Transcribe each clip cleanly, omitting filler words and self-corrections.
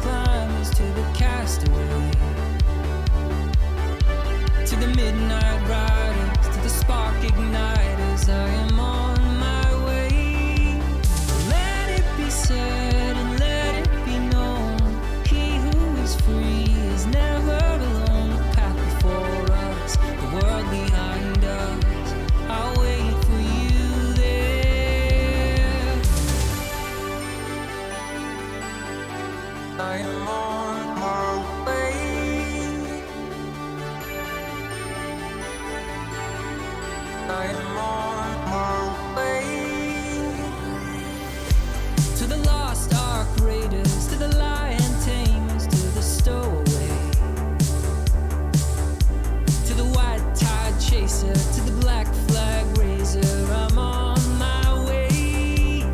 climbers to the castaway, to the midnight riders, to the spark igniters. I am on my way. Let it be said and let it be known, he who is free is never alone. The path before us, the world behind us, I'll wait for you there. I am on my way. I am on my way. To the lost ark raiders, to the lion tamers, to the stowaway, to the white tide chaser, to the black flag raiser. I'm on my way.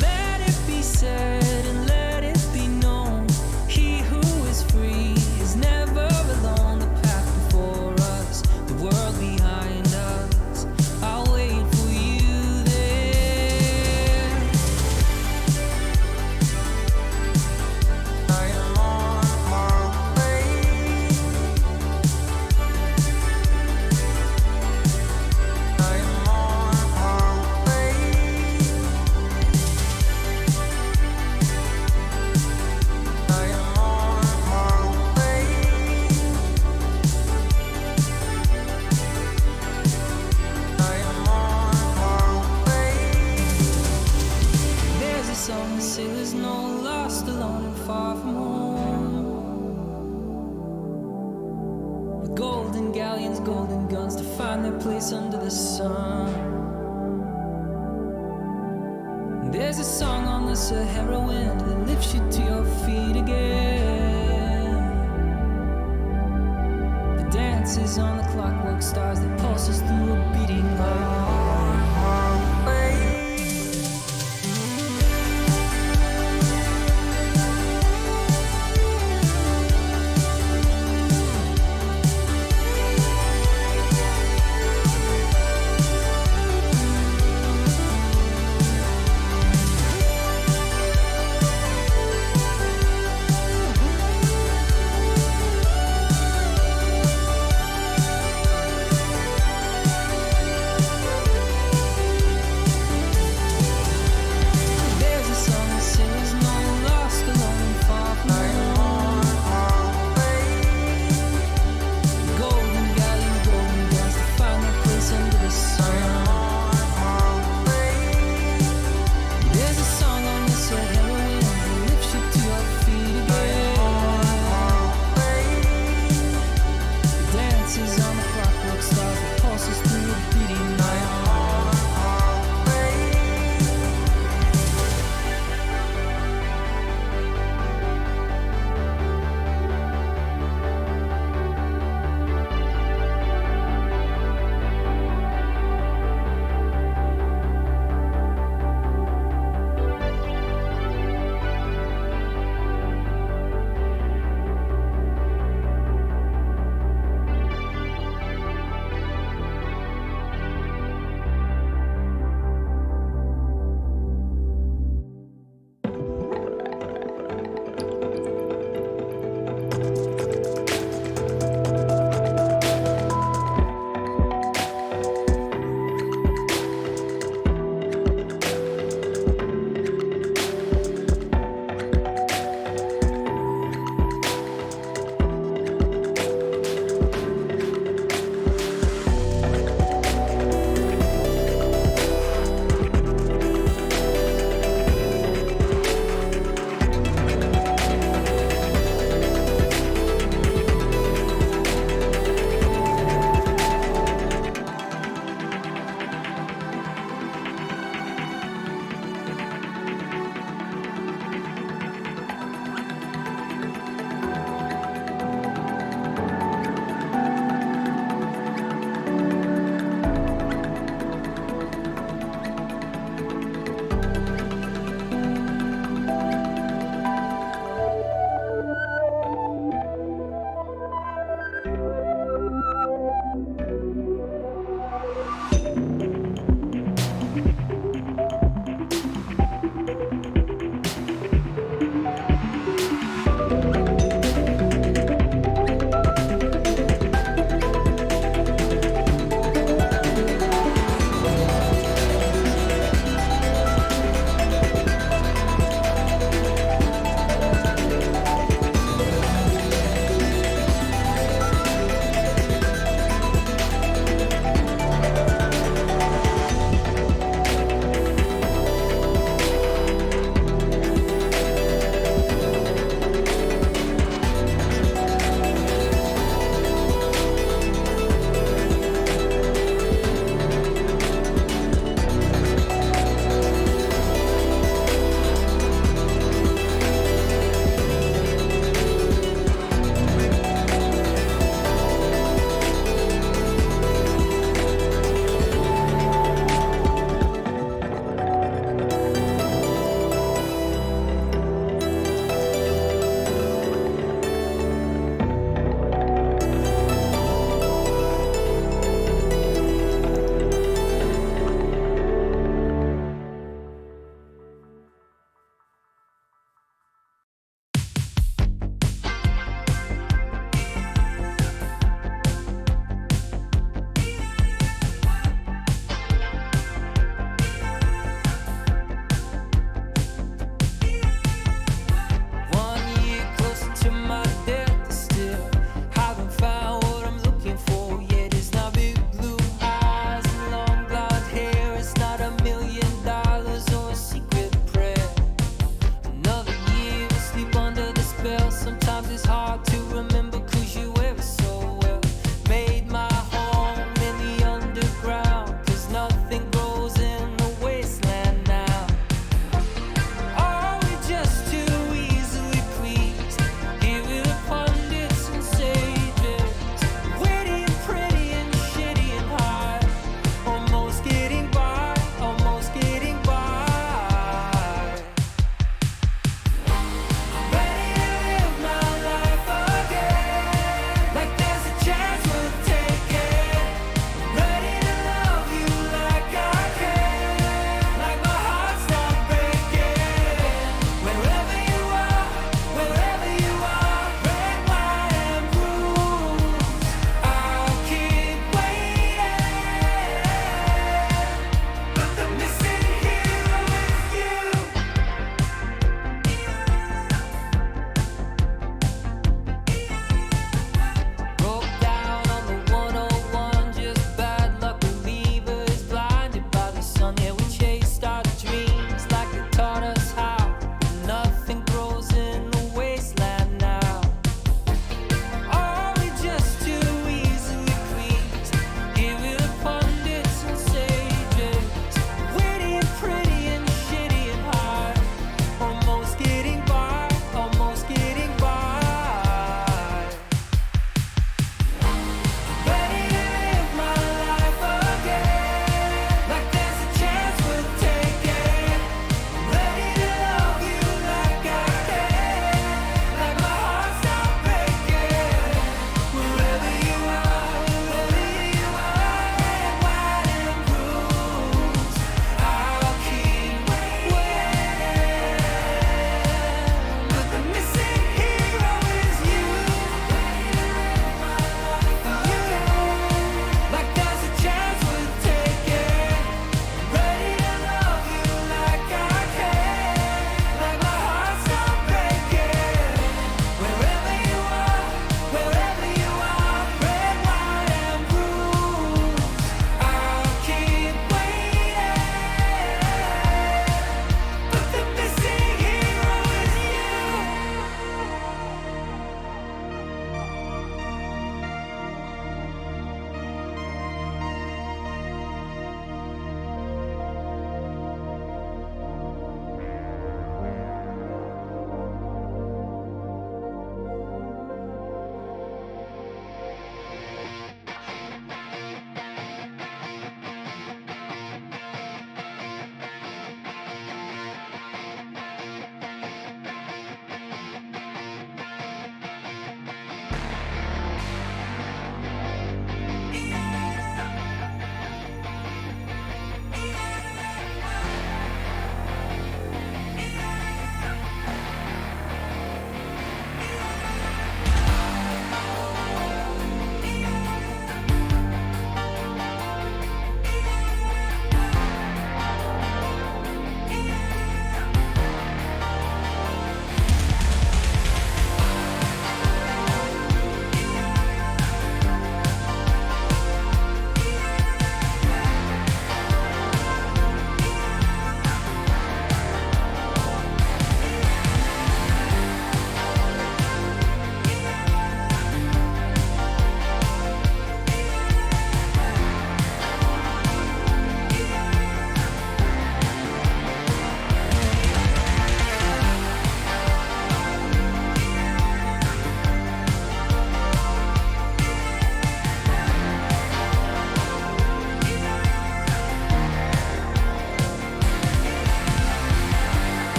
Let it be said and let it be known, he who is free is never alone. The path before us, the world behind us, I'll wait for you there. I am on my way. I am on my way. I am on my way. I am on my way. There's a song that sailors know, lost, alone, and far from home, with golden galleons, golden guns to find their place under the sun. There's a song on the Sahara wind that lifts you to your feet again. The dances on the clockwork stars that pulses through a beating heart. Way.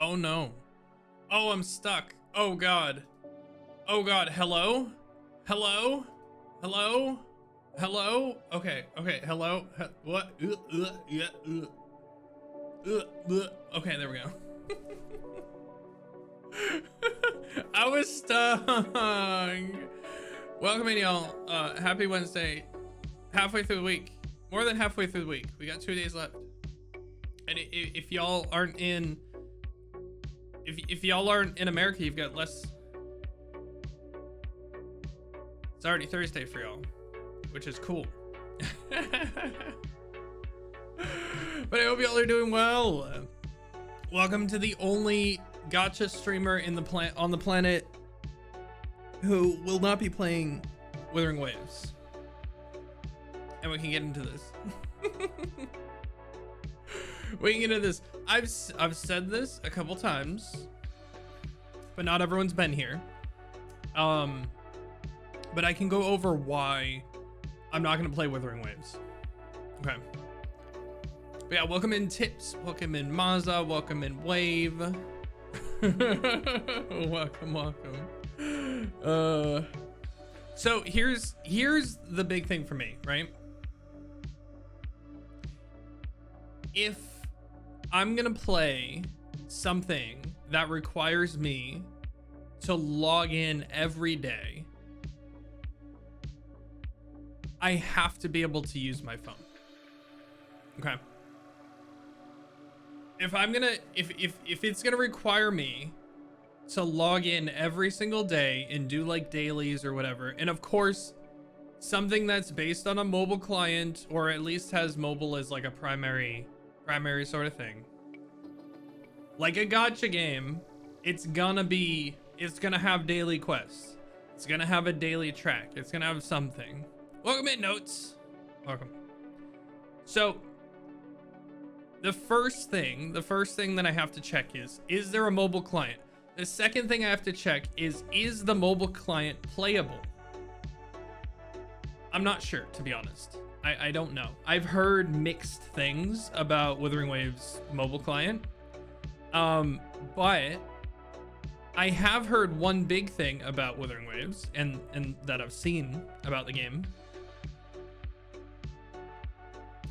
Oh no. Oh, I'm stuck. Oh god. Oh god. Hello? Hello? Hello? Hello? Okay. Okay. Hello? What? Yeah. Okay, there we go. I was stuck. Welcome in, y'all. Happy Wednesday. Halfway through the week. More than halfway through the week. We got 2 days left. And if y'all aren't in, if y'all aren't in America, you've got less. It's already Thursday for y'all, which is cool. But I hope y'all are doing well. Welcome to the only gacha streamer in the on the planet who will not be playing Wuthering Waves. And we can get into this. We can get into this. I've said this a couple times, but not everyone's been here. But I can go over why I'm not gonna play Wuthering Waves. Okay. But yeah, welcome in Tips, welcome in Maza, welcome in Wave. welcome. So here's the big thing for me, right? If I'm gonna play something that requires me to log in every day, I have to be able to use my phone. Okay. If I'm gonna, if it's gonna require me to log in every single day and do like dailies or whatever, and of course, something that's based on a mobile client or at least has mobile as like a primary sort of thing, like a gacha game, it's gonna have daily quests. It's gonna have a daily track. It's gonna have something. Welcome in, Notes. Welcome. So the first thing that I have to check is there a mobile client? The second thing I have to check is the mobile client playable? I'm not sure, to be honest. I don't know. I've heard mixed things about Wuthering Waves mobile client. But I have heard one big thing about Wuthering Waves and that I've seen about the game.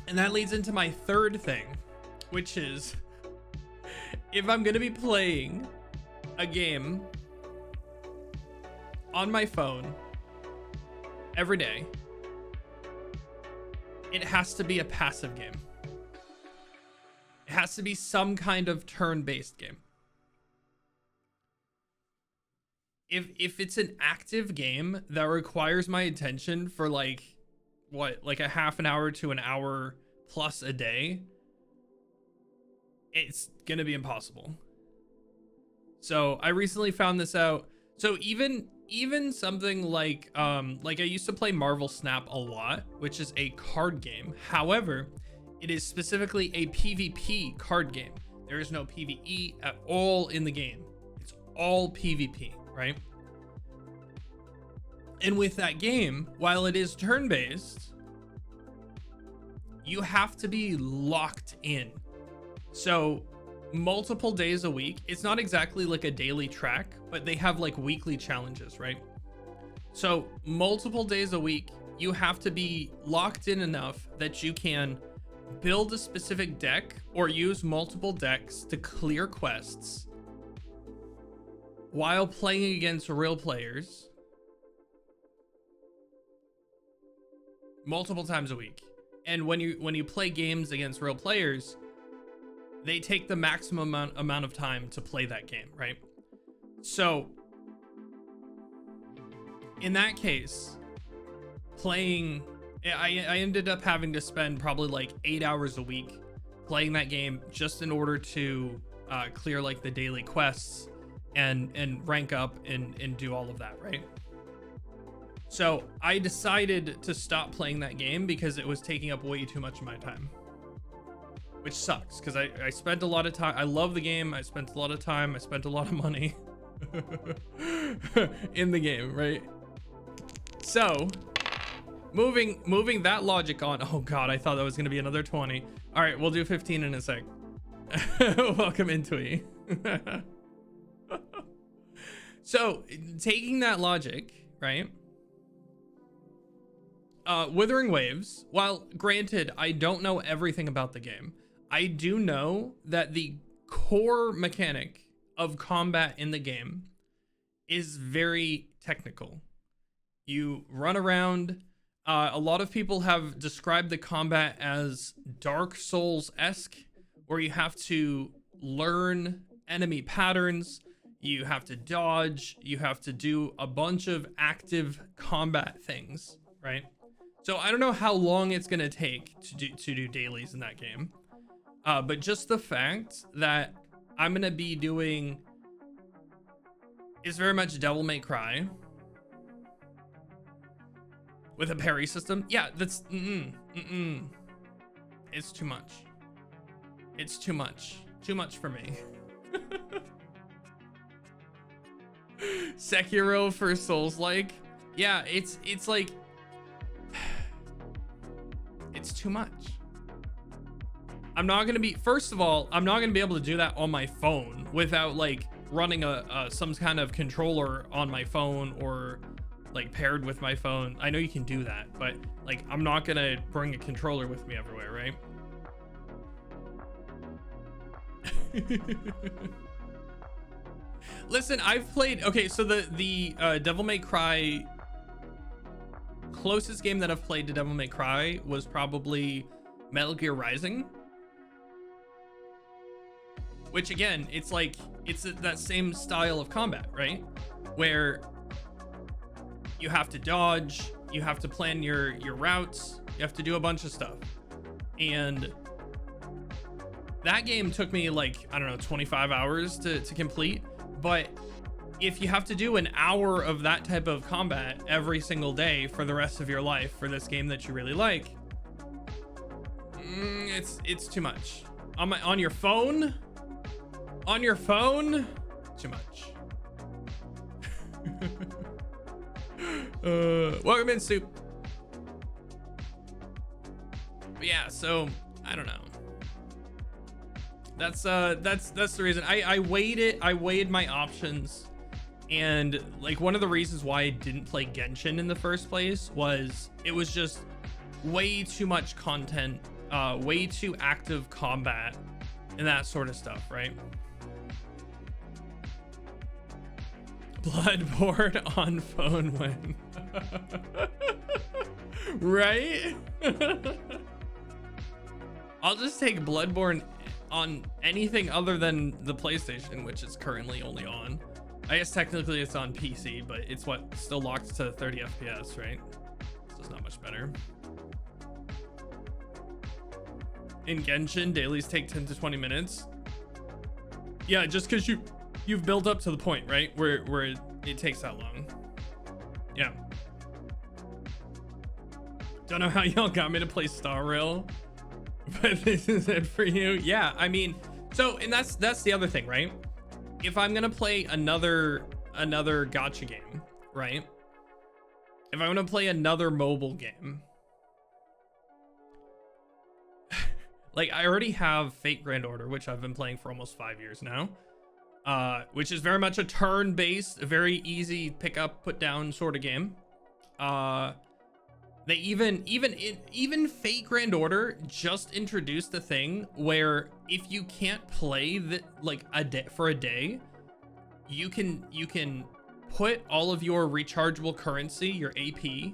And that leads into my third thing, which is if I'm gonna be playing a game on my phone every day, it has to be a passive game. It has to be some kind of turn-based game. If it's an active game that requires my attention for like a half an hour to an hour plus a day, it's gonna be impossible. So I recently found this out. So even something like I used to play Marvel Snap a lot, which is a card game. However, it is specifically a PvP card game. There is no PvE at all in the game. It's all PvP, right? And with that game, while it is turn-based, you have to be locked in. So multiple days a week, it's not exactly like a daily track, but they have like weekly challenges, right? So multiple days a week, you have to be locked in enough that you can build a specific deck or use multiple decks to clear quests while playing against real players multiple times a week. And when you play games against real players, they take the maximum amount of time to play that game, right? So in that case, I ended up having to spend probably like 8 hours a week playing that game just in order to clear like the daily quests and rank up and do all of that, right? So I decided to stop playing that game because it was taking up way too much of my time, which sucks because I spent a lot of time. I love the game. I spent a lot of time. I spent a lot of money in the game, right? So moving that logic on. Oh God, I thought that was going to be another 20. All right, we'll do 15 in a sec. Welcome into it. So taking that logic, right? Withering Waves, while granted, I don't know everything about the game, I do know that the core mechanic of combat in the game is very technical. You run around. A lot of people have described the combat as Dark Souls-esque, where you have to learn enemy patterns, you have to dodge, you have to do a bunch of active combat things, right? So I don't know how long it's gonna take to do dailies in that game, but just the fact that I'm gonna be doing is very much Devil May Cry with a parry system. Yeah, that's it's too much. It's too much for me. Sekiro for Souls-like. Yeah, it's like it's too much. I'm not gonna be, first of all, I'm not gonna be able to do that on my phone without like running some kind of controller on my phone or like paired with my phone. I know you can do that, but like I'm not gonna bring a controller with me everywhere, right? Listen, I've played, okay, so the Devil May Cry, closest game that I've played to Devil May Cry was probably Metal Gear Rising, which again, it's like, it's that same style of combat, right? Where you have to dodge, you have to plan your routes, you have to do a bunch of stuff. And that game took me like, I don't know, 25 hours to complete. But if you have to do an hour of that type of combat every single day for the rest of your life for this game that you really like, it's too much. On your phone, too much. Welcome in, Soup. But yeah, so I don't know. That's the reason I weighed my options, and like one of the reasons why I didn't play Genshin in the first place was it was just way too much content, way too active combat and that sort of stuff, right? Bloodborne on phone when right? I'll just take Bloodborne on anything other than the PlayStation, which is currently only on. I guess technically it's on PC, but it's what, still locked to 30 FPS, right? So it's not much better. In Genshin, dailies take 10 to 20 minutes. Yeah, just because you've built up to the point, right? Where it takes that long. Yeah. Don't know how y'all got me to play Star Rail, but this is it for you. Yeah, I mean, so, and that's the other thing, right? If I'm gonna play another gacha game, right? If I'm gonna play another mobile game, like I already have Fate Grand Order, which I've been playing for almost 5 years now, which is very much a turn-based, very easy pick up, put down sort of game. They even Fate Grand Order just introduced a thing where if you can't play like a day, you can put all of your rechargeable currency, your AP,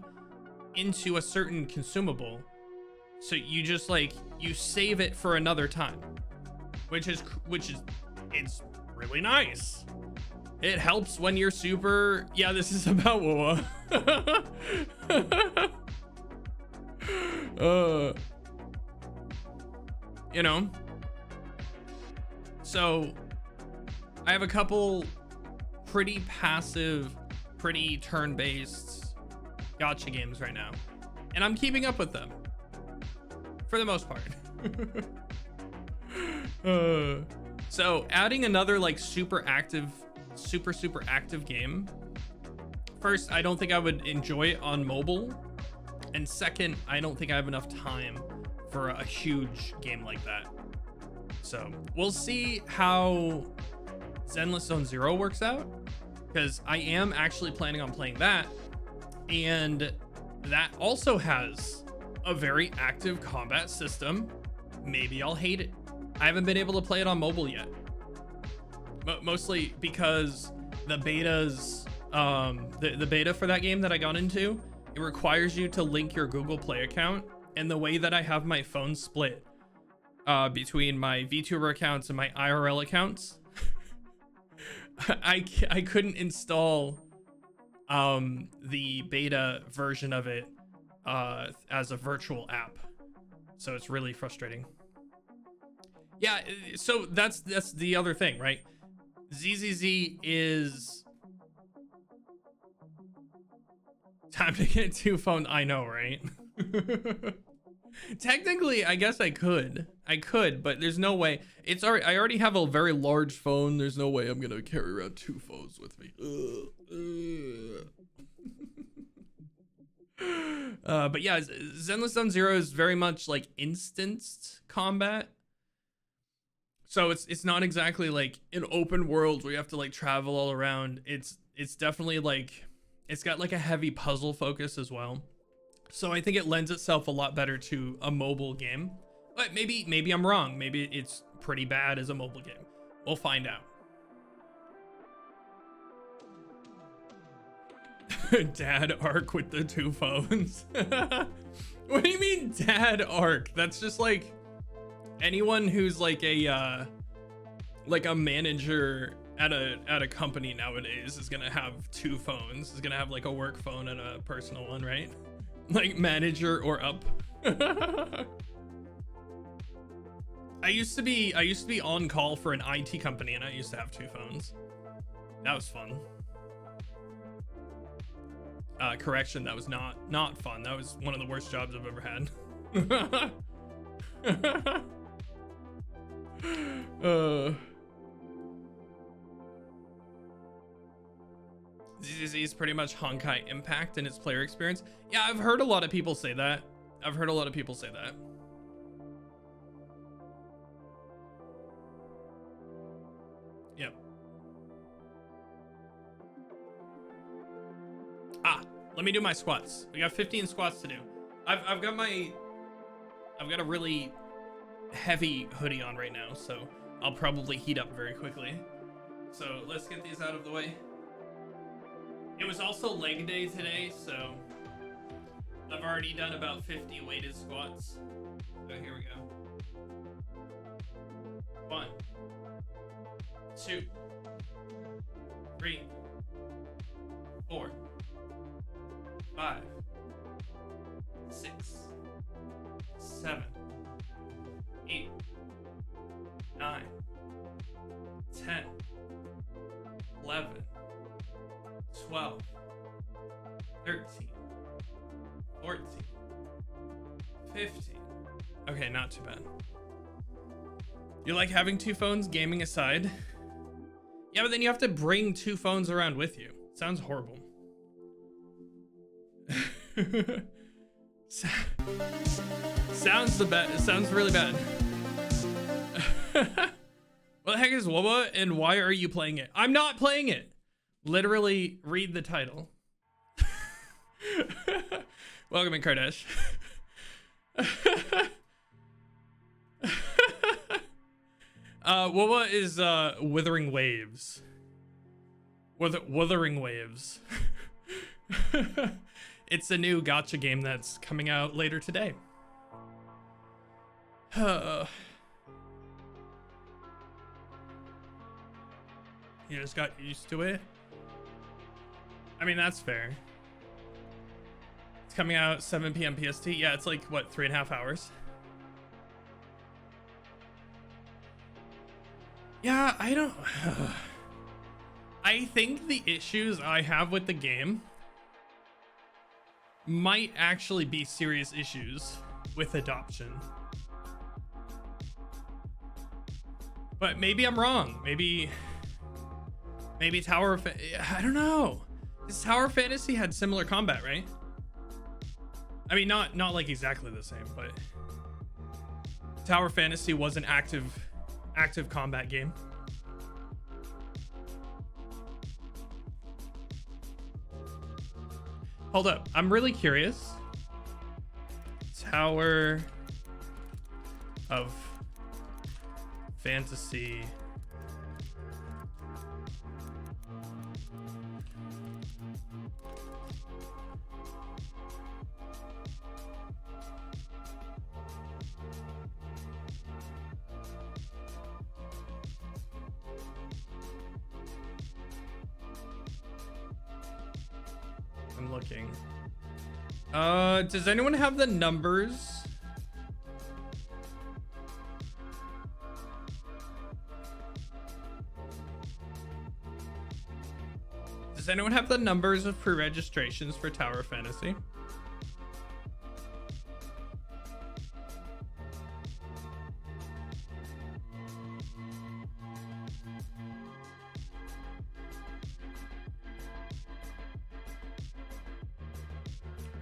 into a certain consumable. So you just like, you save it for another time, which is it's really nice. It helps when you're super, yeah, this is about WoA. You know, so I have a couple pretty passive, pretty turn-based gacha games right now, and I'm keeping up with them for the most part. So adding another like super active game, first, I don't think I would enjoy it on mobile, and second, I don't think I have enough time for a huge game like that. So we'll see how Zenless Zone Zero works out, because I am actually planning on playing that, and that also has a very active combat system. Maybe I'll hate it. I haven't been able to play it on mobile yet, mostly because the betas, the beta for that game that I got into, it requires you to link your Google Play account, and the way that I have my phone split between my VTuber accounts and my IRL accounts, I couldn't install the beta version of it as a virtual app, so it's really frustrating. Yeah, so that's the other thing, right? ZZZ is time to get 2 phones. I know, right? Technically, I guess I could, but there's no way. I already have a very large phone. There's no way I'm gonna carry around 2 phones with me. But yeah, Zenless Zone Zero is very much like instanced combat. So it's not exactly like an open world where you have to like travel all around. It's definitely like, it's got like a heavy puzzle focus as well. So I think it lends itself a lot better to a mobile game. But maybe I'm wrong. Maybe it's pretty bad as a mobile game. We'll find out. Dad arc with the 2 phones. What do you mean dad arc? That's just like anyone who's like a manager at a company nowadays is gonna have 2 phones. Is gonna have like a work phone and a personal one, right? Like manager or up. I used to be on call for an IT company, and I used to have 2 phones. That was fun. Correction, that was not fun. That was one of the worst jobs I've ever had. ZZZ is pretty much Honkai Impact in its player experience. Yeah, I've heard a lot of people say that. Yep. Let me do my squats. We got 15 squats to do. I've got a really heavy hoodie on right now, so I'll probably heat up very quickly. So let's get these out of the way. It was also leg day today, so I've already done about 50 weighted squats. So here we go. 1, 2, 3, 4, 5, 6, 7, 8, 9, 10, 11, 12, 13, 14, 15. Okay, not too bad. You like having 2 phones, gaming aside? Yeah, but then you have to bring 2 phones around with you. Sounds horrible. Sounds really bad. What the heck is WOBA, and why are you playing it? I'm not playing it. Literally read the title. Welcome in, Kardesh. WOBA is Withering Waves. Wuthering Waves. It's a new gacha game that's coming out later today. You just got used to it? I mean, that's fair. It's coming out 7 p.m. PST. Yeah, it's like, what, 3.5 hours? Yeah, I don't... I think the issues I have with the game might actually be serious issues with adoption. But maybe I'm wrong. Maybe Tower of... I don't know. This Tower of Fantasy had similar combat, right? I mean, not like exactly the same, but Tower of Fantasy was an active combat game. Hold up. I'm really curious. Tower of Fantasy. I'm looking. Does anyone have the numbers? Does anyone have the numbers of pre-registrations for Tower of Fantasy?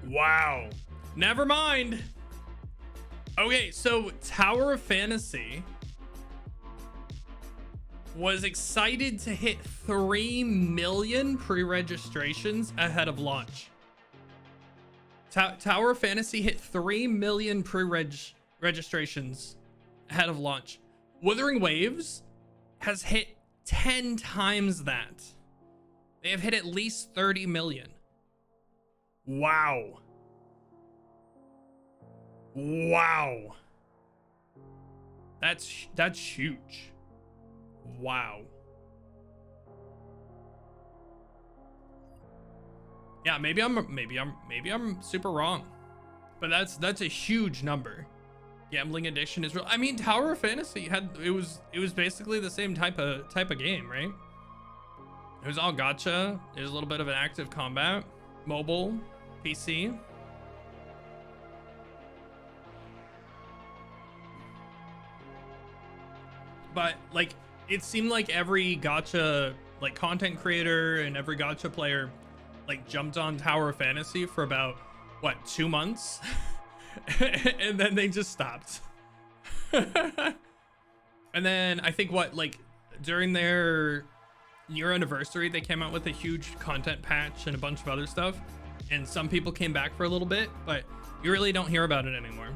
Wow. Never mind. Okay, so Tower of Fantasy was excited to hit 3 million pre-registrations ahead of launch. Tower of Fantasy hit 3 million pre-registrations ahead of launch. Wuthering Waves has hit 10 times that. They have hit at least 30 million. Wow. Wow. That's huge. Wow. Yeah, maybe I'm super wrong. But that's a huge number. Gambling addiction is real. I mean, Tower of Fantasy it was basically the same type of game, right? It was all gacha. There's a little bit of an active combat, mobile, PC. But like, it seemed like every gacha like content creator and every gacha player like jumped on Tower of Fantasy for about what, 2 months and then they just stopped. And then I think like during their year anniversary, they came out with a huge content patch and a bunch of other stuff, and some people came back for a little bit, but you really don't hear about it anymore.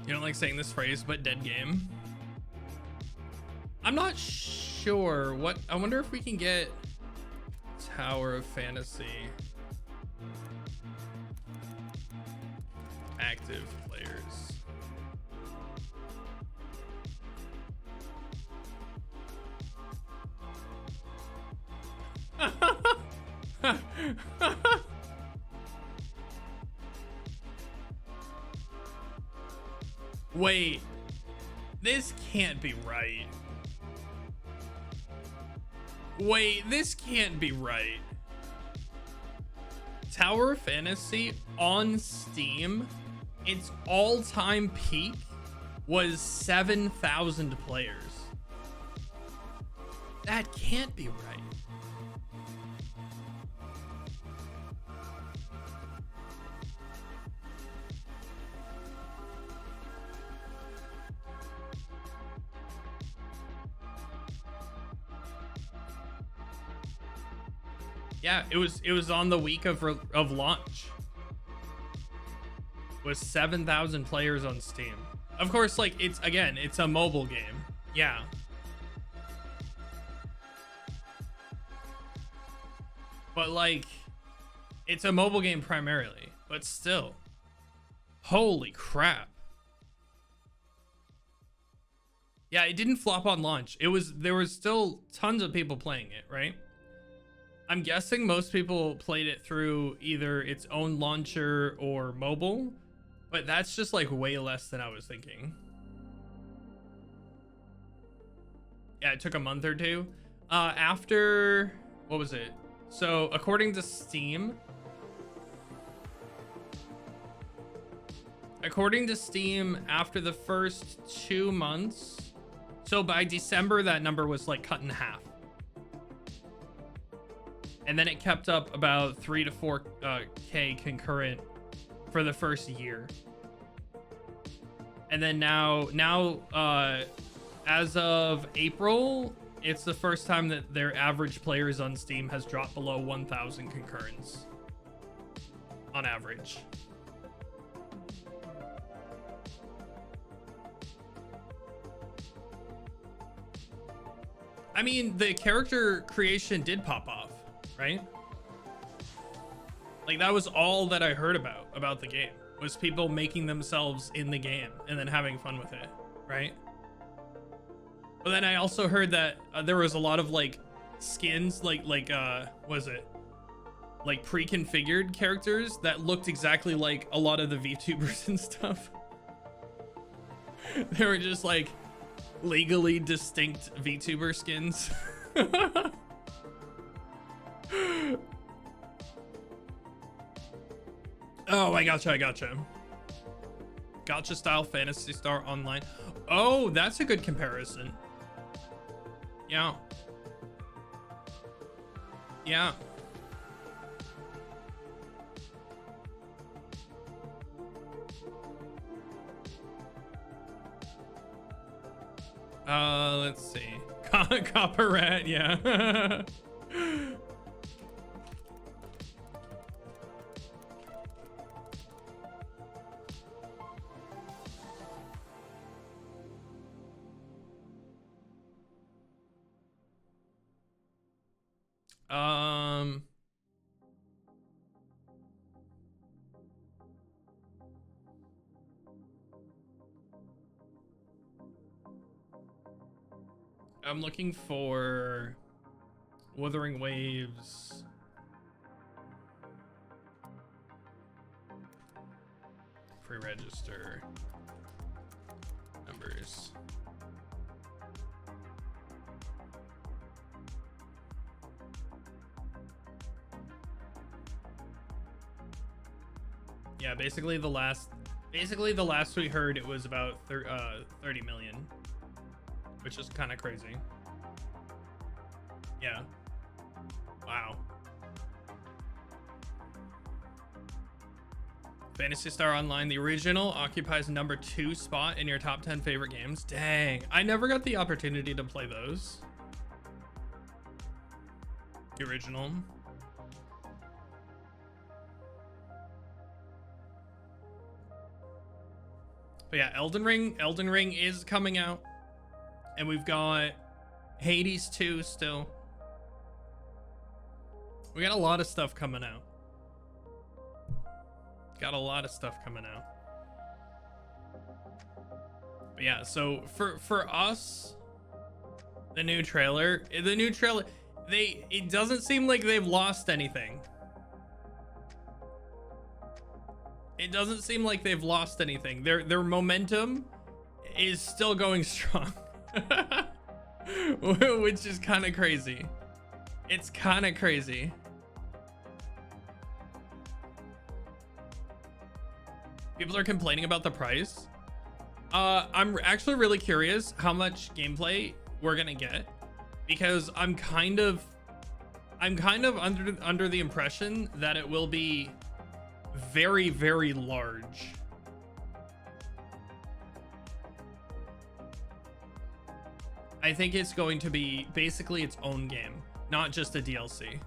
You don't like saying this phrase, but dead game. I'm not sure what. I wonder if we can get Tower of Fantasy active players. Wait, this can't be right. Wait, this can't be right. Tower of Fantasy on Steam, its all-time peak was 7,000 players. That can't be right. Yeah, it was on the week of launch. It was 7,000 players on Steam. Of course, like, it's a mobile game. Yeah. But like, it's a mobile game primarily, but still. Holy crap. Yeah, it didn't flop on launch. There was still tons of people playing it, right? I'm guessing most people played it through either its own launcher or mobile, but that's just like way less than I was thinking. Yeah, it took a month or two. After, what was it? So according to Steam, after the first 2 months, so by December, that number was like cut in half. And then it kept up about 3 to 4K concurrent for the first year. And then now as of April, it's the first time that their average players on Steam has dropped below 1,000 concurrents on average. I mean, the character creation did pop off, right? Like, that was all that I heard about the game, was people making themselves in the game and then having fun with it, right? But then I also heard that there was a lot of like skins, like was it like pre-configured characters that looked exactly like a lot of the VTubers and stuff. They were just like legally distinct VTuber skins. Oh, I gotcha. Gotcha style Phantasy Star Online. Oh, that's a good comparison. Yeah. Yeah. Let's see. Copper Rat, yeah. I'm looking for Wuthering Waves. Pre-register numbers. Yeah, basically the last we heard, it was about 30 million, which is kind of crazy. Yeah. Wow. Phantasy Star Online, the original, occupies number 2 spot in your top 10 favorite games. Dang, I never got the opportunity to play those. The original. But yeah, Elden Ring is coming out. And we've got Hades 2 still. We got a lot of stuff coming out. Got a lot of stuff coming out. But yeah, so for us, the new trailer, it doesn't seem like they've lost anything. It doesn't seem like they've lost anything. Their momentum is still going strong. Which is kind of crazy. It's kind of crazy. People are complaining about the price. I'm actually really curious how much gameplay we're gonna get, because I'm kind of under the impression that it will be very, very large. I think it's going to be basically its own game, not just a DLC.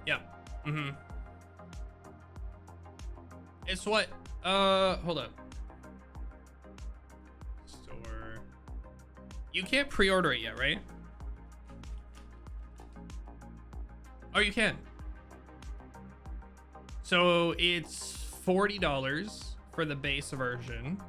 Yeah. Mm-hmm. It's what? Hold up. Store. You can't pre-order it yet, right? Oh, you can. So it's $40 for the base version.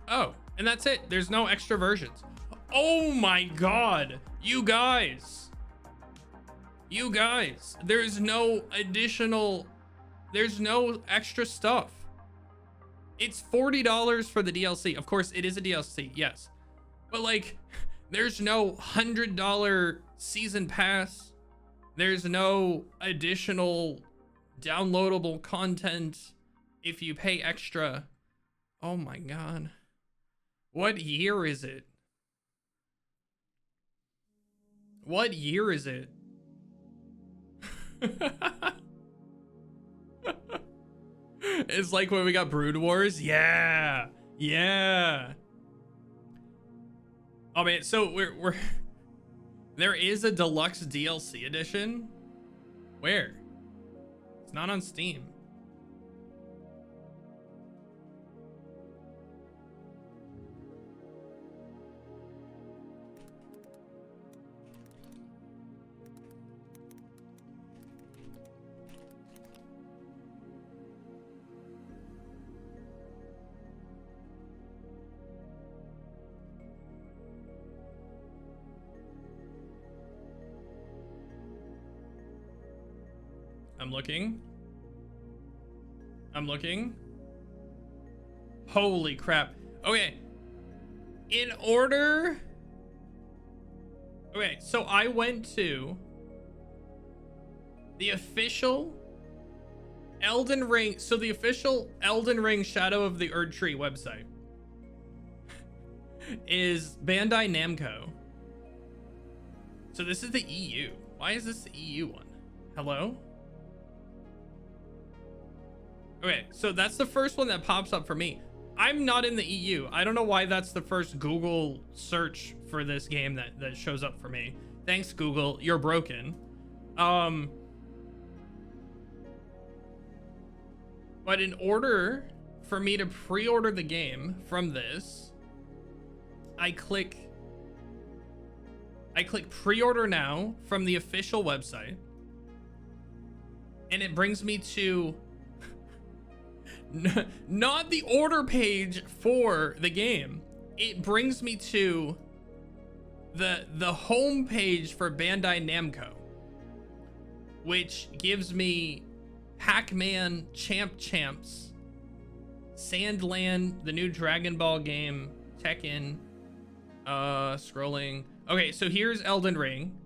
Oh, and that's it. There's no extra versions. Oh my God, you guys, there's no extra stuff. It's $40 for the DLC. Of course, it is a DLC, yes. But like, there's no $100 season pass. There's no additional downloadable content if you pay extra. Oh my god. What year is it? What year is it? It's like when we got Brood Wars. Yeah. Yeah. Oh man, so we're there is a deluxe DLC edition. Where? It's not on Steam. I'm looking. I'm looking. Holy crap. Okay. In order. Okay, so I went to the official Elden Ring. So the official Elden Ring Shadow of the Erd Tree website is Bandai Namco. So this is the EU. Why is this the EU one? Hello? Okay, so that's the first one that pops up for me. I'm not in the EU. I don't know why that's the first Google search for this game that shows up for me. Thanks, Google. You're broken. But in order for me to pre-order the game from this, I click pre-order now from the official website, and it brings me to not the order page for the game. It brings me to the home page for Bandai Namco, which gives me Pac-Man, Champs, Sandland, the new Dragon Ball game, Tekken, scrolling. Okay, so here's Elden Ring.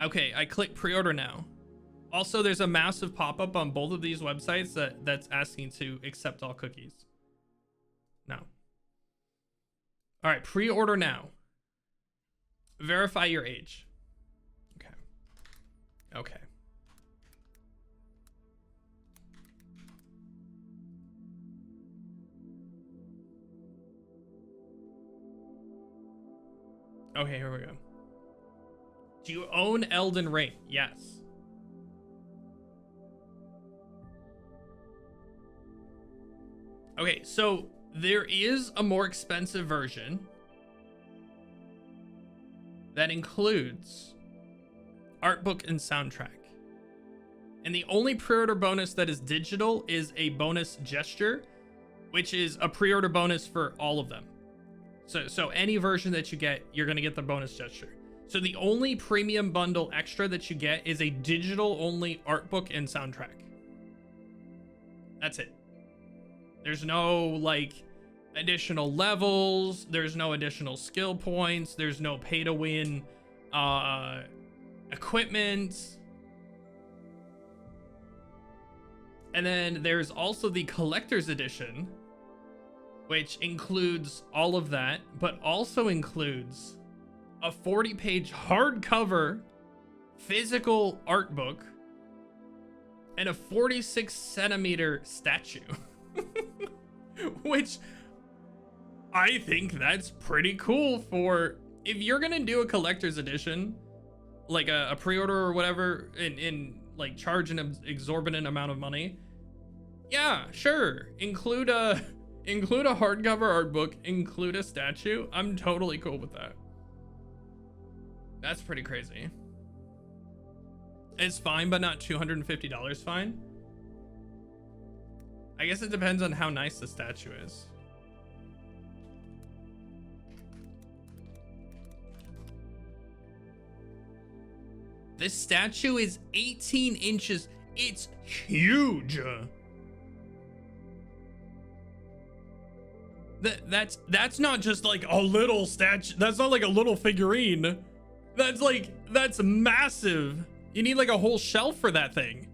Okay, I click pre-order now. Also, there's a massive pop-up on both of these websites that's asking to accept all cookies. No. All right, pre-order now. Verify your age. Okay. Okay. Okay, here we go. Do you own Elden Ring? Yes. Okay, so there is a more expensive version that includes art book and soundtrack. And the only pre-order bonus that is digital is a bonus gesture, which is a pre-order bonus for all of them. So any version that you get, you're going to get the bonus gesture. So the only premium bundle extra that you get is a digital only art book and soundtrack. That's it. There's no like additional levels. There's no additional skill points. There's no pay to win equipment. And then there's also the collector's edition, which includes all of that, but also includes a 40-page hardcover physical art book and a 46-centimeter statue. Which I think that's pretty cool for if you're gonna do a collector's edition, like a pre-order or whatever, in like charge an exorbitant amount of money. Yeah, sure. Include a hardcover art book, include a statue. I'm totally cool with that. That's pretty crazy. It's fine, but not $250 fine. I guess it depends on how nice the statue is. This statue is 18 inches. It's huge. That's not just like a little statue. That's not like a little figurine. That's massive. You need like a whole shelf for that thing.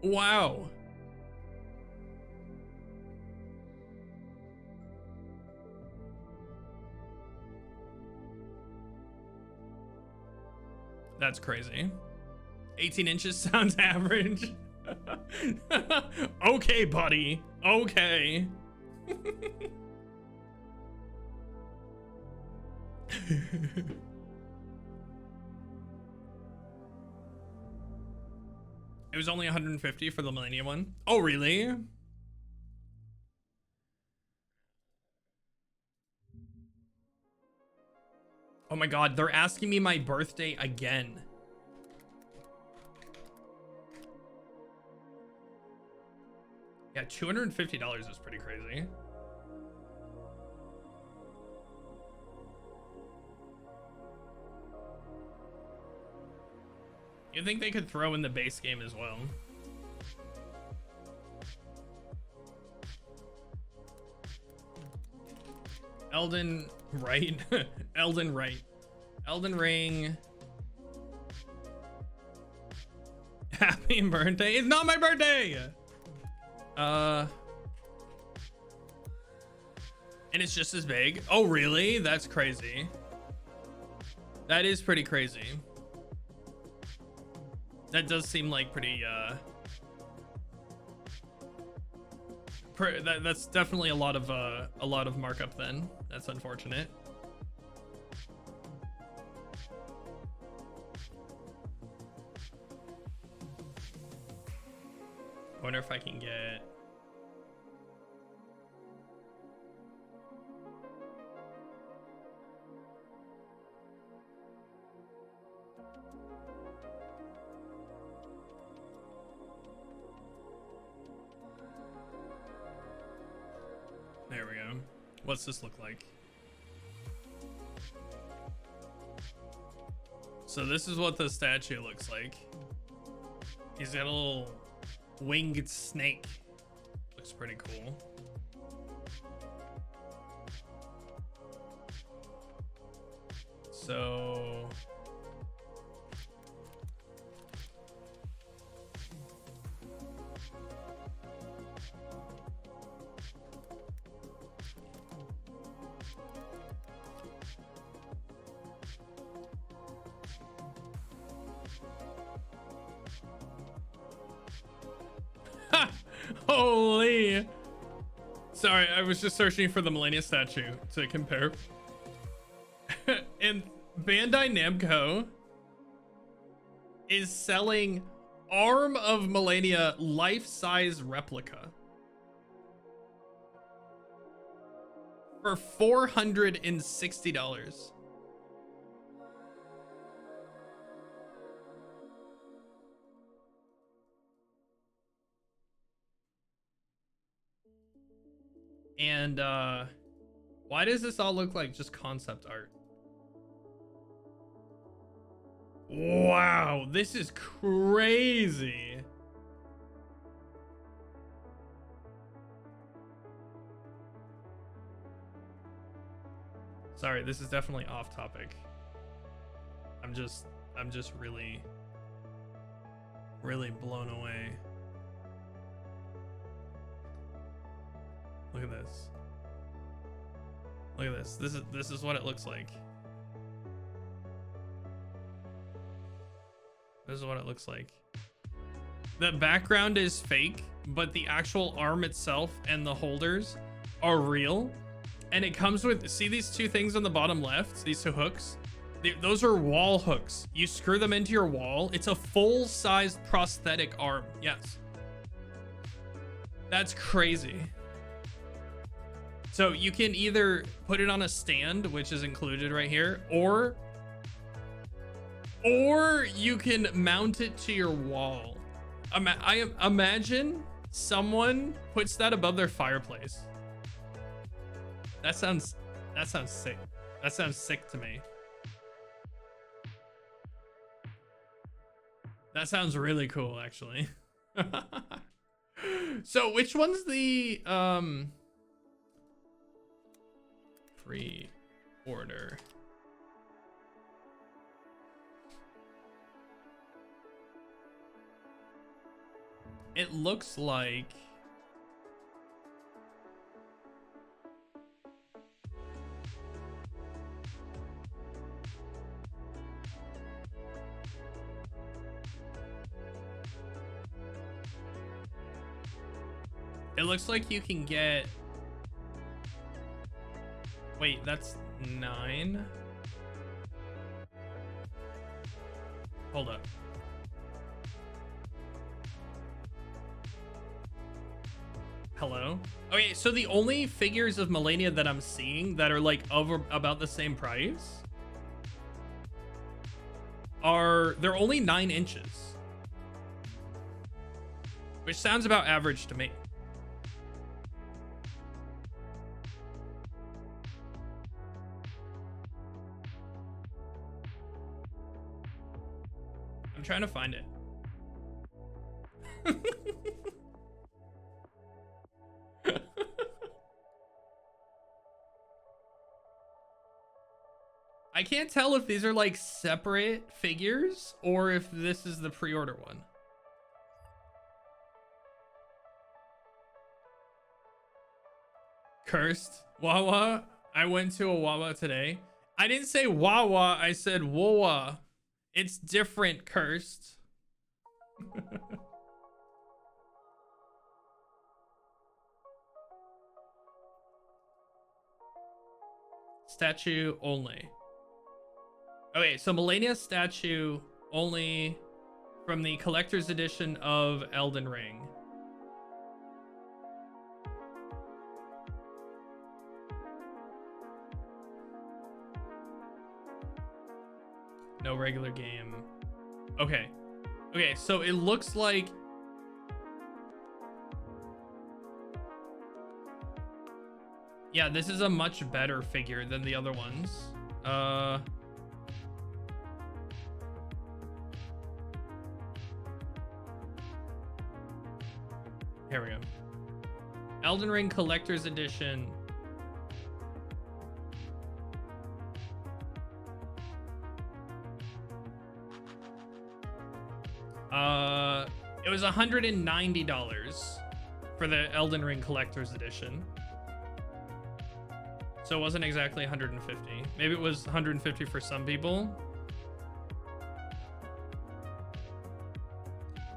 Wow. That's crazy. 18 inches sounds average. Okay, buddy. Okay. It was only 150 for the Millennium one. Oh, really? Oh my god, they're asking me my birthday again. Yeah, $250 is pretty crazy. You think they could throw in the base game as well? Elden Right. Elden Right. Elden Ring. Happy birthday. It's not my birthday. And it's just as big. Oh, really? That's crazy. That is pretty crazy. That does seem like pretty, that's definitely a lot of markup then. That's unfortunate. I wonder if I can get... There we go. What's this look like? So this is what the statue looks like. He's got a little winged snake. Looks pretty cool. So holy. Sorry, I was just searching for the Millennia statue to compare. And Bandai Namco is selling Arm of Millennia life-size replica for $460. And why does this all look like just concept art? Wow, this is crazy. Sorry, this is definitely off topic. I'm just really blown away. Look at this. Look at this. This is what it looks like. This is what it looks like. The background is fake, but the actual arm itself and the holders are real. And it comes with, see these two things on the bottom left? These two hooks? Those are wall hooks. You screw them into your wall. It's a full-sized prosthetic arm. Yes. That's crazy. So you can either put it on a stand, which is included right here, or you can mount it to your wall. I imagine someone puts that above their fireplace. That sounds sick. That sounds sick to me. That sounds really cool, actually. So which one's the pre-order? it looks like you can get, wait, that's 9. Hold up. Hello? Okay, so the only figures of Melania that I'm seeing that are like about the same price they're only 9 inches. Which sounds about average to me. I'm trying to find it. I can't tell if these are like separate figures or if this is the pre-order one. Cursed. Wawa. I went to a Wawa today. I didn't say Wawa, I said Wawa. It's different, Cursed. Statue only. Okay, so Melania statue only from the collector's edition of Elden Ring. No regular game. Okay. Okay, so it looks like yeah, this is a much better figure than the other ones. Here we go. Elden Ring Collector's Edition. It was $190 for the Elden Ring Collector's Edition. So it wasn't exactly 150. Maybe it was 150 for some people.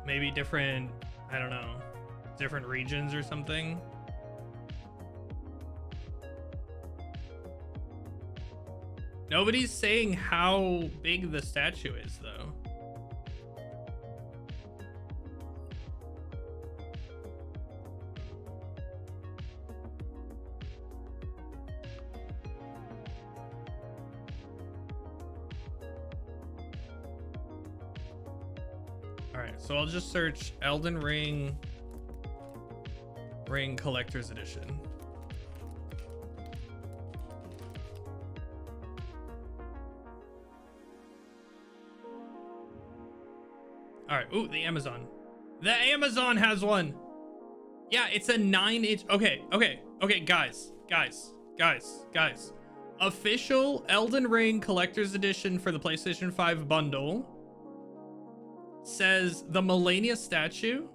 Maybe different, I don't know, different regions or something. Nobody's saying how big the statue is, though. So I'll just search Elden Ring Collector's Edition. All right. Ooh, the Amazon. The Amazon has one. Yeah, it's a 9-inch. Okay, guys. Official Elden Ring Collector's Edition for the PlayStation 5 bundle says the Melania statue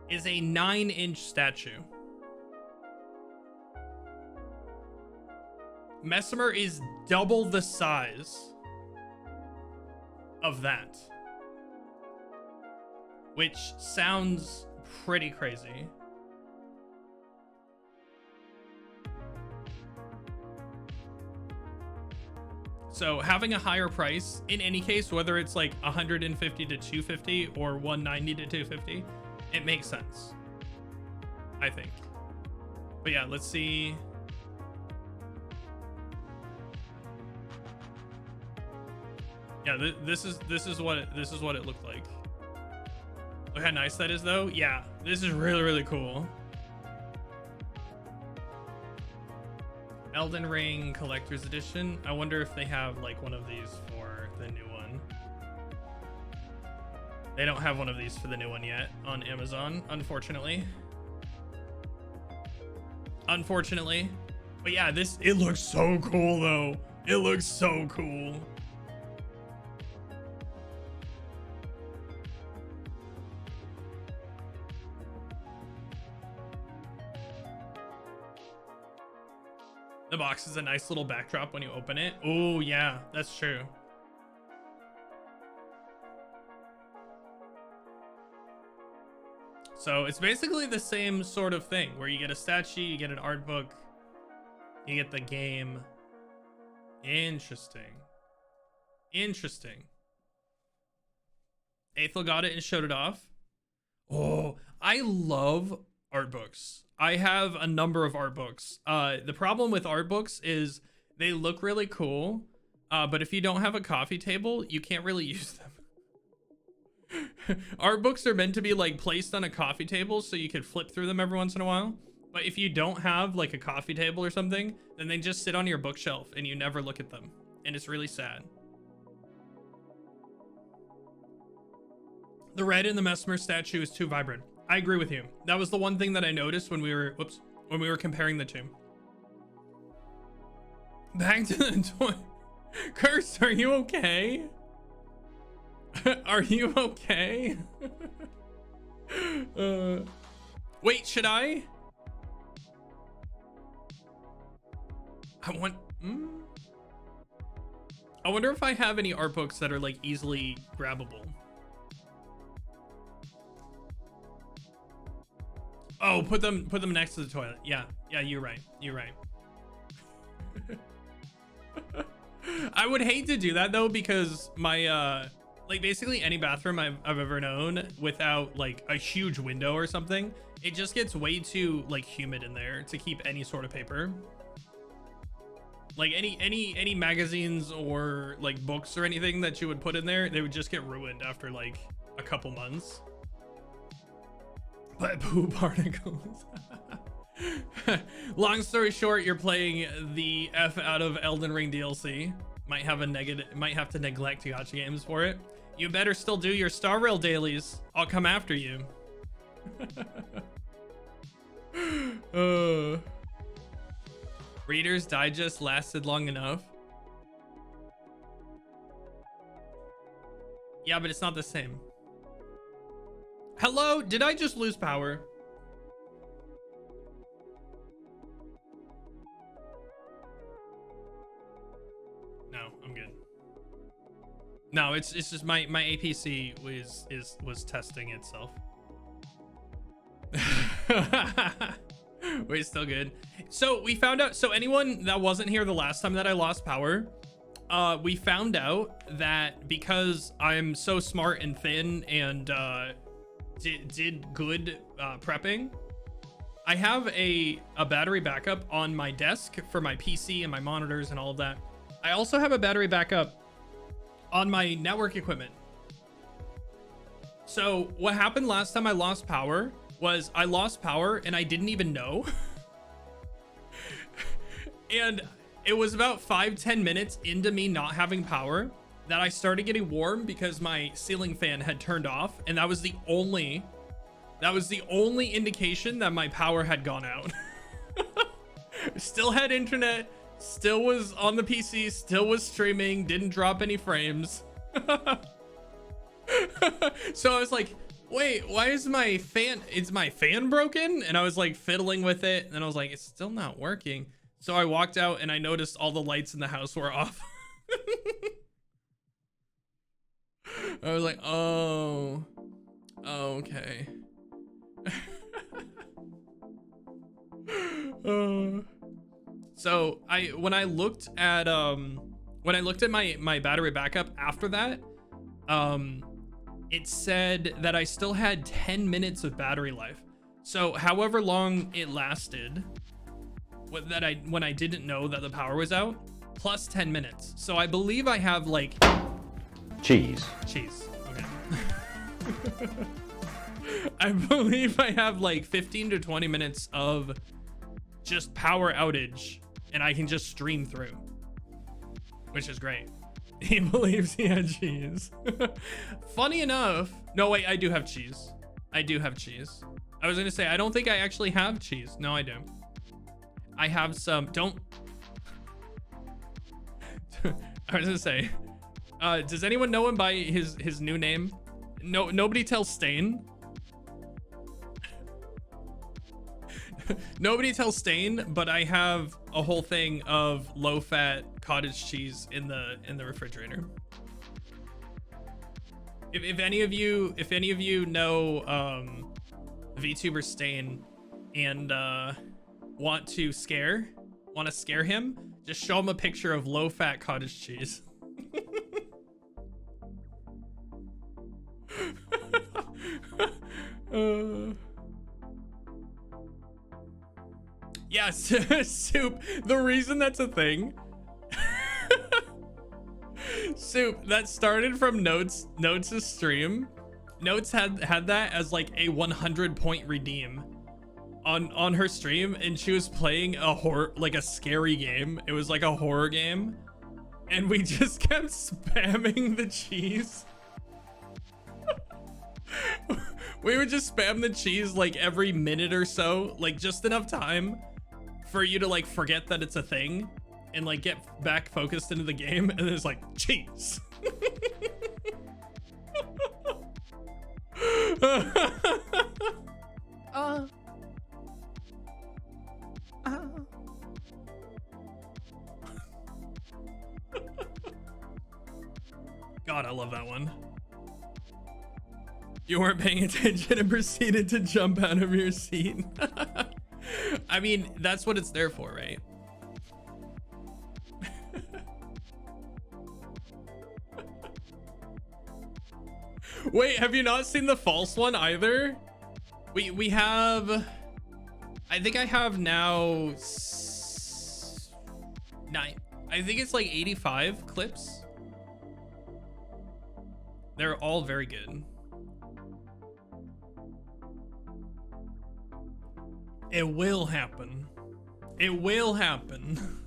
is a 9-inch statue. Mesmer is double the size of that, which sounds pretty crazy. So having a higher price in any case, whether it's like 150 to 250 or 190 to 250, it makes sense, I think. But yeah, let's see. Yeah, this is what it looked like. Look how nice that is, though. Yeah, this is really cool. Elden Ring Collector's Edition. I wonder if they have like one of these for the new one. They don't have one of these for the new one yet on Amazon, unfortunately. But yeah, it looks so cool though. It looks so cool. The box is a nice little backdrop when you open it. Oh yeah, that's true. So it's basically the same sort of thing where you get a stat sheet, you get an art book, you get the game. Interesting. Interesting. Aethel got it and showed it off. Oh, I love art books. I have a number of art books. The problem with art books is they look really cool, but if you don't have a coffee table, you can't really use them. Art books are meant to be like placed on a coffee table so you could flip through them every once in a while. But if you don't have like a coffee table or something, then they just sit on your bookshelf and you never look at them. And it's really sad. The red in the Mesmer statue is too vibrant. I agree with you. That was the one thing that I noticed when we were, when we were comparing the two. Back to the toy. Curse, are you okay? Are you okay? Wait, should I? I wonder if I have any art books that are like easily grabbable. Oh, put them next to the toilet. Yeah, you're right. You're right. I would hate to do that though, because my like basically any bathroom I've ever known without like a huge window or something, it just gets way too like humid in there to keep any sort of paper. Like any magazines or like books or anything that you would put in there, they would just get ruined after like a couple months. But poo particles. Long story short, you're playing the F out of Elden Ring DLC. Might have to neglect gacha games for it. You better still do your Star Rail dailies. I'll come after you. Reader's Digest lasted long enough. Yeah, but it's not the same. Hello? Did I just lose power? No, I'm good. No, it's just my APC was testing itself. Wait, still good. So we found out, so anyone that wasn't here the last time that I lost power, we found out that because I'm so smart and thin and did good prepping, I have a battery backup on my desk for my PC and my monitors and all of that. I also have a battery backup on my network equipment. So what happened last time I lost power was I lost power and I didn't even know. And it was about 5-10 minutes into me not having power that I started getting warm because my ceiling fan had turned off, and that was the only indication that my power had gone out. Still had internet, still was on the PC, still was streaming, didn't drop any frames. So I was like, wait, why is my fan, is my fan broken? And I was like fiddling with it, and I was like, it's still not working. So I walked out and I noticed all the lights in the house were off. I was like, oh, okay. So when I looked at my battery backup after that, it said that I still had 10 minutes of battery life. So however long it lasted, when I didn't know that the power was out, plus 10 minutes. So I believe I have like cheese. Okay. I believe I have like 15 to 20 minutes of just power outage, and I can just stream through, which is great. He believes he had cheese. Funny enough, no wait, I do have cheese. I was gonna say, I don't think I actually have cheese. No, I don't. I have some, I was gonna say, does anyone know him by his new name? No, nobody tells Stain. Nobody tells Stain, but I have a whole thing of low-fat cottage cheese in the refrigerator. If any of you know VTuber Stain and want to scare him, just show him a picture of low-fat cottage cheese. Yes, Soup. The reason that's a thing, Soup, that started from Notes' stream. Notes had that as like a 100-point redeem on her stream, and she was playing a scary game. It was like a horror game, and we just kept spamming the cheese. We would just spam the cheese like every minute or so, like just enough time for you to like forget that it's a thing and like get back focused into the game, and it's like cheese. God, I love that one. You weren't paying attention and proceeded to jump out of your seat. I mean, that's what it's there for, right? Wait, have you not seen the false one either? We have, I think I have now 9. I think it's like 85 clips. They're all very good. It will happen. It will happen.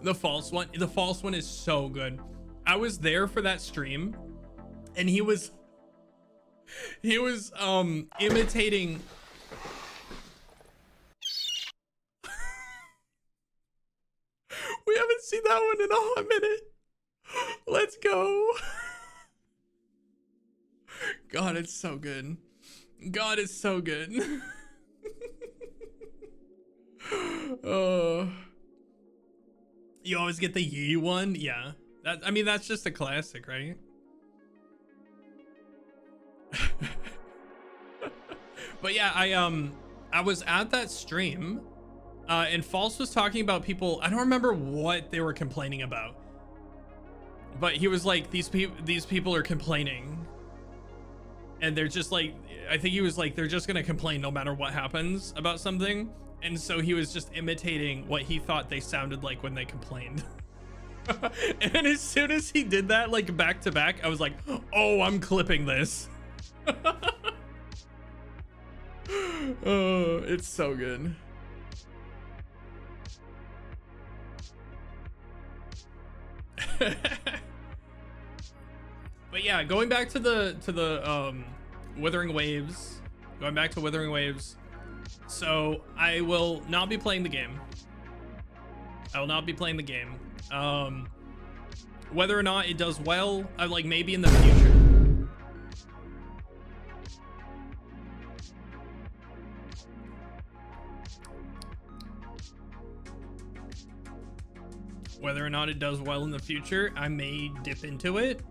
The false one is so good. I was there for that stream, and he was imitating. We haven't seen that one in a hot minute. Let's go. God, it's so good. God, it's so good. You always get the Yee one. Yeah, I mean, that's just a classic, right? But yeah, I was at that stream, and False was talking about people. I don't remember what they were complaining about, but he was like, these people are complaining, and they're just like, I think he was like, they're just gonna complain no matter what happens about something. And so he was just imitating what he thought they sounded like when they complained. And as soon as he did that, like back to back, I was like, oh, I'm clipping this. Oh, it's so good. But yeah, going back to the Withering Waves, so I will not be playing the game. Whether or not it does well, like maybe in the future. Whether or not it does well in the future, I may dip into it.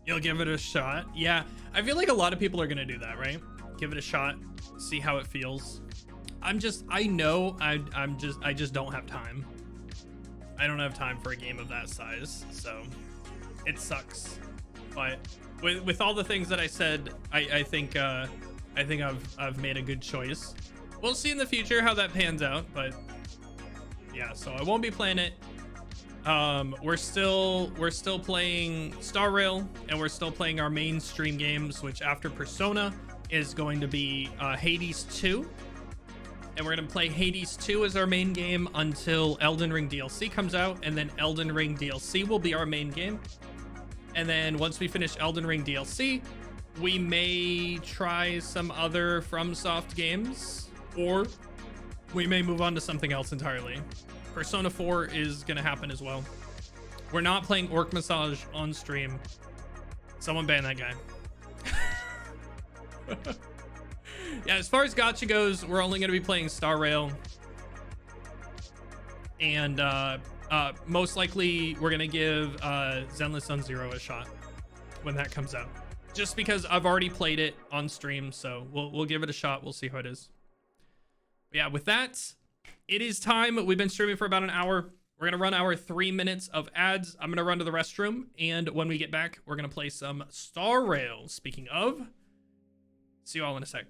You'll give it a shot. Yeah, I feel like a lot of people are gonna do that, right? Give it a shot, see how it feels. I just don't have time. I don't have time for a game of that size, so it sucks. But with all the things that I said, I think I've made a good choice. We'll see in the future how that pans out, but yeah, so I won't be playing it. We're still playing Star Rail, and we're still playing our mainstream games, which after Persona is going to be Hades 2. And we're gonna play Hades 2 as our main game until Elden Ring DLC comes out, and then Elden Ring DLC will be our main game. And then once we finish Elden Ring DLC, we may try some other FromSoft games, or we may move on to something else entirely. Persona 4 is gonna happen as well. We're not playing Orc Massage on stream. Someone ban that guy. Yeah, as far as gacha goes, we're only going to be playing Star Rail. And most likely we're going to give Zenless Sun Zero a shot when that comes out. Just because I've already played it on stream, so we'll give it a shot. We'll see how it is. But yeah, with that, it is time. We've been streaming for about an hour. We're going to run our 3 minutes of ads. I'm going to run to the restroom. And when we get back, we're going to play some Star Rail. Speaking of, see you all in a sec.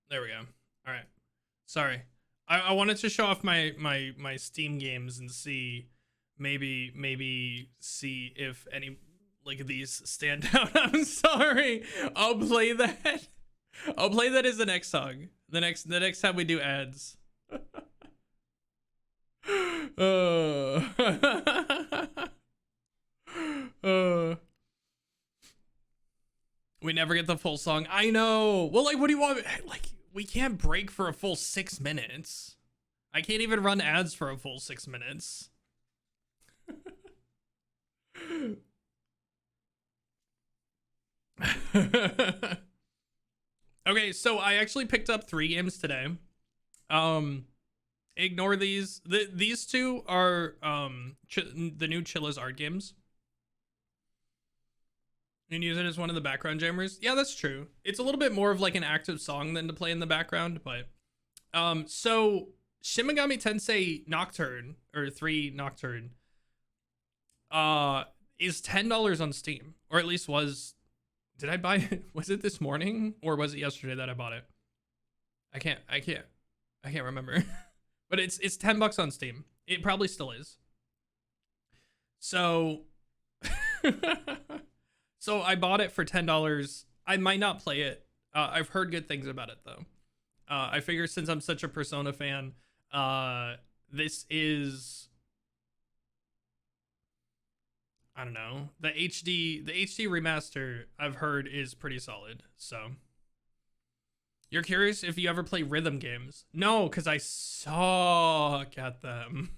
There we go. All right. Sorry. I wanted to show off my Steam games and see maybe see if any like these stand out. I'm sorry. I'll play that. I'll play that as the next song. The next time we do ads. We never get the full song. I know. Well, like, what do you want? Like, we can't break for a full 6 minutes. I can't even run ads for a full 6 minutes. Okay, so I actually picked up 3 games today. Ignore these. These 2 are the new Chilla's art games. You can use it as one of the background jammers. Yeah, that's true. It's a little bit more of like an active song than to play in the background, but so Shin Megami Tensei Nocturne or 3 Nocturne is $10 on Steam, or at least was. Did I buy it? Was it this morning or was it yesterday that I bought it? I can't remember. But it's $10 on Steam. It probably still is. So so I bought it for $10. I might not play it. I've heard good things about it though. I figure since I'm such a Persona fan, this is, I don't know, the HD remaster I've heard is pretty solid. So you're curious if you ever play rhythm games? No, because I suck at them.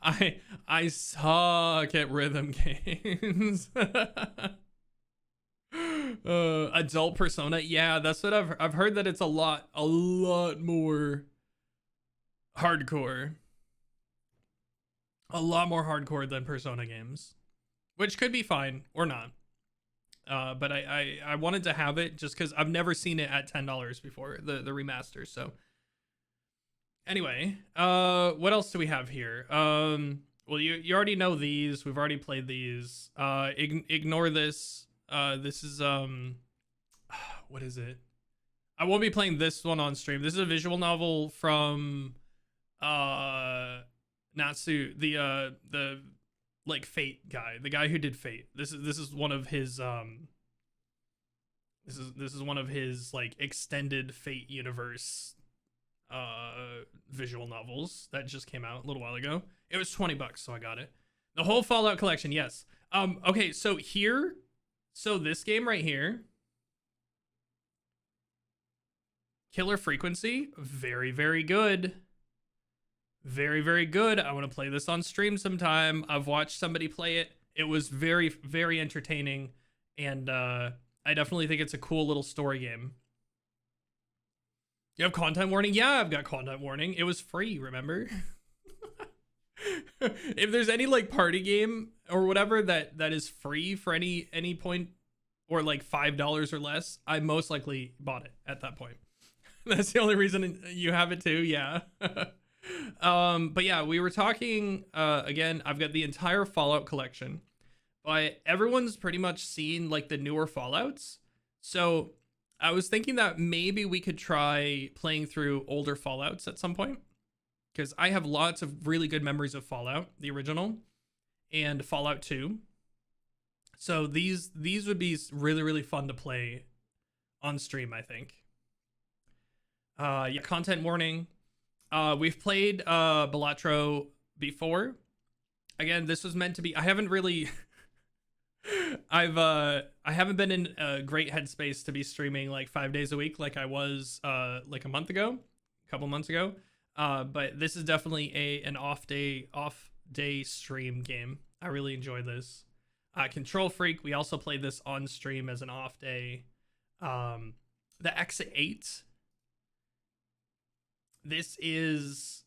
I suck at rhythm games. Adult Persona, yeah, that's what I've heard, that it's a lot more hardcore. A lot more hardcore than Persona games, which could be fine or not. But I wanted to have it just because I've never seen it at $10 before, the remaster. So anyway, what else do we have here? Well, you already know these. We've already played these. Ignore this. This is what is it? I won't be playing this one on stream. This is a visual novel from Natsu, the like Fate guy, the guy who did Fate. This is one of his this is one of his like extended Fate universe visual novels that just came out a little while ago. It was $20, so I got it. The whole Fallout collection, yes. Okay, so this game right here, Killer Frequency, very, very good. Very, very good. I want to play this on stream sometime. I've watched somebody play it. It was very, very entertaining, and I definitely think it's a cool little story game. You have content warning? Yeah, I've got content warning. It was free, remember? If there's any like party game or whatever that is free for any point, or like $5 or less, I most likely bought it at that point. That's the only reason you have it too. Yeah. But yeah, we were talking again, I've got the entire Fallout collection, but everyone's pretty much seen like the newer Fallouts. So I was thinking that maybe we could try playing through older Fallouts at some point, because I have lots of really good memories of Fallout, the original, and Fallout 2. So these would be really, really fun to play on stream, I think. Yeah, content warning. We've played Balatro before. Again, this was meant to be, I haven't really I haven't been in a great headspace to be streaming like 5 days a week like I was like a couple months ago. But this is definitely an off day stream game. I really enjoy this. Control Freak, we also played this on stream as an off day. The Exit 8. This is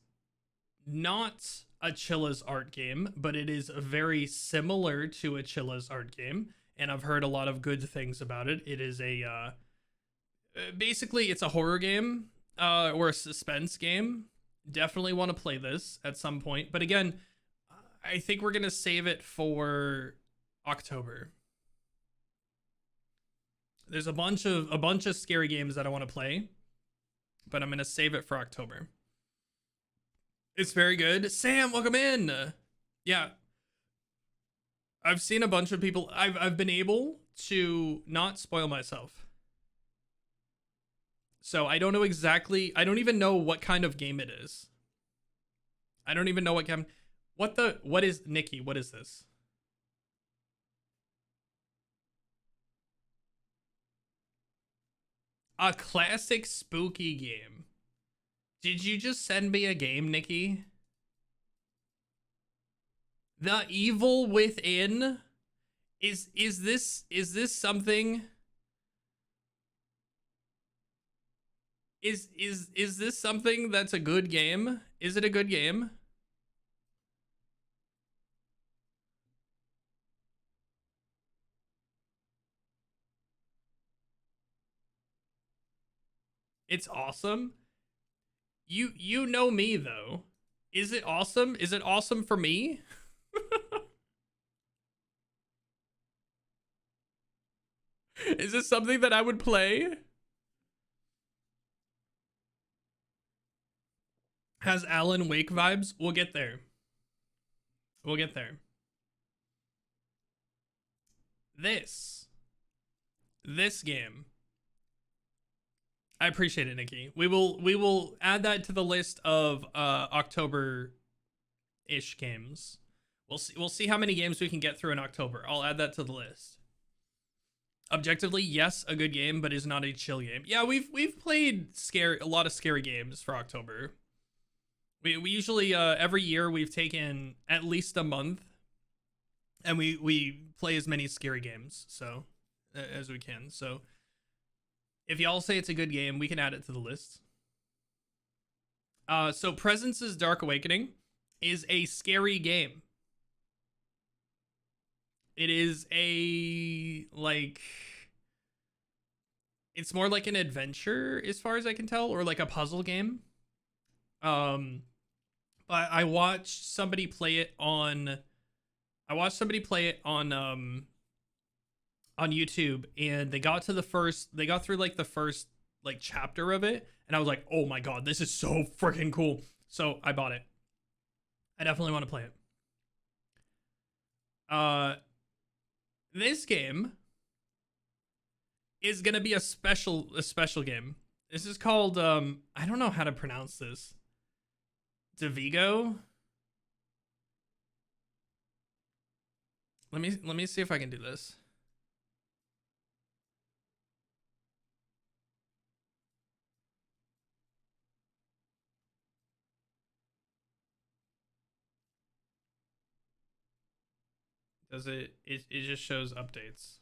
not a Chilla's art game, but it is very similar to a Chilla's art game, and I've heard a lot of good things about it. It is a basically it's a horror game or a suspense game. Definitely want to play this at some point, but again, I think we're gonna save it for October. There's a bunch of scary games that I want to play, but I'm gonna save it for October. It's very good. Sam, welcome in. Yeah, I've seen a bunch of people. I've been able to not spoil myself, so I don't know exactly. I don't even know what kind of game it is. I don't even know what game. What is Nikki? What is this? A classic spooky game. Did you just send me a game, Nikki? The Evil Within? Is this something? Is this something that's a good game? Is it a good game? It's awesome. You know me though. Is it awesome? Is it awesome for me? Is this something that I would play? Has Alan Wake vibes? We'll get there. We'll get there. This game. I appreciate it, Nikki. We will add that to the list of October-ish games. We'll see how many games we can get through in October. I'll add that to the list. Objectively, yes, a good game, but is not a chill game. Yeah, we've played a lot of scary games for October. We usually every year we've taken at least a month, and we play as many scary games as we can. So if y'all say it's a good game, we can add it to the list. So Presence's Dark Awakening is a scary game. It is it's more like an adventure as far as I can tell, or like a puzzle game. I watched somebody play it on YouTube, and they got through like the first like chapter of it, and I was like, oh my god, this is so freaking cool. So I bought it. I definitely want to play it. This game is gonna be a special game. This is called I don't know how to pronounce this. Devigo. Let me see if I can do this. Does it just shows updates.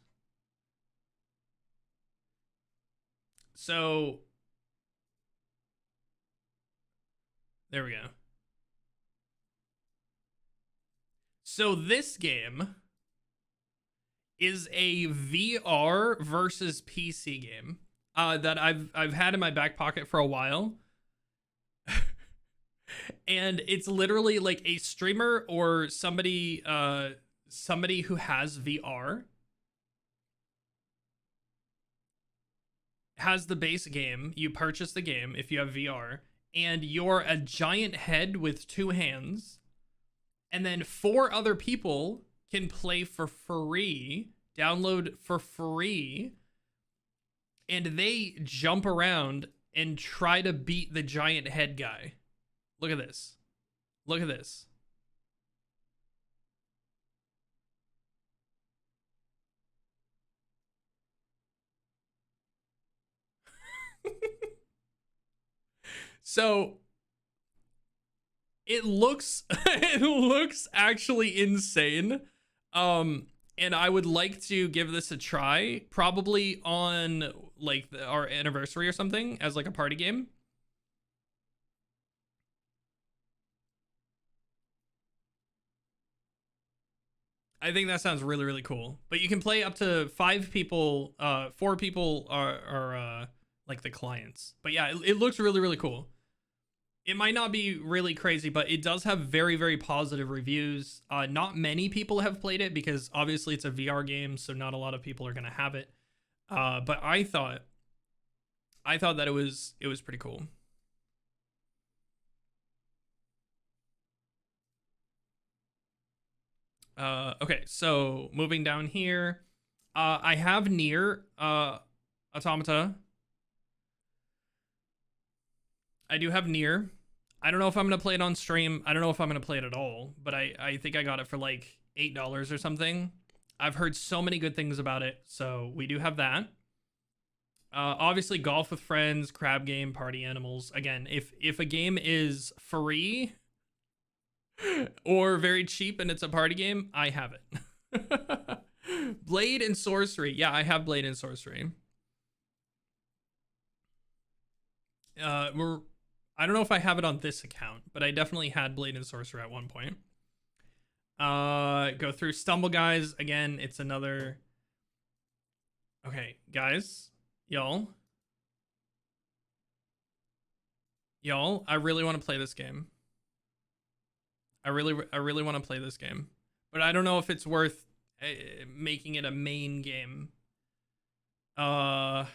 So there we go. So this game is a VR versus PC game that I've had in my back pocket for a while. And it's literally like a streamer or somebody who has VR has the base game. You purchase the game if you have VR, and you're a giant head with two hands, and then 4 other people can play for free, download for free, and they jump around and try to beat the giant head guy. Look at this. Look at this. So it looks actually insane. And I would like to give this a try, probably on like our anniversary or something, as like a party game. I think that sounds really, really cool. But you can play up to 5 people. 4 people are like the clients. But yeah, it looks really, really cool. It might not be really crazy, but it does have very, very positive reviews. Not many people have played it because obviously it's a VR game, so not a lot of people are going to have it. But I thought that it was pretty cool. Okay, so moving down here, I have Nier Automata. I do have Nier. I don't know if I'm gonna play it on stream. I don't know if I'm gonna play it at all, but I think I got it for like $8 or something. I've heard so many good things about it, so we do have that. Obviously, Golf with Friends, Crab Game, Party Animals. Again, if a game is free or very cheap and it's a party game, I have it. Blade and Sorcery. Yeah, I have Blade and Sorcery. I don't know if I have it on this account, but I definitely had Blade and Sorcery at one point. Go through Stumble Guys. Again, it's another... Okay, guys. Y'all, I really want to play this game. I really want to play this game, but I don't know if it's worth making it a main game. I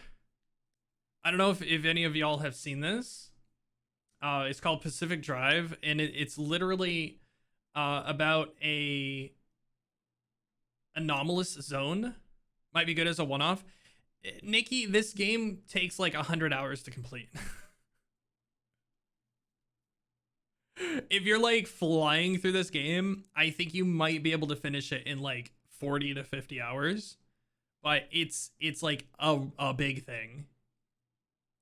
don't know if any of y'all have seen this. It's called Pacific Drive, and it's literally about a anomalous zone. Might be good as a one-off. Nikki, this game takes like 100 hours to complete. If you're like flying through this game, I think you might be able to finish it in like 40 to 50 hours. But it's like a big thing.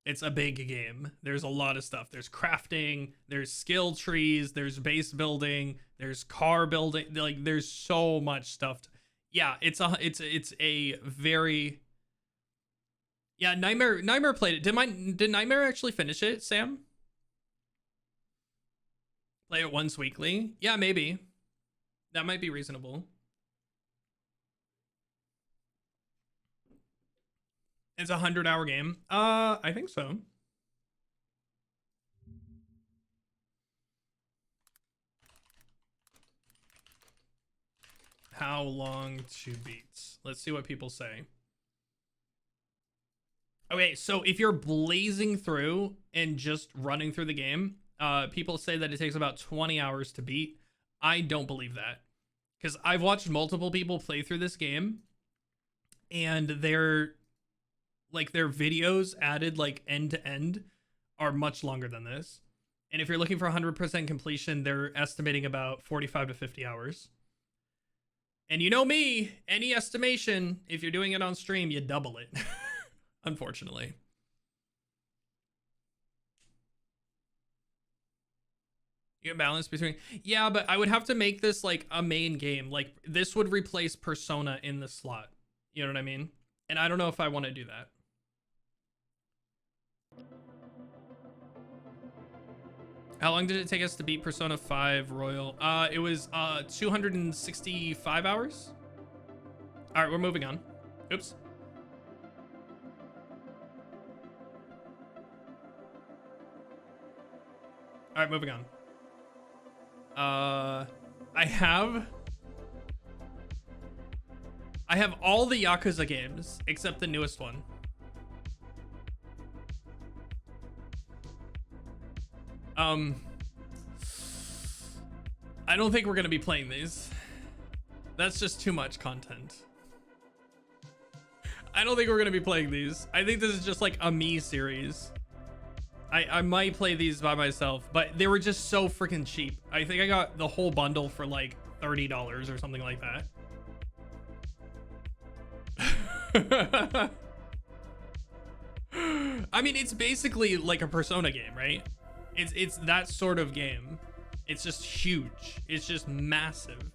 It's a big game. There's a lot of stuff. There's crafting, there's skill trees, there's base building, there's car building. Like there's so much stuff. Yeah, it's a very... Yeah, Nightmare played it. Did Nightmare actually finish it, Sam? Play it once weekly? Yeah, maybe. That might be reasonable. It's a 100-hour game. I think so. How long to beat? Let's see what people say. Okay, so if you're blazing through and just running through the game, people say that it takes about 20 hours to beat. I don't believe that, because I've watched multiple people play through this game, and their videos added like end to end are much longer than this. And if you're looking for 100% completion, they're estimating about 45 to 50 hours. And you know me, any estimation, if you're doing it on stream, you double it. Unfortunately. You can balance between... Yeah, but I would have to make this like a main game. Like this would replace Persona in the slot. You know what I mean? And I don't know if I want to do that. How long did it take us to beat Persona 5 Royal? It was 265 hours. All right, we're moving on. Oops. All right, moving on. I have all the Yakuza games except the newest one. I don't think we're gonna be playing these. That's just too much content. I don't think we're gonna be playing these. I think this is just like a me series. I might play these by myself, but they were just so freaking cheap. I think I got the whole bundle for like $30 or something like that. I mean, it's basically like a Persona game, right? It's that sort of game. It's just huge. It's just massive.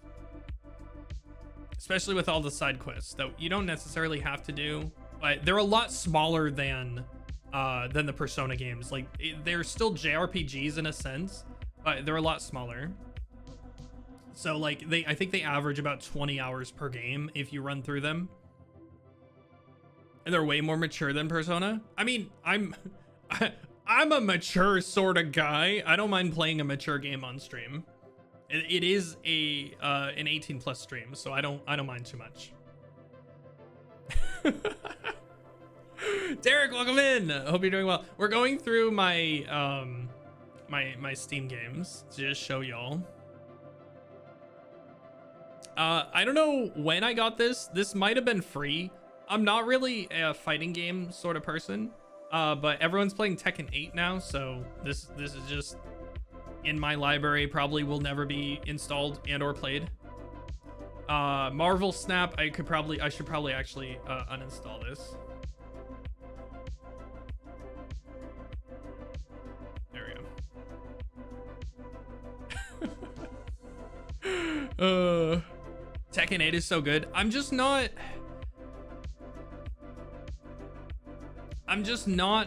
Especially with all the side quests that you don't necessarily have to do, but they're a lot smaller than the Persona games. Like they're still JRPGs in a sense, but they're a lot smaller. So like I think they average about 20 hours per game if you run through them. And they're way more mature than Persona. I mean, I'm a mature sort of guy. I don't mind playing a mature game on stream. It is an 18+ stream, so I don't mind too much. Derek, welcome in. Hope you're doing well. We're going through my my Steam games to just show y'all. I don't know when I got this. This might have been free. I'm not really a fighting game sort of person, but everyone's playing Tekken 8 now, so this is just in my library. Probably will never be installed and or played. Marvel Snap, I should probably actually uninstall this. There we go. Tekken 8 is so good. I'm just not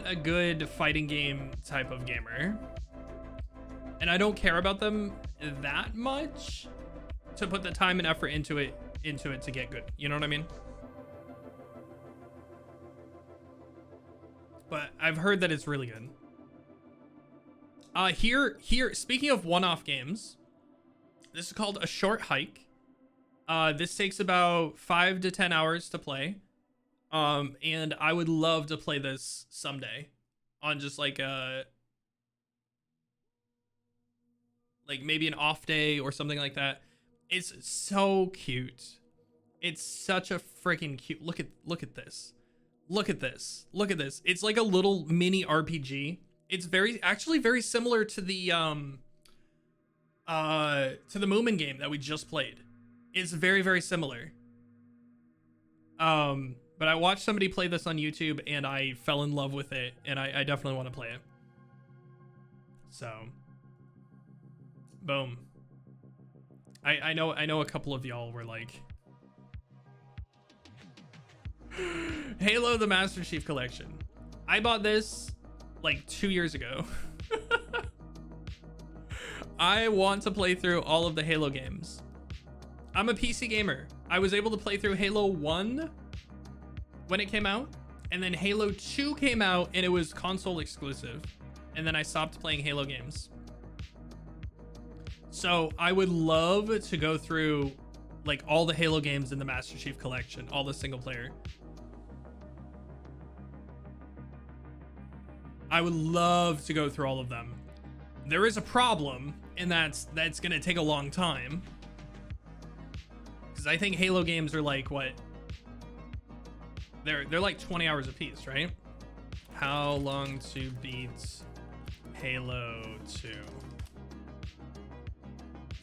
a good fighting game type of gamer, and I don't care about them that much to put the time and effort into it to get good. You know what I mean? But I've heard that it's really good. Here, speaking of one-off games, this is called A Short Hike. This takes about 5 to 10 hours to play. And I would love to play this someday on just like maybe an off day or something like that. It's so cute. It's such a freaking cute. Look at this. Look at this. Look at this. It's like a little mini RPG. It's actually very similar to the Moomin game that we just played. It's very, very similar. But I watched somebody play this on YouTube and I fell in love with it, and I definitely want to play it. So, boom. I know a couple of y'all were like, Halo the Master Chief Collection. I bought this like 2 years ago. I want to play through all of the Halo games. I'm a PC gamer. I was able to play through Halo 1 when it came out, and then Halo 2 came out and it was console exclusive, and then I stopped playing Halo games. So I would love to go through like all the Halo games in the Master Chief Collection, all the single player. I would love to go through all of them. There is a problem, and that's gonna take a long time, because I think Halo games are like, what? They're like 20 hours a piece, right? How long to beat Halo 2?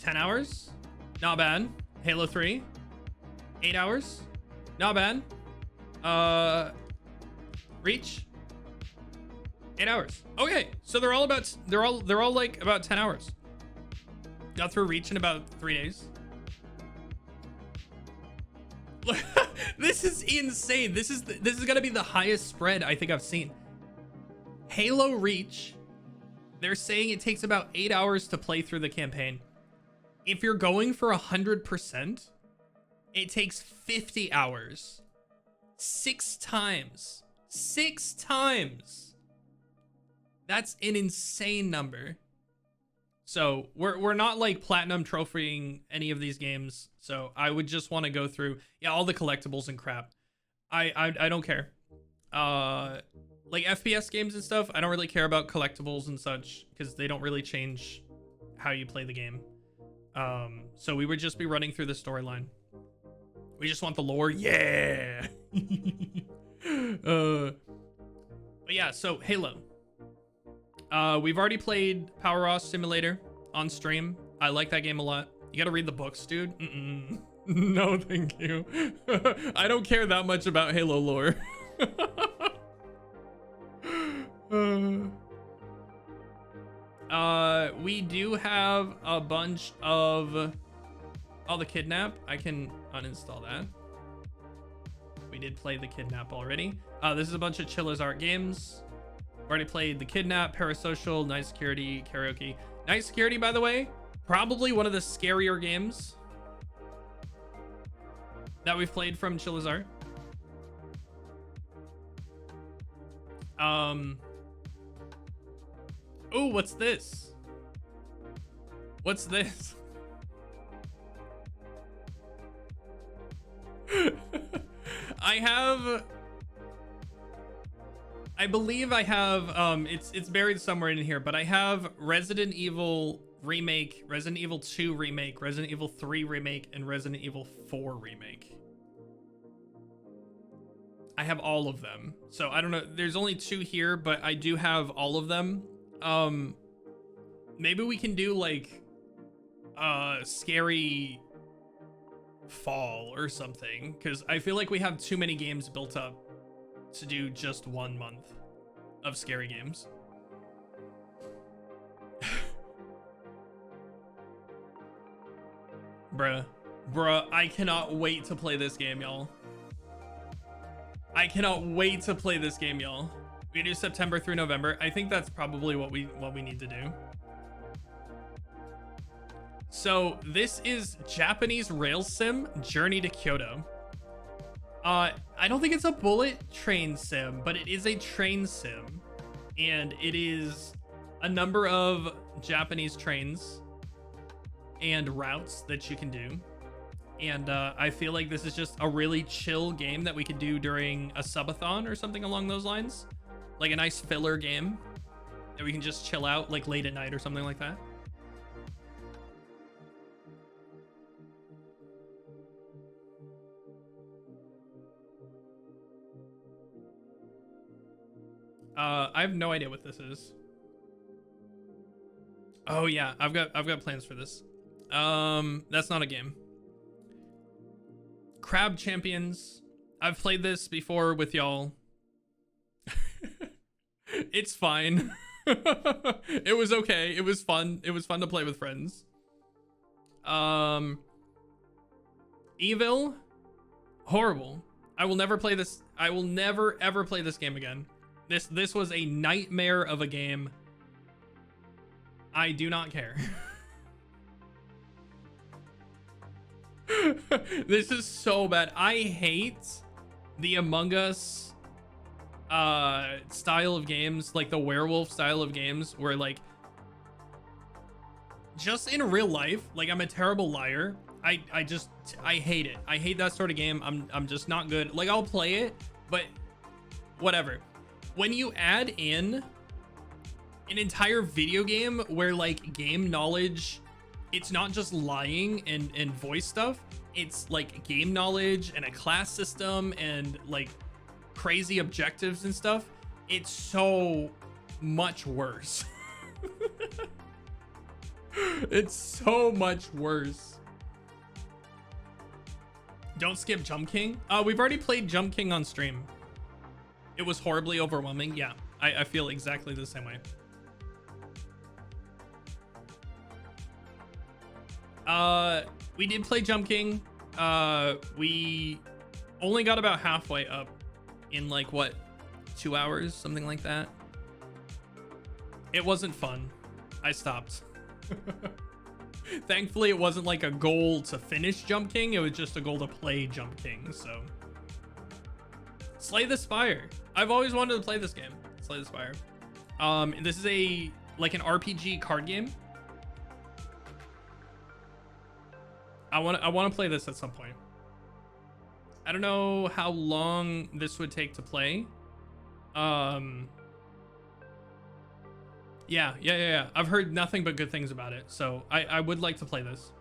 10 hours? Not bad. Halo 3? 8 hours? Not bad. Reach? 8 hours. Okay, so they're all like about 10 hours. Got through Reach in about 3 days. This is insane. This is gonna be the highest spread I think I've seen. Halo Reach, they're saying it takes about 8 hours to play through the campaign. If you're going for 100%, it takes 50 hours. 6 times. 6 times. That's an insane number. So we're not like platinum trophying any of these games. So I would just want to go through, yeah, all the collectibles and crap. I don't care. Like FPS games and stuff, I don't really care about collectibles and such, because they don't really change how you play the game. So we would just be running through the storyline. We just want the lore. Yeah. But yeah, so Halo. We've already played Power Ross Simulator on stream. I like that game a lot. You gotta read the books, dude. No, thank you. I don't care that much about Halo lore. We do have a bunch of the Kidnap. I can uninstall that. We did play the Kidnap already. This is a bunch of Chilla's Art games. Already played the Kidnap, Parasocial, Night Security, Karaoke. Night Security, by the way, probably one of the scarier games that we've played from Chilla's Art. Oh, what's this? What's this? I believe I have it's buried somewhere in here, but I have Resident Evil Remake, Resident Evil 2 Remake, Resident Evil 3 Remake, and Resident Evil 4 Remake. I have all of them. So I don't know, there's only 2 here, but I do have all of them. Maybe we can do like scary fall or something, because I feel like we have too many games built up to do just 1 month of scary games. Bruh, I cannot wait to play this game, y'all. I cannot wait to play this game, y'all. We do September through November. I think that's probably what we need to do. So this is Japanese rail sim Journey to Kyoto. I don't think it's a bullet train sim, but it is a train sim, and it is a number of Japanese trains and routes that you can do. And I feel like this is just a really chill game that we could do during a subathon or something along those lines, like a nice filler game that we can just chill out like late at night or something like that. I have no idea what this is. Oh yeah, I've got plans for this. That's not a game. Crab Champions. I've played this before with y'all. It's fine. It was okay. It was fun. It was fun to play with friends. Evil. Horrible. I will never play this. I will never ever play this game again. This was a nightmare of a game. I do not care. This is so bad. I hate the Among Us style of games, like the werewolf style of games, where like just in real life, like I'm a terrible liar. I hate it. I hate that sort of game. I'm just not good. Like I'll play it, but whatever. When you add in an entire video game where like game knowledge, it's not just lying and voice stuff, it's like game knowledge and a class system and like crazy objectives and stuff, it's so much worse. It's so much worse. Don't skip Jump King. We've already played Jump King on stream. It was horribly overwhelming. Yeah, I feel exactly the same way. We did play Jump King. We only got about halfway up in like what, 2 hours, something like that. It wasn't fun. I stopped. Thankfully, it wasn't like a goal to finish Jump King. It was just a goal to play Jump King. So, Slay the Spire. I've always wanted to play this game. Slay the Spire. This is a like an RPG card game. I want to play this at some point. I don't know how long this would take to play. Yeah. I've heard nothing but good things about it, so I would like to play this.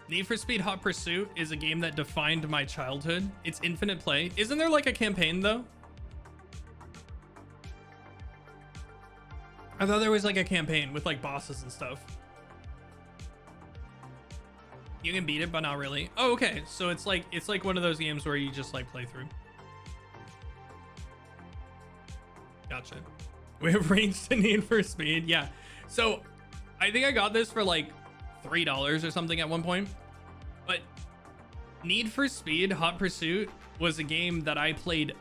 Need for Speed Hot Pursuit is a game that defined my childhood. It's infinite play. Isn't there like a campaign though? I thought there was like a campaign with like bosses and stuff. You can beat it, but not really. Oh, okay. So it's like one of those games where you just like play through. Gotcha. We have ranged to Need for Speed. Yeah. So I think I got this for like $3 or something at one point. But Need for Speed Hot Pursuit was a game that I played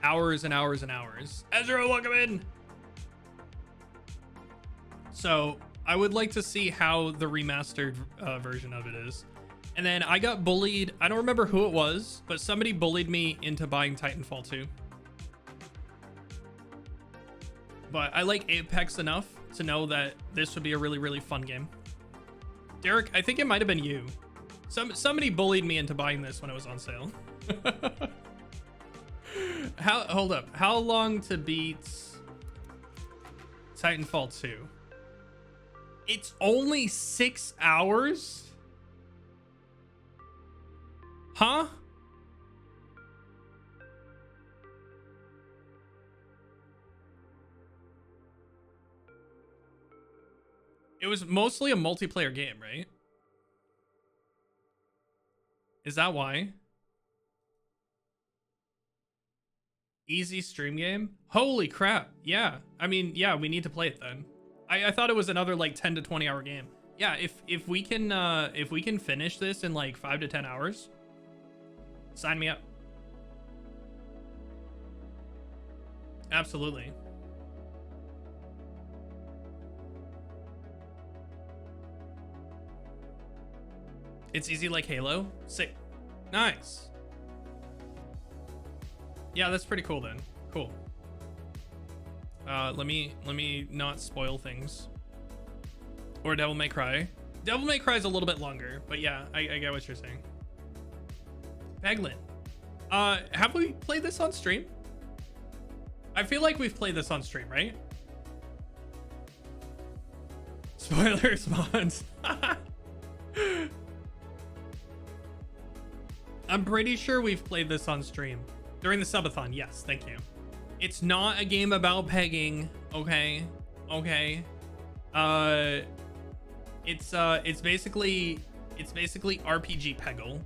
hours and hours and hours. Ezra, welcome in. So I would like to see how the remastered version of it is. And then I got bullied. I don't remember who it was, but somebody bullied me into buying Titanfall 2. But I like Apex enough to know that this would be a really, really fun game. Derek, I think it might have been you. Somebody bullied me into buying this when it was on sale. Hold up. How long to beat Titanfall 2? It's only 6 hours? Huh? It was mostly a multiplayer game, right? Is that why? Easy stream game? Holy crap. Yeah. I mean, yeah, we need to play it then. I thought it was another like 10 to 20 hour game. Yeah, if we can finish this in like 5 to 10 hours, sign me up. Absolutely. It's easy like Halo. Sick. Nice. Yeah, that's pretty cool then. Cool. Let me not spoil things. Or Devil May Cry. Devil May Cry is a little bit longer, but yeah, I get what you're saying. Peglin. Have we played this on stream? I feel like we've played this on stream, right? Spoiler response. I'm pretty sure we've played this on stream. During the subathon, yes, thank you. It's not a game about pegging, okay? Okay. It's basically RPG Peggle.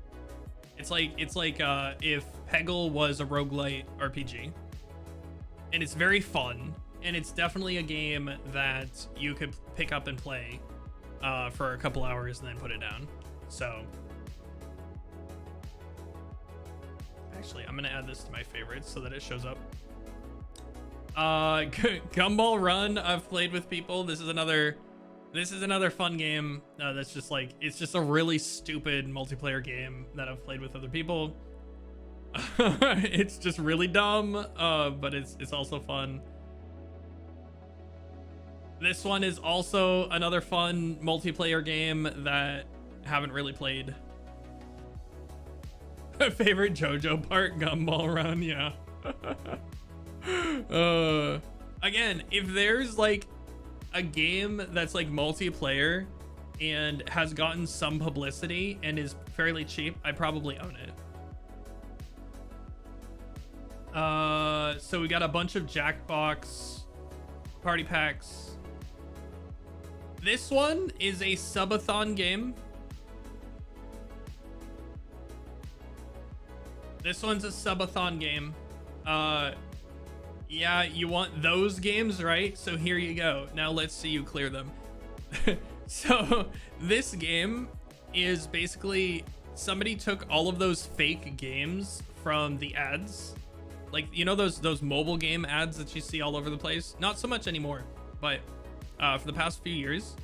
It's like if Peggle was a roguelite RPG. And it's very fun, and it's definitely a game that you could pick up and play for a couple hours and then put it down. So actually, I'm gonna add this to my favorites so that it shows up. Gumball Run, I've played with people. This is another fun game that's just like, it's just a really stupid multiplayer game that I've played with other people. It's just really dumb, but it's also fun. This one is also another fun multiplayer game that I haven't really played. Favorite JoJo part, Gumball Run, yeah. Again, if there's like a game that's like multiplayer and has gotten some publicity and is fairly cheap, I probably own it. So we got a bunch of Jackbox party packs. This one is a subathon game. This one's a subathon game. Yeah, you want those games, right? So here you go. Now let's see you clear them. So this game is basically somebody took all of those fake games from the ads. Like, you know, those mobile game ads that you see all over the place? Not so much anymore, but for the past few years,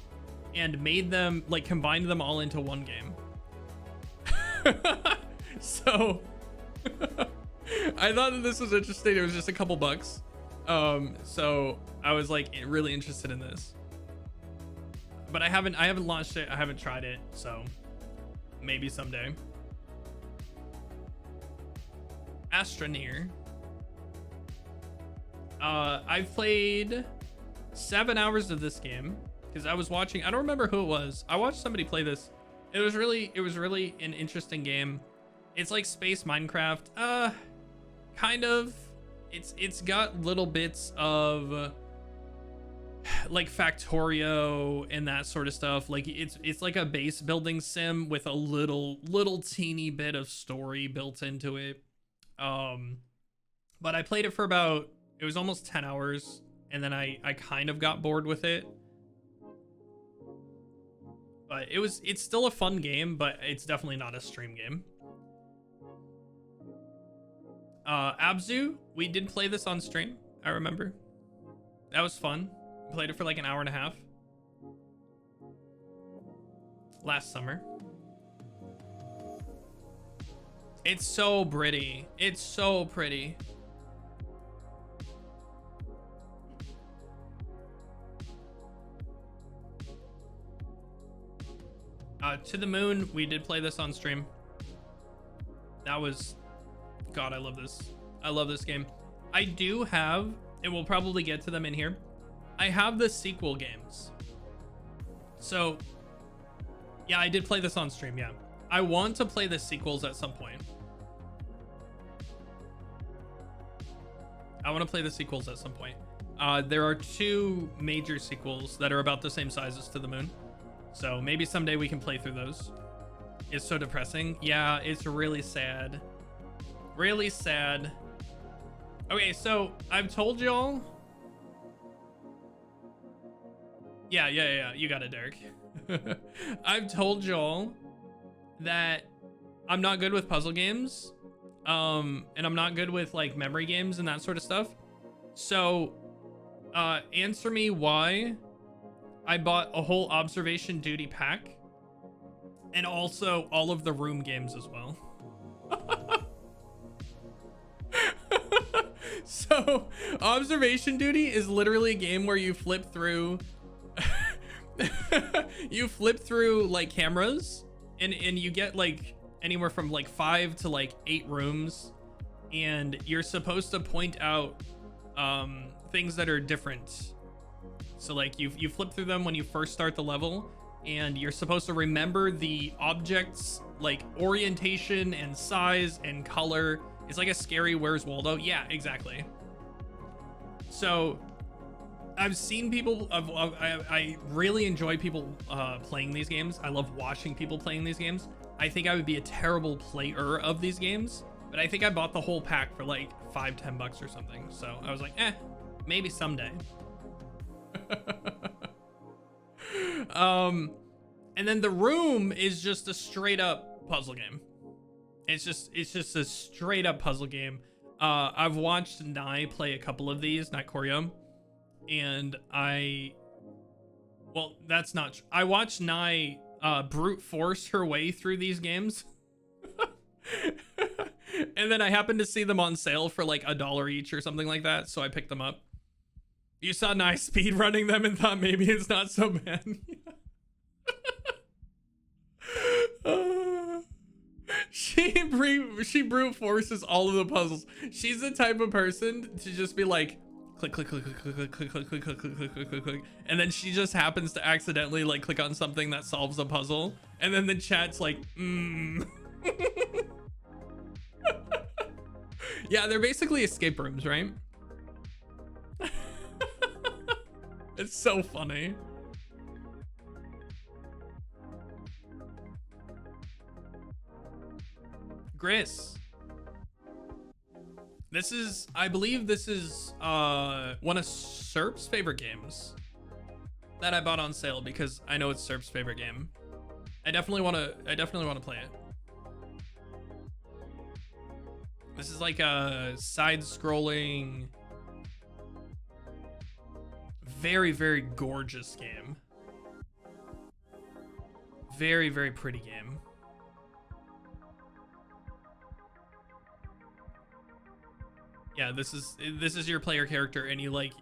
and made them, like, combined them all into one game. So I thought that this was interesting. It was just a couple bucks. So I was like really interested in this, but I haven't launched it. I haven't tried it. So maybe someday. Astroneer. I've played 7 hours of this game because I was watching, I don't remember who it was. I watched somebody play this. It was really an interesting game. It's like space Minecraft. Kind of. It's got little bits of like Factorio and that sort of stuff. Like it's like a base building sim with a little teeny bit of story built into it. But I played it for about, it was almost 10 hours, and then I kind of got bored with it. But it's still a fun game, but it's definitely not a stream game. Abzu, we did play this on stream, I remember. That was fun. We played it for like an hour and a half. Last summer. It's so pretty. It's so pretty. To the Moon, we did play this on stream. That was, God, I love this. I love this game. I do have, and we'll probably get to them in here, I have the sequel games. So yeah, I did play this on stream. Yeah, I want to play the sequels at some point. I want to play the sequels at some point. There are 2 major sequels that are about the same size as To the Moon. So maybe someday we can play through those. It's so depressing. Yeah, it's really sad. Really sad. Okay, so I've told y'all. Yeah. You got it, Derek. I've told y'all that I'm not good with puzzle games. And I'm not good with like memory games and that sort of stuff. So, answer me why I bought a whole observation duty pack and also all of the room games as well. So, observation duty is literally a game where you flip through like cameras and you get like anywhere from like 5 to like 8 rooms, and you're supposed to point out things that are different. So like you flip through them when you first start the level, and you're supposed to remember the objects like orientation and size and color. It's like a scary Where's Waldo. Yeah, exactly. So I've seen people I really enjoy people playing these games. I love watching people playing these games. I think I would be a terrible player of these games, but I think I bought the whole pack for like $5-10 or something. So I was like, maybe someday. And then The Room is just a straight up puzzle game. It's just a straight up puzzle game. I've watched Nai play a couple of these, not Koryo, and well, that's not true. I watched Nai brute force her way through these games. And then I happened to see them on sale for like $1 each or something like that, so I picked them up. You saw Nai speed running them and thought maybe it's not so bad. She brute forces all of the puzzles. She's the type of person to just be like click click click click click click click click click click click click click click, and then she just happens to accidentally like click on something that solves a puzzle, and then the chat's like yeah, they're basically escape rooms, right? It's so funny. Gris. This is, I believe this is one of Serp's favorite games that I bought on sale because I know it's Serp's favorite game. I definitely want to play it. This is like a side-scrolling, very, very gorgeous game. Very, very pretty game. Yeah, this is your player character, and you like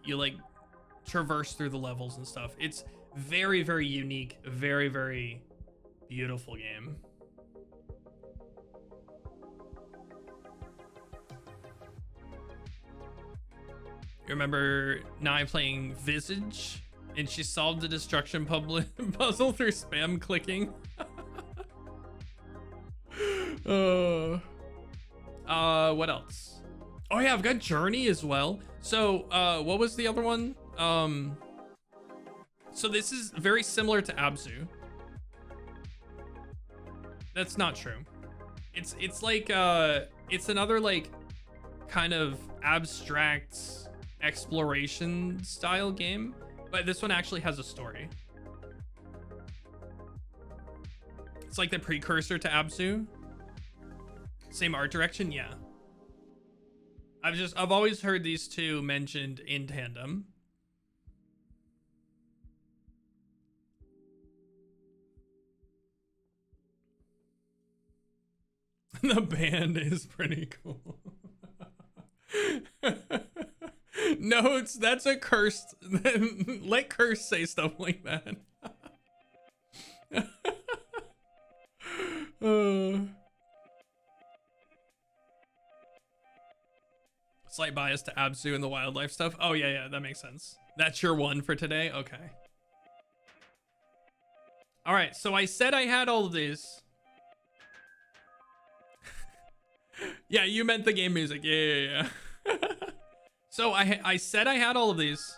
traverse through the levels and stuff. It's very, very unique, very, very beautiful game. You remember Nai playing Visage, and she solved the destruction puzzle through spam clicking. What else? Oh yeah, I've got Journey as well. So what was the other one? So this is very similar to Abzu. That's not true. It's like it's another like kind of abstract exploration style game, but this one actually has a story. It's like the precursor to Abzu. Same art direction, yeah. I've always heard these two mentioned in tandem. The band is pretty cool. No, that's a curse. Let curse say stuff like that. Slight bias to Absu and the wildlife stuff. Oh yeah, that makes sense. That's your one for today? Okay. All right, so I said I had all of these. Yeah, you meant the game music. Yeah. So I said I had all of these.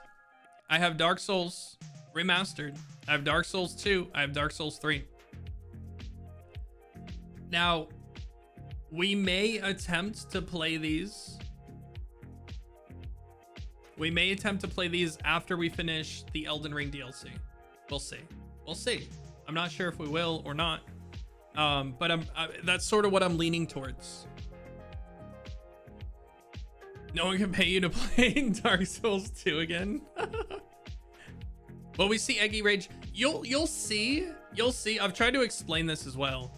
I have Dark Souls Remastered. I have Dark Souls 2. I have Dark Souls 3. Now, we may attempt to play these. We may attempt to play these after we finish the Elden Ring DLC. We'll see. We'll see. I'm not sure if we will or not. But that's sort of what I'm leaning towards. No one can pay you to play Dark Souls 2 again. Well, we see Eggy Rage. You'll see. I've tried to explain this as well.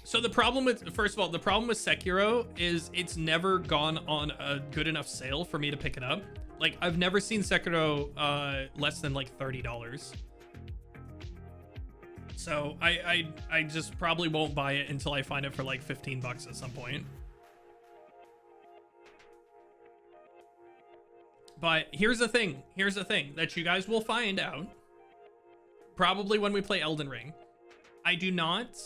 So the problem with, first of all, the problem with Sekiro is it's never gone on a good enough sale for me to pick it up. Like, I've never seen Sekiro less than like $30. So I just probably won't buy it until I find it for like 15 bucks at some point. But here's the thing that you guys will find out probably when we play Elden Ring. I do not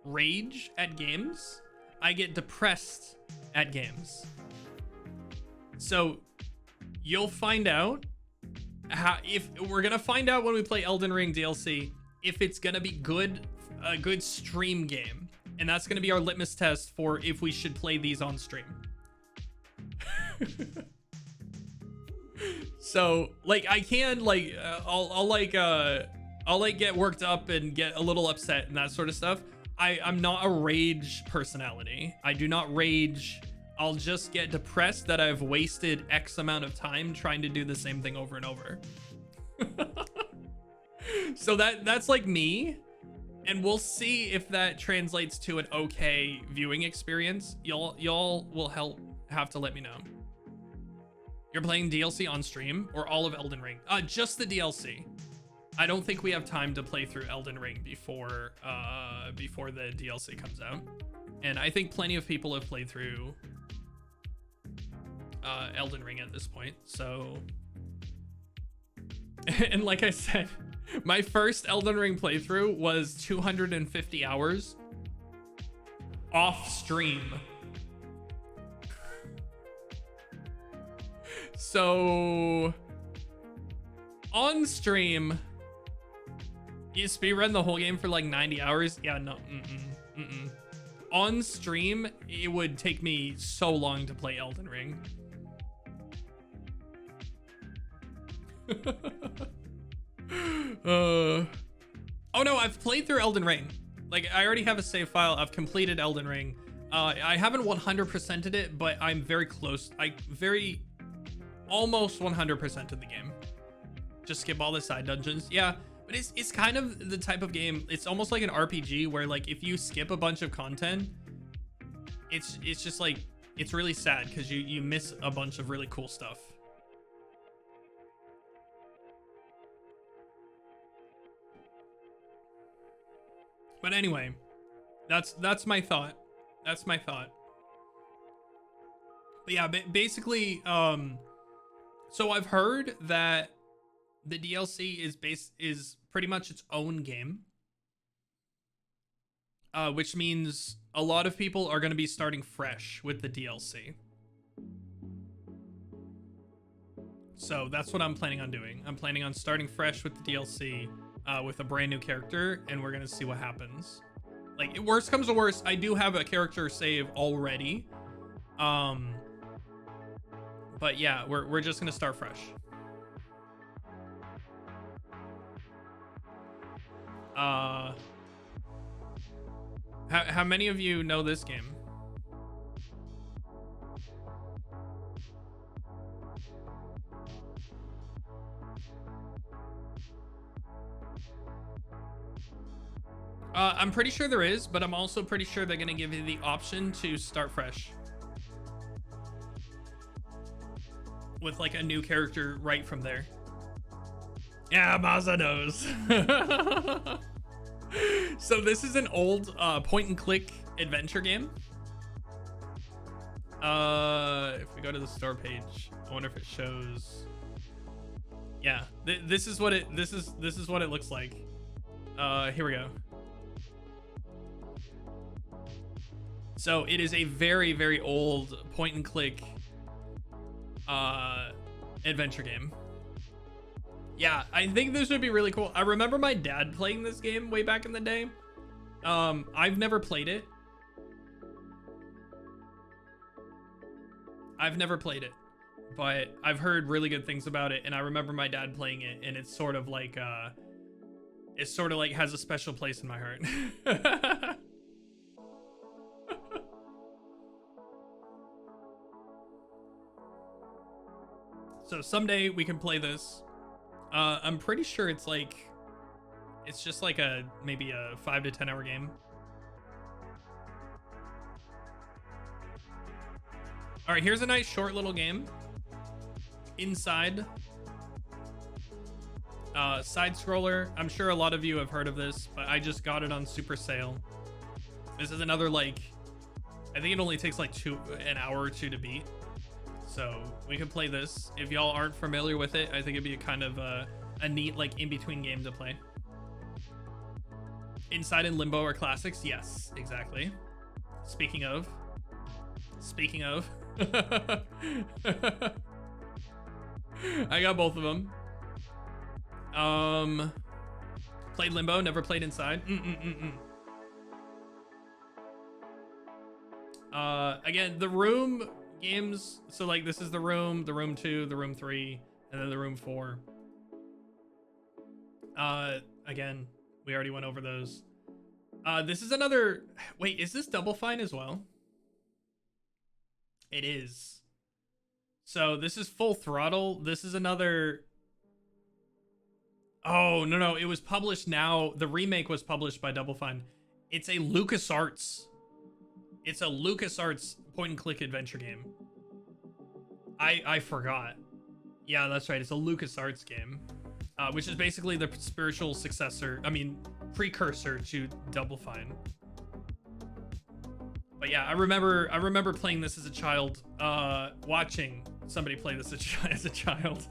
rage at games. I get depressed at games. So you'll find out how, if we're gonna find out when we play Elden Ring DLC, if it's gonna be a good stream game. And that's gonna be our litmus test for if we should play these on stream. So like I can like I'll get worked up and get a little upset and that sort of stuff. I'm not a rage personality. I do not rage. I'll just get depressed that I've wasted X amount of time trying to do the same thing over and over. So that's like me, and we'll see if that translates to an okay viewing experience. Y'all will have to let me know. You're playing DLC on stream or all of Elden Ring? Just the DLC. I don't think we have time to play through Elden Ring before the DLC comes out. And I think plenty of people have played through Elden Ring at this point. So, and like I said, my first Elden Ring playthrough was 250 hours off stream. So on stream, you speedrun the whole game for like 90 hours. Yeah, no. On stream, it would take me so long to play Elden Ring. Oh no, I've played through Elden Ring. Like, I already have a save file. I've completed Elden Ring. I haven't 100%ed it, but I'm very close. Almost 100% of the game. Just skip all the side dungeons. Yeah, but it's kind of the type of game. It's almost like an RPG where like if you skip a bunch of content, it's just like it's really sad because you miss a bunch of really cool stuff. But anyway, that's my thought. That's my thought. But yeah, basically, so I've heard that the DLC is pretty much its own game, which means a lot of people are going to be starting fresh with the DLC. So that's what I'm planning on doing. I'm planning on starting fresh with the DLC, with a brand new character, and we're going to see what happens. Like, worst comes to worst, I do have a character save already. But yeah, we're just gonna start fresh. How many of you know this game? I'm pretty sure there is, but I'm also pretty sure they're gonna give you the option to start fresh with like a new character right from there. Yeah, Mazda knows. So this is an old point and click adventure game. If we go to the store page, I wonder if it shows. Yeah, this is what it looks like. Here we go. So it is a very, very old point and click adventure game. Yeah, I think this would be really cool. I remember my dad playing this game way back in the day. I've never played it. But I've heard really good things about it, and I remember my dad playing it, and it's sort of like has a special place in my heart. So someday we can play this. I'm pretty sure it's just like maybe a 5 to 10 hour game. All right, here's a nice short little game. Inside. Side scroller. I'm sure a lot of you have heard of this, but I just got it on super sale. This is another I think it only takes an hour or two to beat. So we could play this. If y'all aren't familiar with it, I think it'd be a kind of a neat in-between game to play. Inside and Limbo are classics. Yes, exactly. Speaking of. I got both of them. Played Limbo, never played Inside. Again, the Room games, so this is the Room 2, the Room 3, and then the Room 4. Again, we already went over those. This is another, wait, is this Double Fine as well? It is. So this is Full Throttle. This is another, oh no, it was published now. The remake was published by Double Fine. It's a LucasArts point and click adventure game. I forgot. Yeah, that's right. It's a LucasArts game, which is basically the spiritual precursor to Double Fine. But yeah, I remember playing this as a child, watching somebody play this as a child.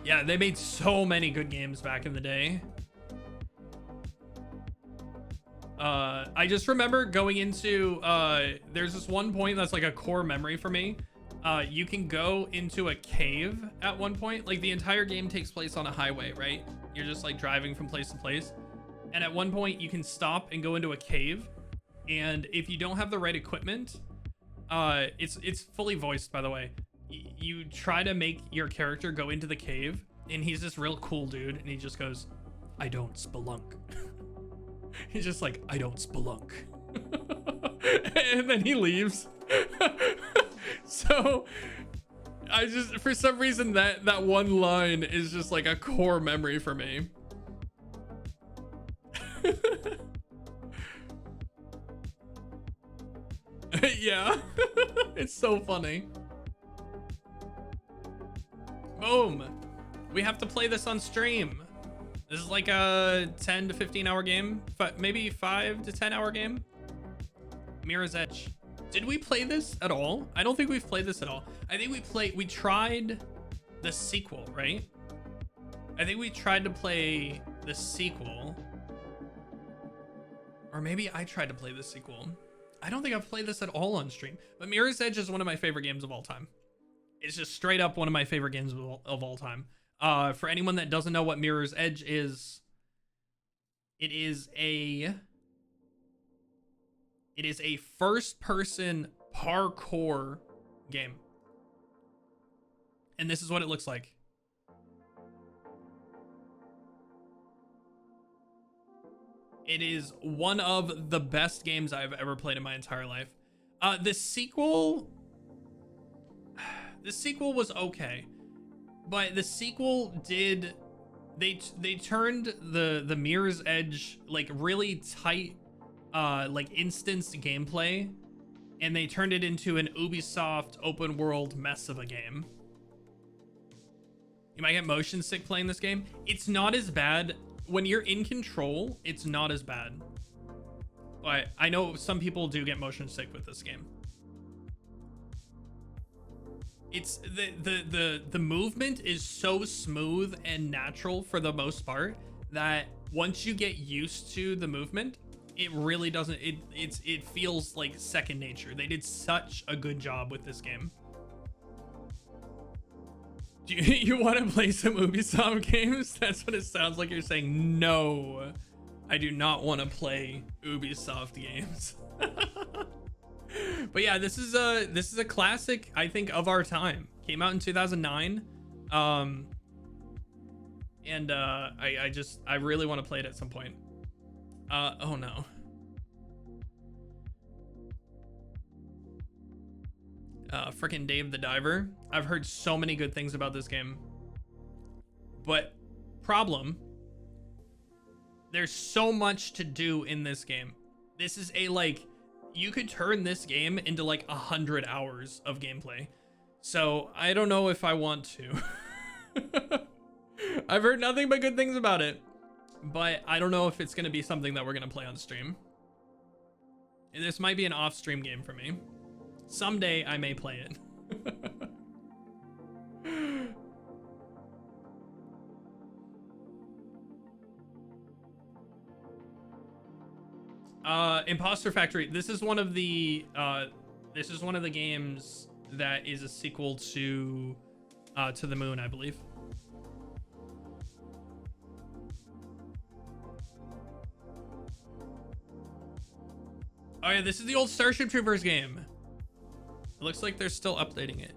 Yeah, they made so many good games back in the day. I just remember going into, there's this one point that's a core memory for me. You can go into a cave at one point. The entire game takes place on a highway, right? You're just driving from place to place. And at one point you can stop and go into a cave. And if you don't have the right equipment, it's fully voiced, by the way. You try to make your character go into the cave, and he's this real cool dude, and he just goes, "I don't spelunk." He's just like, "I don't spelunk." And then he leaves. So I just, for some reason, that one line is just a core memory for me. Yeah. It's so funny. Boom. We have to play this on stream. This is a 10 to 15 hour game, maybe 5 to 10 hour game. Mirror's Edge. Did we play this at all? I don't think we've played this at all. I think we tried the sequel, right? I think we tried to play the sequel. Or maybe I tried to play the sequel. I don't think I've played this at all on stream. But Mirror's Edge is one of my favorite games of all time. It's just straight up one of my favorite games of all time. For anyone that doesn't know what Mirror's Edge is, it is a first-person parkour game. And this is what it looks like. It is one of the best games I've ever played in my entire life. The sequel was okay, but the sequel did, they turned the Mirror's Edge really tight instanced gameplay, and they turned it into an Ubisoft open world mess of a game. You might get motion sick playing this game. It's not as bad when you're in control. It's not as bad. but I know some people do get motion sick with this game. It's the movement is so smooth and natural for the most part that once you get used to the movement, it really doesn't, it feels like second nature. They did such a good job with this game. Do you want to play some Ubisoft games? That's what it sounds like you're saying. No, I do not want to play Ubisoft games. But yeah, this is a classic, I think, of our time. Came out in 2009. And I really want to play it at some point. Oh no. Freaking Dave the Diver. I've heard so many good things about this game. But problem, there's so much to do in this game. This is a, like, you could turn this game into like 100 hours of gameplay. So I don't know if I want to. I've heard nothing but good things about it, but I don't know if it's going to be something that we're going to play on stream. This might be an off-stream game for me. Someday I may play it. Imposter Factory. This is one of the games that is a sequel to the Moon, I believe. Oh yeah, this is the old Starship Troopers game. It looks like they're still updating it.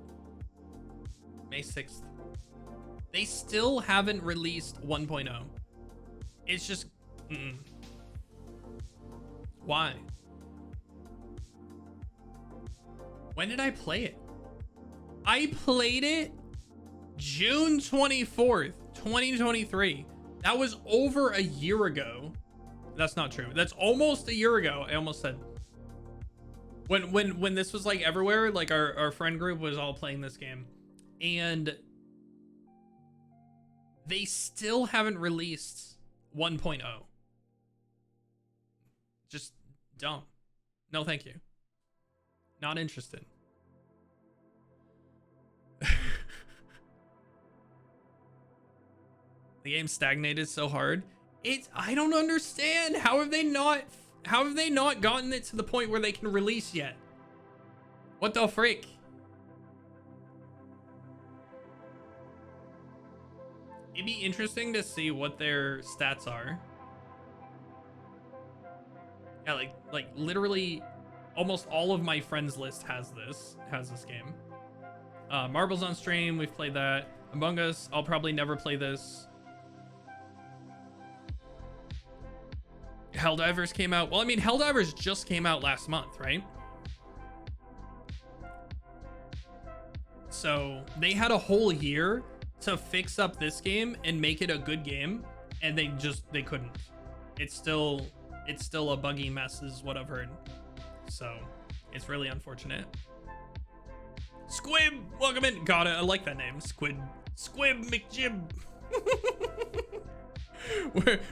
May 6th. They still haven't released 1.0. It's just... Why? When did I play it? I played it June 24th, 2023. That was over a year ago. That's not true. That's almost a year ago. I almost said... When this was like everywhere, like our friend group was all playing this game, and they still haven't released 1.0. Just dumb. No, thank you. Not interested. The game stagnated so hard. I don't understand. How have they not gotten it to the point where they can release yet? What the freak? It'd be interesting to see what their stats are. Yeah, like literally almost all of my friends list has this game. Marbles on Stream, we've played that. Among Us, I'll probably never play this. Helldivers came out. Well, I mean, Helldivers just came out last month, right? So they had a whole year to fix up this game and make it a good game, and they couldn't. It's still a buggy mess is what I've heard. So it's really unfortunate. Squib, welcome in. Got it. I like that name. Squib McJib.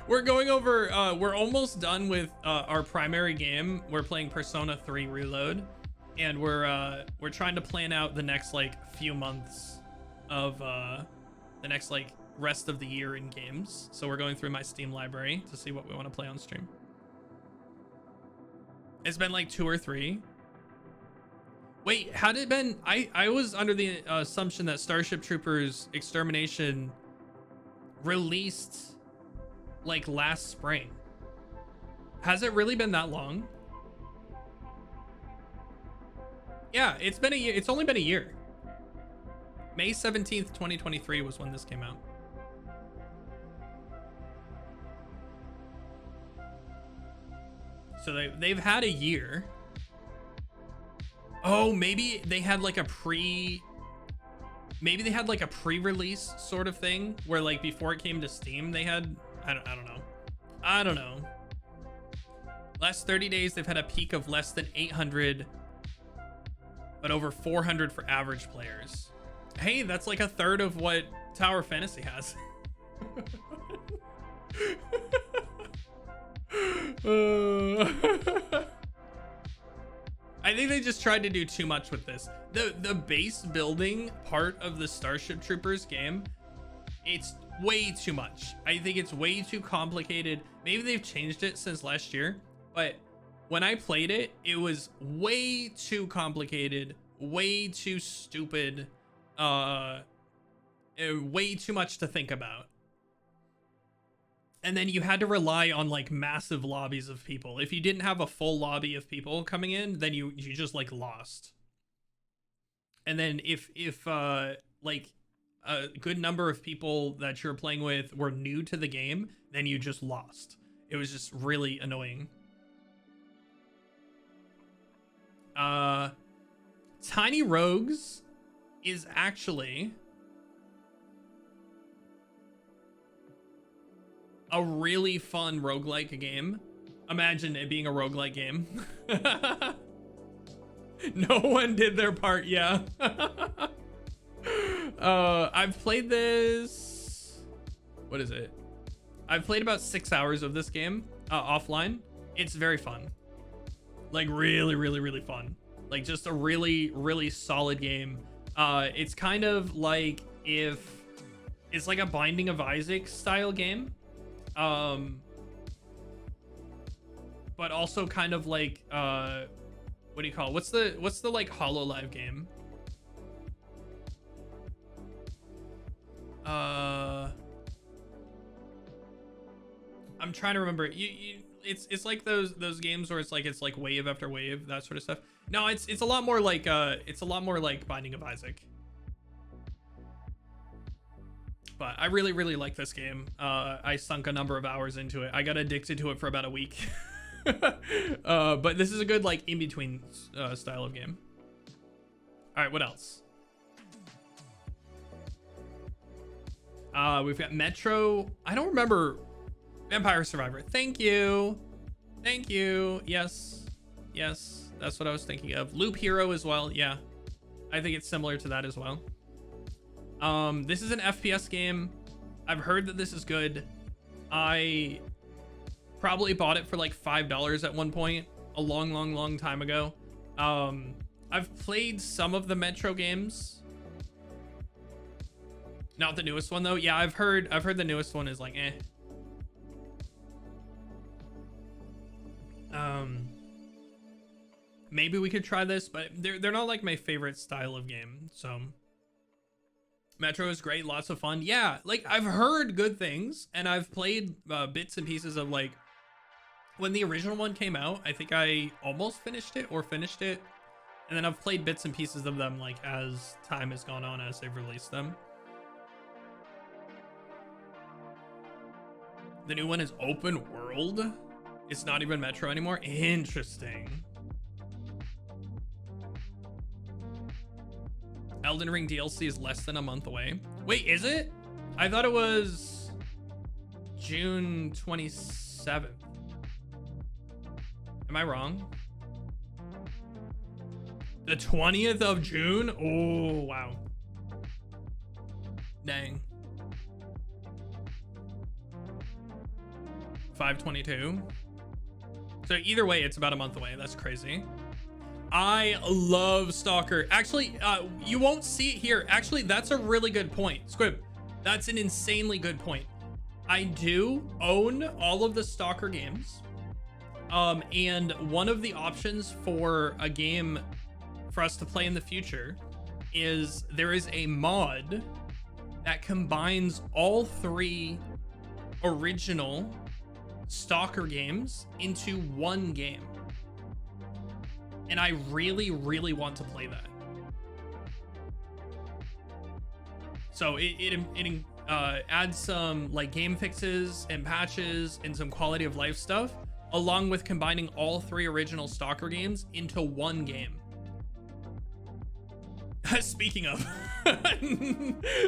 We're going over, we're almost done with our primary game. We're playing Persona 3 Reload, and we're trying to plan out the next like few months of the next like rest of the year in games. So we're going through my Steam library to see what we want to play on stream. It's been like 2 or 3. Wait, had it been? I was under the assumption that Starship Troopers Extermination released like last spring. Has it really been that long? Yeah, it's been a year. It's only been a year. May 17th, 2023 was when this came out. So they've had a year. Oh, maybe they had like a pre-release sort of thing where like before it came to Steam, they had, I don't know. Last 30 days, they've had a peak of less than 800, but over 400 for average players. Hey, that's like a third of what Tower Fantasy has. think they just tried to do too much with this. The base building part of the Starship Troopers game, it's way too much. I think it's way too complicated. Maybe they've changed it since last year, but when I played it, it was way too complicated, way too stupid, way too much to think about. And then you had to rely on like massive lobbies of people. If you didn't have a full lobby of people coming in, then you just like lost. And then if like a good number of people that you're playing with were new to the game, then you just lost. It was just really annoying. Tiny Rogues is actually a really fun roguelike game. Imagine it being a roguelike game. No one did their part, yeah. I've played this, what is it? I've played about 6 hours of this game offline. It's very fun. Like really fun. Like just a really solid game. It's kind of like if it's like a Binding of Isaac style game. But also kind of like what do you call it? What's the like HoloLive game? I'm trying to remember. It's like those games where it's like wave after wave, that sort of stuff. No, it's a lot more like Binding of Isaac. But I really like this game. I sunk a number of hours into it. I got addicted to it for about a week. But this is a good like in between style of game. All right, what else? We've got Metro. I don't remember. Vampire Survivor. Thank you. Yes, that's what I was thinking of. Loop Hero as well. Yeah, I think it's similar to that as well. This is an FPS game. I've heard that this is good. I probably bought it for like $5 at one point a long time ago. I've played some of the Metro games. Not the newest one though. Yeah, I've heard the newest one is like eh. Maybe we could try this, but they're not like my favorite style of game. So Metro is great, lots of fun. Yeah, like I've heard good things, and I've played bits and pieces of like when the original one came out. I think I almost finished it, and then I've played bits and pieces of them like as time has gone on, as they've released them. The new one is open world. It's not even Metro anymore. Interesting. Elden Ring DLC is less than a month away. Wait, is it? I thought it was June 27th. Am I wrong? The 20th of June? Oh, wow. Dang. 5/22. So either way, it's about a month away. That's crazy. I love Stalker. Actually, you won't see it here. Actually, that's a really good point. Squib, that's an insanely good point. I do own all of the Stalker games. And one of the options for a game for us to play in the future is there is a mod that combines all 3 original Stalker games into one game. And I really want to play that. So it adds some like game fixes and patches and some quality of life stuff, along with combining all 3 original Stalker games into one game. Speaking of,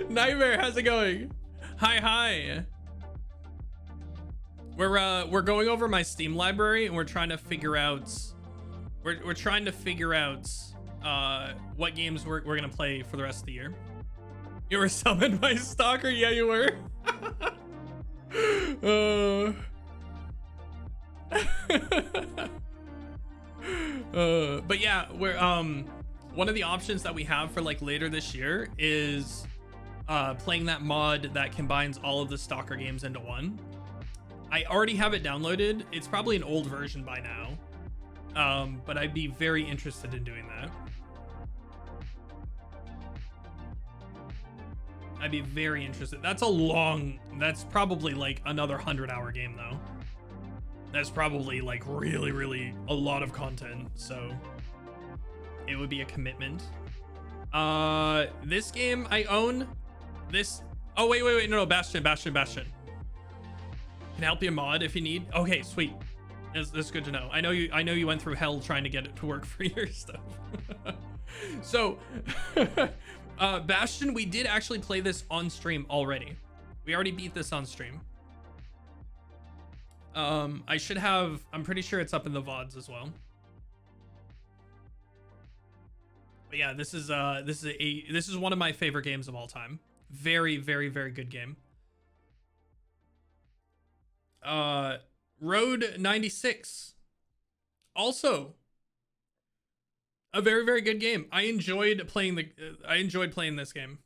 Nightmare, how's it going? Hi. We're going over my Steam library, and we're trying to figure out what games we're gonna play for the rest of the year. You were summoned by Stalker? Yeah, you were. But yeah, we're one of the options that we have for like later this year is playing that mod that combines all of the Stalker games into one. I already have it downloaded. It's probably an old version by now, but I'd be very interested in doing that. I'd be very interested. That's probably like another 100-hour game though. That's probably like really a lot of content, so it would be a commitment. This game I own. This, oh wait, no, Bastion. Can help you mod if you need. Okay, sweet. That's good to know. I know you went through hell trying to get it to work for your stuff. So Bastion, we did actually play this on stream already. We already beat this on stream. I'm pretty sure it's up in the VODs as well. But yeah, this is one of my favorite games of all time. Very good game. Road 96, also a very good game. I enjoyed playing this game.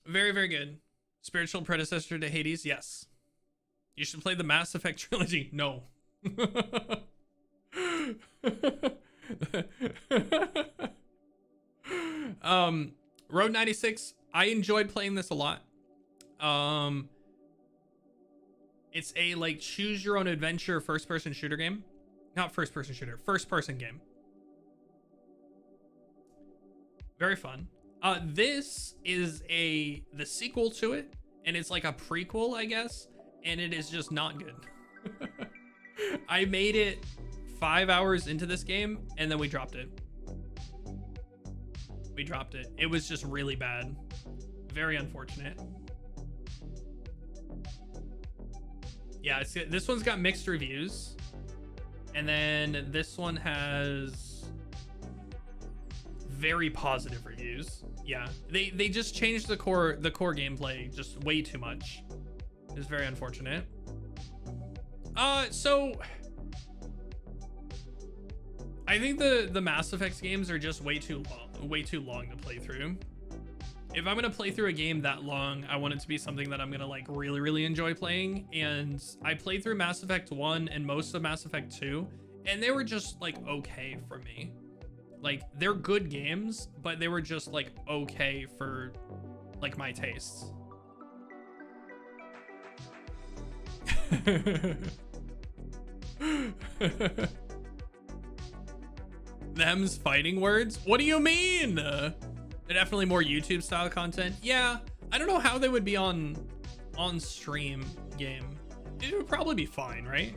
Very good. Spiritual predecessor to Hades. Yes. You should play the Mass Effect trilogy. No. Road 96, I enjoyed playing this a lot. It's a like choose your own adventure first person shooter game. Not first person shooter, first person game. Very fun. This is the sequel to it, and it's like a prequel, I guess, and it is just not good. I made it 5 hours into this game and then we dropped it. It was just really bad. Very unfortunate. Yeah, this one's got mixed reviews, and then this one has very positive reviews. Yeah, they just changed the core gameplay just way too much. It's very unfortunate. So I think the Mass Effect games are just way too long to play through. If I'm gonna play through a game that long, I want it to be something that I'm gonna like really enjoy playing. And I played through Mass Effect 1 and most of Mass Effect 2, and they were just like okay for me. Like, they're good games, but they were just like okay for like my tastes. Them's fighting words? What do you mean? They're definitely more YouTube style content. Yeah, I don't know how they would be on stream game. It would probably be fine, right?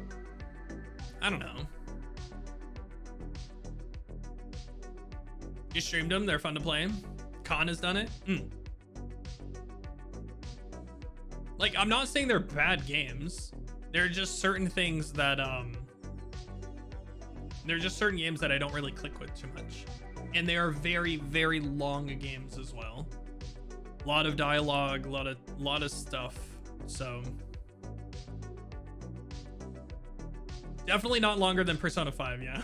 I don't know. You streamed them, they're fun to play. Khan has done it. Like, I'm not saying they're bad games. There are just certain things that there are just certain games that I don't really click with too much. And they are very long games as well. A lot of dialogue, a lot of stuff. So definitely not longer than Persona 5, yeah.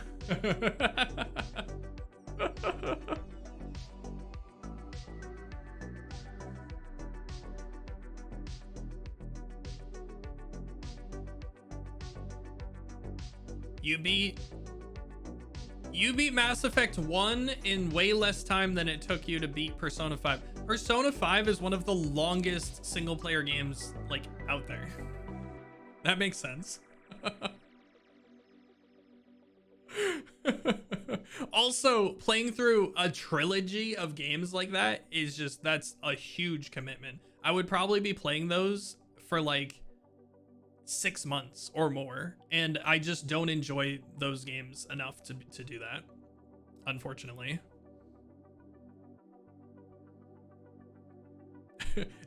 You beat Mass Effect 1 in way less time than it took you to beat Persona 5. Persona 5 is one of the longest single player games like out there. That makes sense. Also, playing through a trilogy of games like that is just, that's a huge commitment. I would probably be playing those for like 6 months or more, and I just don't enjoy those games enough to do that, unfortunately.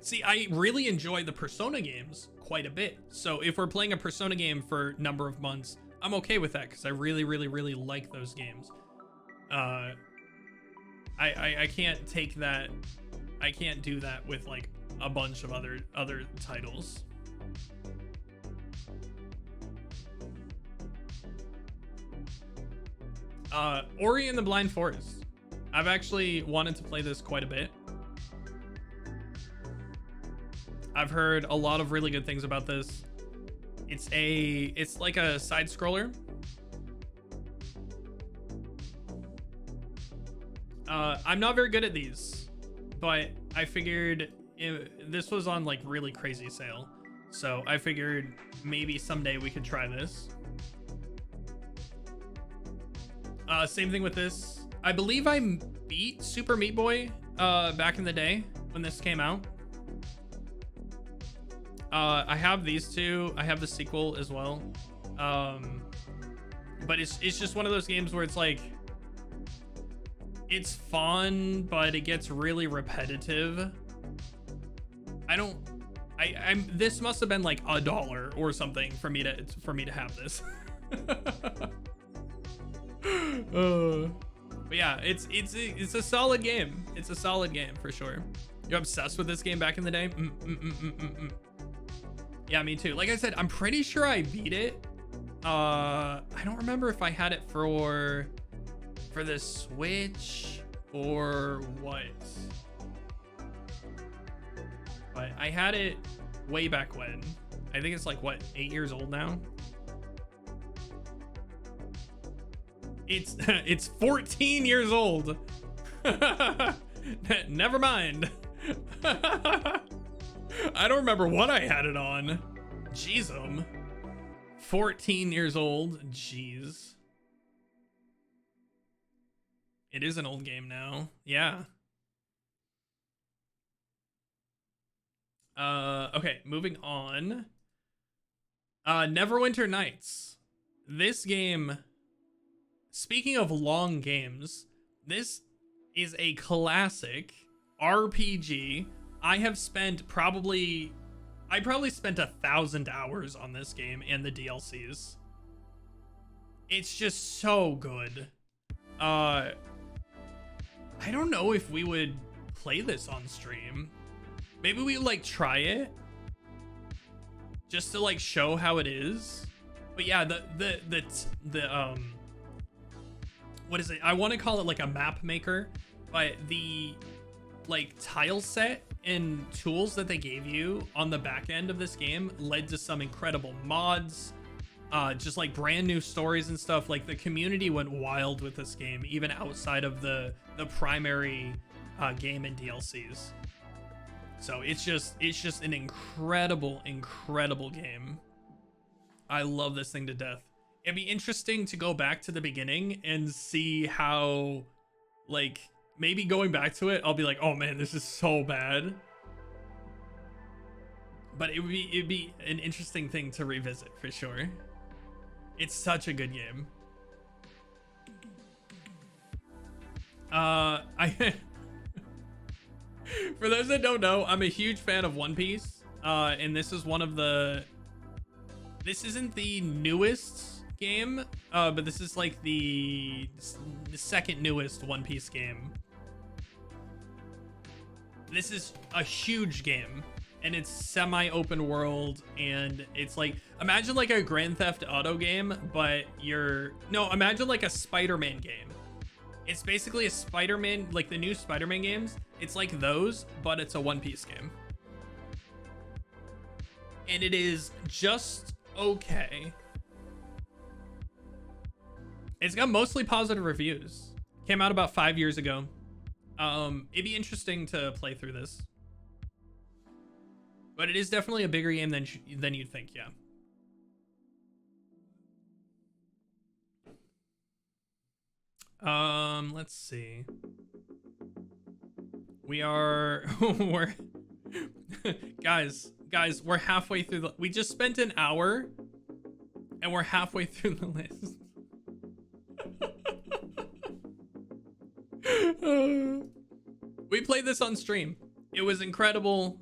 See, I really enjoy the Persona games quite a bit, so if we're playing a Persona game for a number of months, I'm okay with that because I really like those games. I can't take that. I can't do that with like a bunch of other titles. Ori and the Blind Forest. I've actually wanted to play this quite a bit. I've heard a lot of really good things about this. It's like a side scroller. I'm not very good at these, but I figured this was on like really crazy sale. So I figured maybe someday we could try this. Same thing with this. I believe I beat Super Meat Boy back in the day when this came out. I have these two. I have the sequel as well. But it's just one of those games where it's like, it's fun, but it gets really repetitive. This must have been like $1 or something for me to have this. But yeah, it's a solid game. It's a solid game for sure. You're obsessed with this game back in the day? Yeah, me too. Like I said, I'm pretty sure I beat it. I don't remember if I had it for the Switch or what. But I had it way back when. I think it's like, what, 8 years old now? It's 14 years old. Never mind. I don't remember what I had it on. Jeez, 14 years old. Jeez. It is an old game now. Yeah. Okay, moving on. Neverwinter Nights. This game, speaking of long games, this is a classic RPG. I probably spent 1,000 hours on this game and the DLCs. It's just so good. I don't know if we would play this on stream. Maybe we like try it just to like show how it is. But yeah, the what is it? I want to call it like a map maker, but the like tile set and tools that they gave you on the back end of this game led to some incredible mods, just like brand new stories and stuff. Like the community went wild with this game, even outside of the primary game and DLCs. So it's just an incredible game. I love this thing to death. It'd be interesting to go back to the beginning and see how, like, maybe going back to it, I'll be like, oh man, this is so bad. But it'd be an interesting thing to revisit for sure. It's such a good game. For those that don't know, I'm a huge fan of One Piece, and this is one of the. This isn't the newest game, but this is like the second newest One Piece game. This is a huge game, and it's semi-open world, and it's like, imagine like a Grand Theft Auto game, but imagine like a Spider-Man game. It's basically a Spider-Man, like the new Spider-Man games. It's like those, but it's a One Piece game. And it is just okay. It's got mostly positive reviews. Came out about 5 years ago. It'd be interesting to play through this. But it is definitely a bigger game than you'd think, yeah. Let's see. We're guys, we're halfway through we just spent an hour and we're halfway through the list. We played this on stream. It was incredible.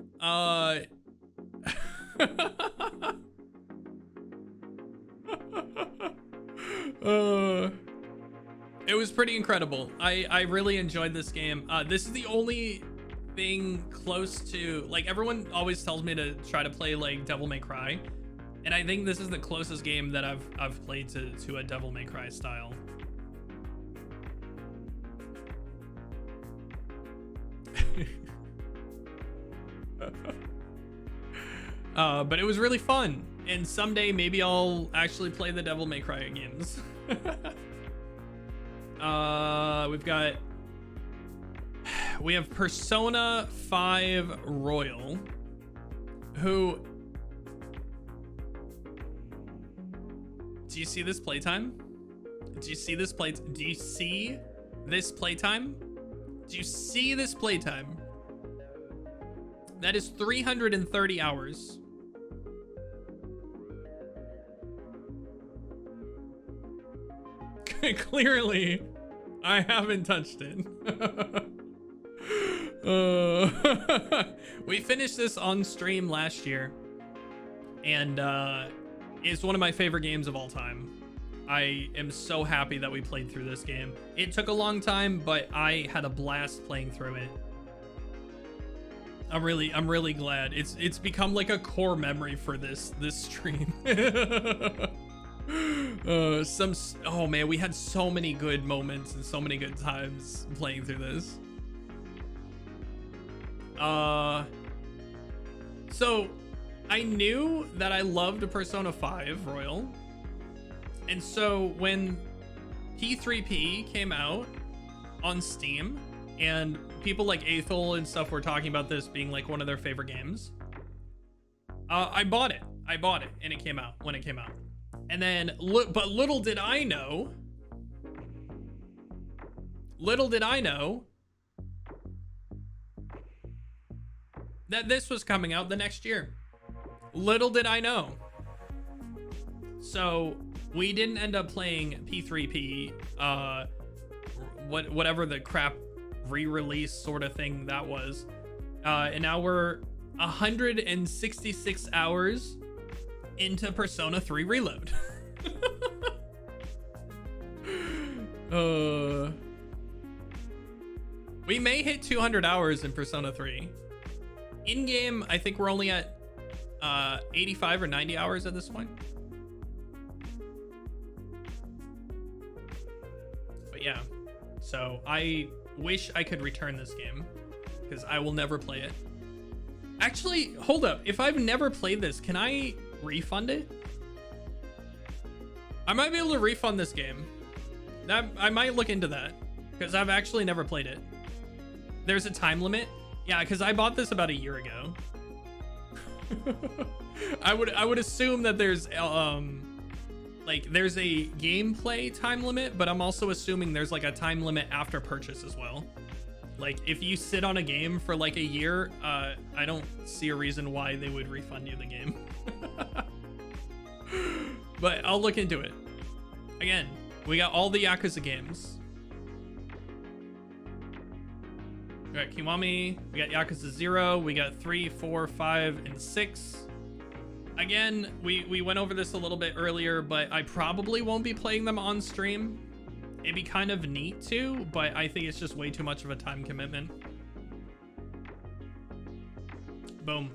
It was pretty incredible. I really enjoyed this game. This is the only thing close to, like, everyone always tells me to try to play like Devil May Cry, and I think this is the closest game that I've played to a Devil May Cry style. But it was really fun, and someday maybe I'll actually play the Devil May Cry games. We have Persona 5 Royal, who, do you see this playtime? Do you see this playtime? Do you see this playtime? That is 330 hours. Clearly, I haven't touched it. We finished this on stream last year, and it's one of my favorite games of all time. I am so happy that we played through this game. It took a long time, but I had a blast playing through it. I'm really glad. It's become like a core memory for this stream. Oh man, we had so many good moments and so many good times playing through this. So I knew that I loved Persona 5 Royal, and so when P3P came out on Steam and people like Aethel and stuff were talking about this being like one of their favorite games, I bought it and it came out when it came out. And then but little did I know that this was coming out the next year. Little did I know. So we didn't end up playing P3P, whatever the crap re-release sort of thing that was. And now we're 166 hours into Persona 3 Reload. We may hit 200 hours in Persona 3. In-game, I think we're only at 85 or 90 hours at this point. But yeah, so I wish I could return this game because I will never play it. Actually, hold up. If I've never played this, can I refund it? I might be able to refund this game. I might look into that because I've actually never played it. There's a time limit. Yeah, because I bought this about a year ago. I would assume that there's there's a gameplay time limit, but I'm also assuming there's like a time limit after purchase as well. Like if you sit on a game for like a year, I don't see a reason why they would refund you the game. But I'll look into it. Again, we got all the Yakuza games. We got Kiwami, we got Yakuza 0, we got 3, 4, 5, and 6. Again, we went over this a little bit earlier, but I probably won't be playing them on stream. It'd be kind of neat to, but I think it's just way too much of a time commitment. Boom.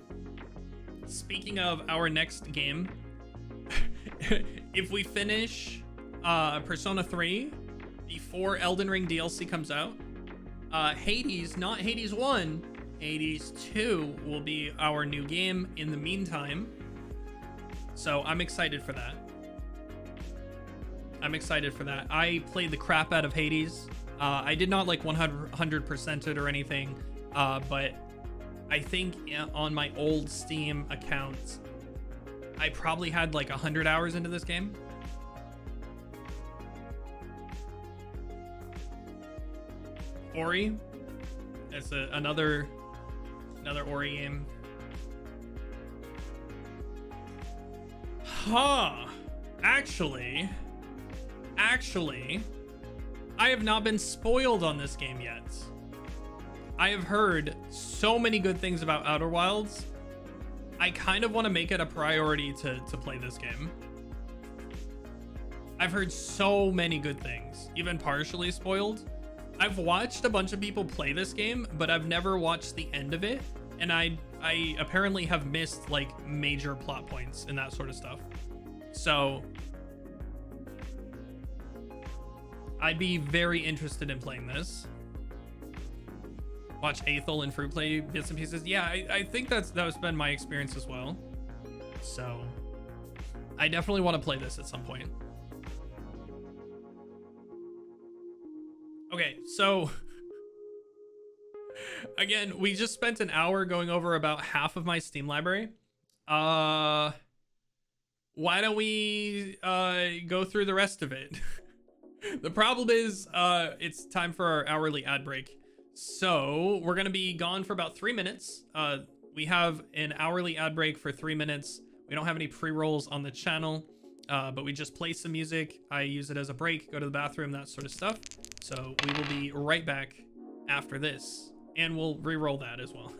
Speaking of our next game, if we finish Persona 3 before Elden Ring DLC comes out, Hades, not Hades 1, Hades 2 will be our new game in the meantime. So I'm excited for that. I played the crap out of Hades. I did not like 100% it or anything, but I think on my old Steam account, I probably had like 100 hours into this game. Ori, that's another Ori game. Actually, I have not been spoiled on this game yet. I have heard so many good things about Outer Wilds. I kind of want to make it a priority to play this game. I've heard so many good things, even partially spoiled. I've watched a bunch of people play this game, but I've never watched the end of it. And I apparently have missed like major plot points and that sort of stuff. So I'd be very interested in playing this. watch Aethel and Fruit play bits and pieces. Yeah, I think that's been my experience as well. So I definitely want to play this at some point. Okay, so again, we just spent an hour going over about half of my Steam library. Why don't we go through the rest of it? The problem is it's time for our hourly ad break. So we're gonna be gone for about 3 minutes. We have an hourly ad break for 3 minutes. We don't have any pre-rolls on the channel, but we just play some music. I use it as a break, go to the bathroom, that sort of stuff. So we will be right back after this, and we'll re-roll that as well.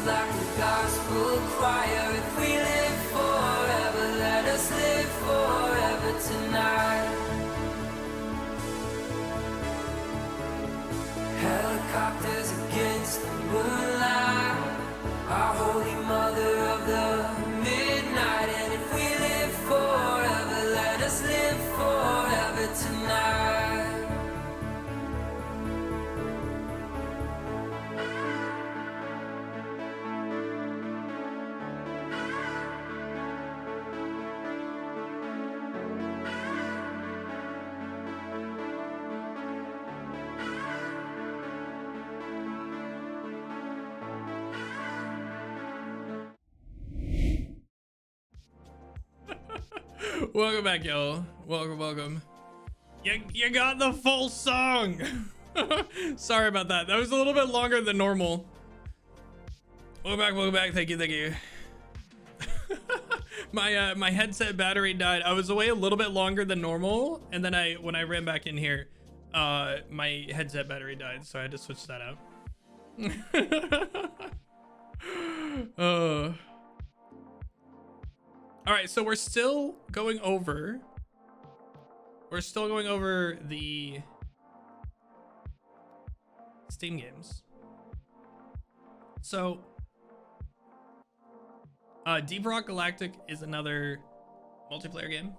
like a gospel choir. If we live forever, let us live forever tonight. Helicopters against the moonlight, our holy mother of the midnight. And if we live forever, let us live forever tonight. Welcome back, y'all. Welcome. You got the full song. Sorry about that. That was a little bit longer than normal. Welcome back. Thank you. My headset battery died. I was away a little bit longer than normal, and then when I ran back in here, my headset battery died, so I had to switch that out. All right, so we're still going over the Steam games. So Deep Rock Galactic is another multiplayer game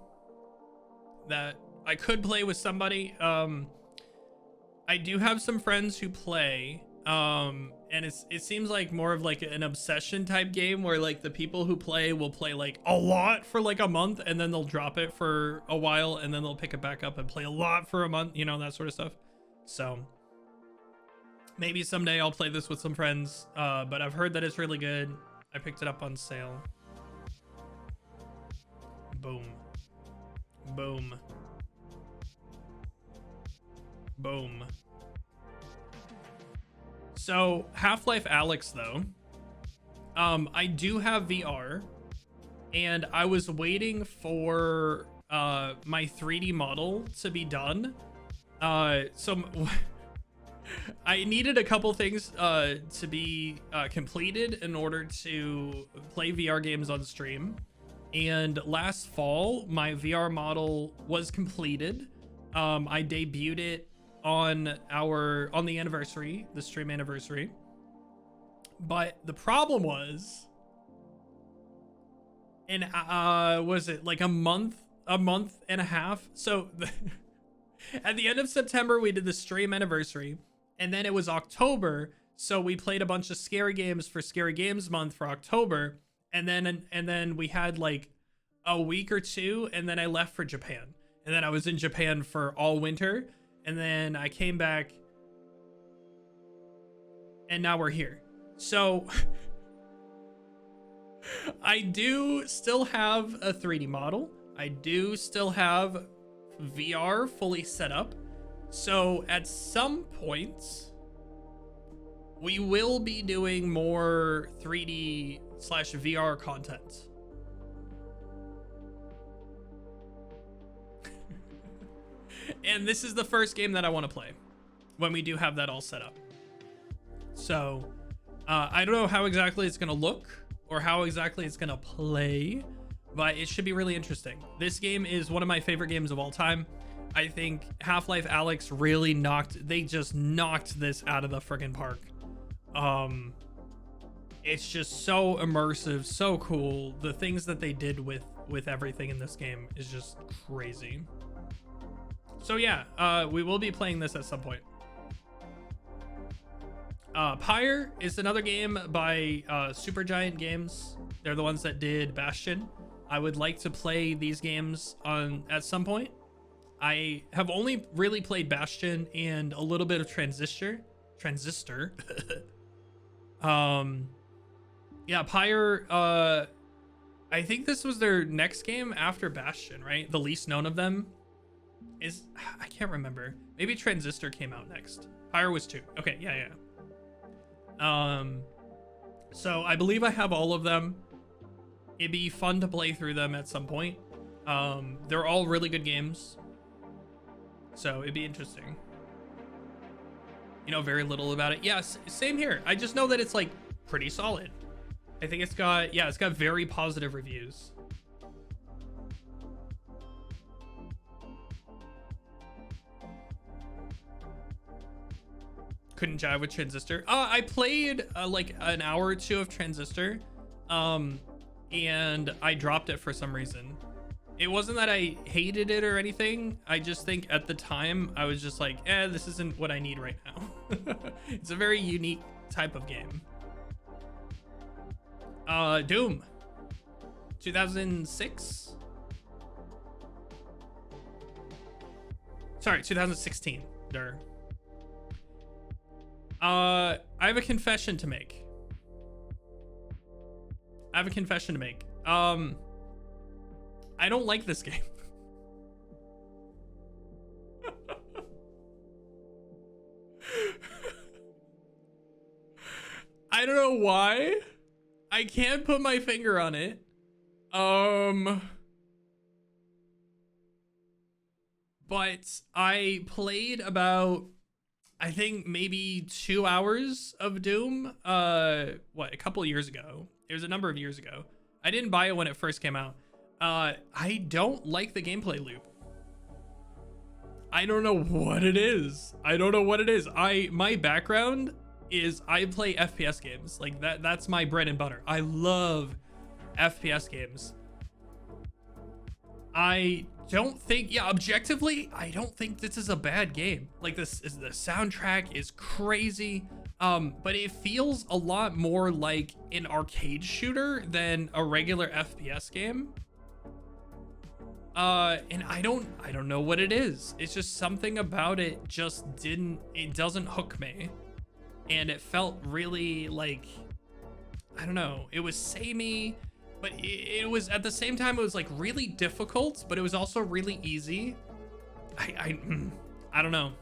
that I could play with somebody. I do have some friends who play, and it seems like more of like an obsession type game where like the people who play will play like a lot for like a month, and then they'll drop it for a while, and then they'll pick it back up and play a lot for a month, you know, that sort of stuff. So maybe someday I'll play this with some friends, but I've heard that it's really good. I picked it up on sale. Boom. So Half-Life Alyx though, I do have VR, and I was waiting for my 3D model to be done. So I needed a couple things to be completed in order to play VR games on stream. And last fall, my VR model was completed. I debuted it on the anniversary, the stream anniversary. But the problem was, and was it like a month and a half? So at the end of September, we did the stream anniversary, and then it was October. So we played a bunch of scary games for Scary Games Month for October. And then we had like a week or two, and then I left for Japan. And then I was in Japan for all winter. And then I came back, and now we're here. So I do still have a 3D model. I do still have VR fully set up. So at some point, we will be doing more 3D/VR content. And this is the first game that I want to play when we do have that all set up. So I don't know how exactly it's going to look or how exactly it's going to play, but it should be really interesting. This game is one of my favorite games of all time. I think Half-Life Alyx really just knocked this out of the friggin' park. It's just so immersive, so cool. The things that they did with everything in this game is just crazy. So yeah, we will be playing this at some point. Pyre is another game by Supergiant Games. They're the ones that did Bastion. I would like to play these games at some point. I have only really played Bastion and a little bit of Transistor. Yeah, Pyre, I think this was their next game after Bastion, right? The least known of them I can't remember. Maybe Transistor came out next. Pyre was 2. Okay, yeah. So I believe I have all of them. It'd be fun to play through them at some point. They're all really good games, so it'd be interesting. You know very little about it. Yes, same here. I just know that it's like pretty solid. I think it's got, yeah, it's got very positive reviews. Couldn't jive with Transistor. I played like an hour or two of Transistor, and I dropped it for some reason. It wasn't that I hated it or anything. I just think at the time I was just like, this isn't what I need right now. It's a very unique type of game. Doom 2006. Sorry, 2016. There. I have a confession to make. I don't like this game. I don't know why. I can't put my finger on it. But I played about, I think maybe 2 hours of Doom, a couple years ago. It was a number of years ago. I didn't buy it when it first came out. I don't like the gameplay loop. I don't know what it is. My background is I play FPS games. Like that's my bread and butter. I love FPS games. I don't think, objectively, I don't think this is a bad game. Like the soundtrack is crazy. But it feels a lot more like an arcade shooter than a regular FPS game. And I don't know what it is. It's just something about it it doesn't hook me. And it felt really like, I don't know, it was samey, but it was at the same time, it was like really difficult, but it was also really easy. I don't know.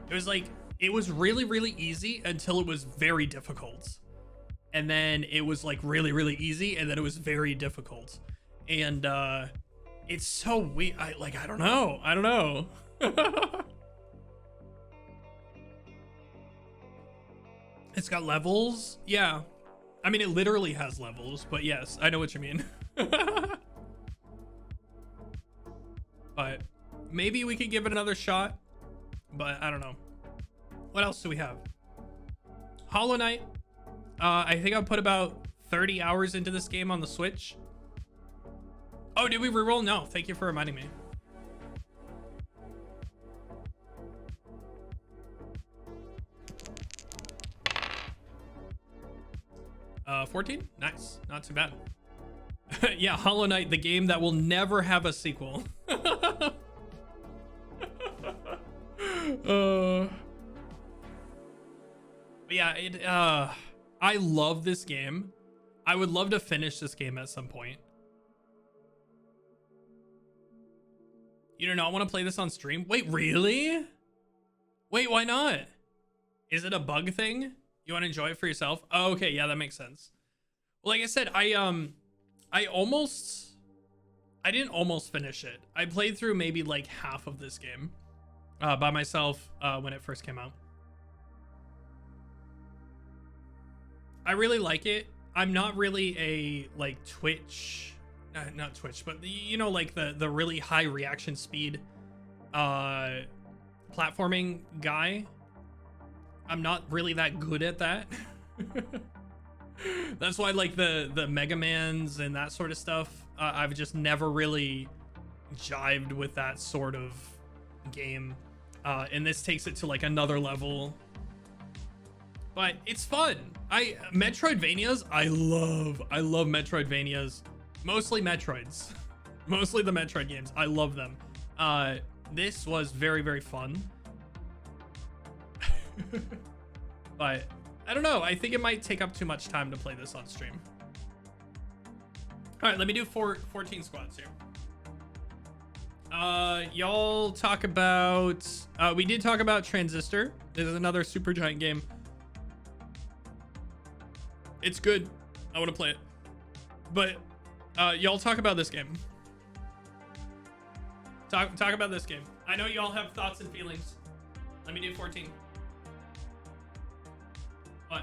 It was like, it was really, really easy until it was very difficult. And then it was like really, really easy. And then it was very difficult. And, it's so weird. I don't know. It's got levels. Yeah. I mean, it literally has levels, but yes, I know what you mean. But maybe we could give it another shot, but I don't know. What else do we have? Hollow Knight. I think I put about 30 hours into this game on the Switch. Oh, did we reroll? No, thank you for reminding me. 14? Nice. Not too bad. Yeah, Hollow Knight, the game that will never have a sequel. Yeah, I love this game. I would love to finish this game at some point. You do not want to play this on stream? Wait, really? Wait, why not? Is it a bug thing? You want to enjoy it for yourself? Oh, okay, yeah, that makes sense. Well, like I said, I didn't almost finish it. I played through maybe like half of this game by myself when it first came out. I really like it. I'm not really a like Twitch, not Twitch, but you know, like the really high reaction speed platforming guy. I'm not really that good at that. That's why like the Mega Mans and that sort of stuff, I've just never really jived with that sort of game. And this takes it to like another level. But it's fun. Metroidvanias, I love Metroidvanias. Mostly Metroids. Mostly the Metroid games. I love them. This was very, very fun. But I don't know. I think it might take up too much time to play this on stream. All right, let me do 14 squads here. Y'all talk about, we did talk about Transistor. This is another super giant game. It's good. I want to play it. But y'all talk about this game. Talk about this game. I know y'all have thoughts and feelings. Let me do 14. What?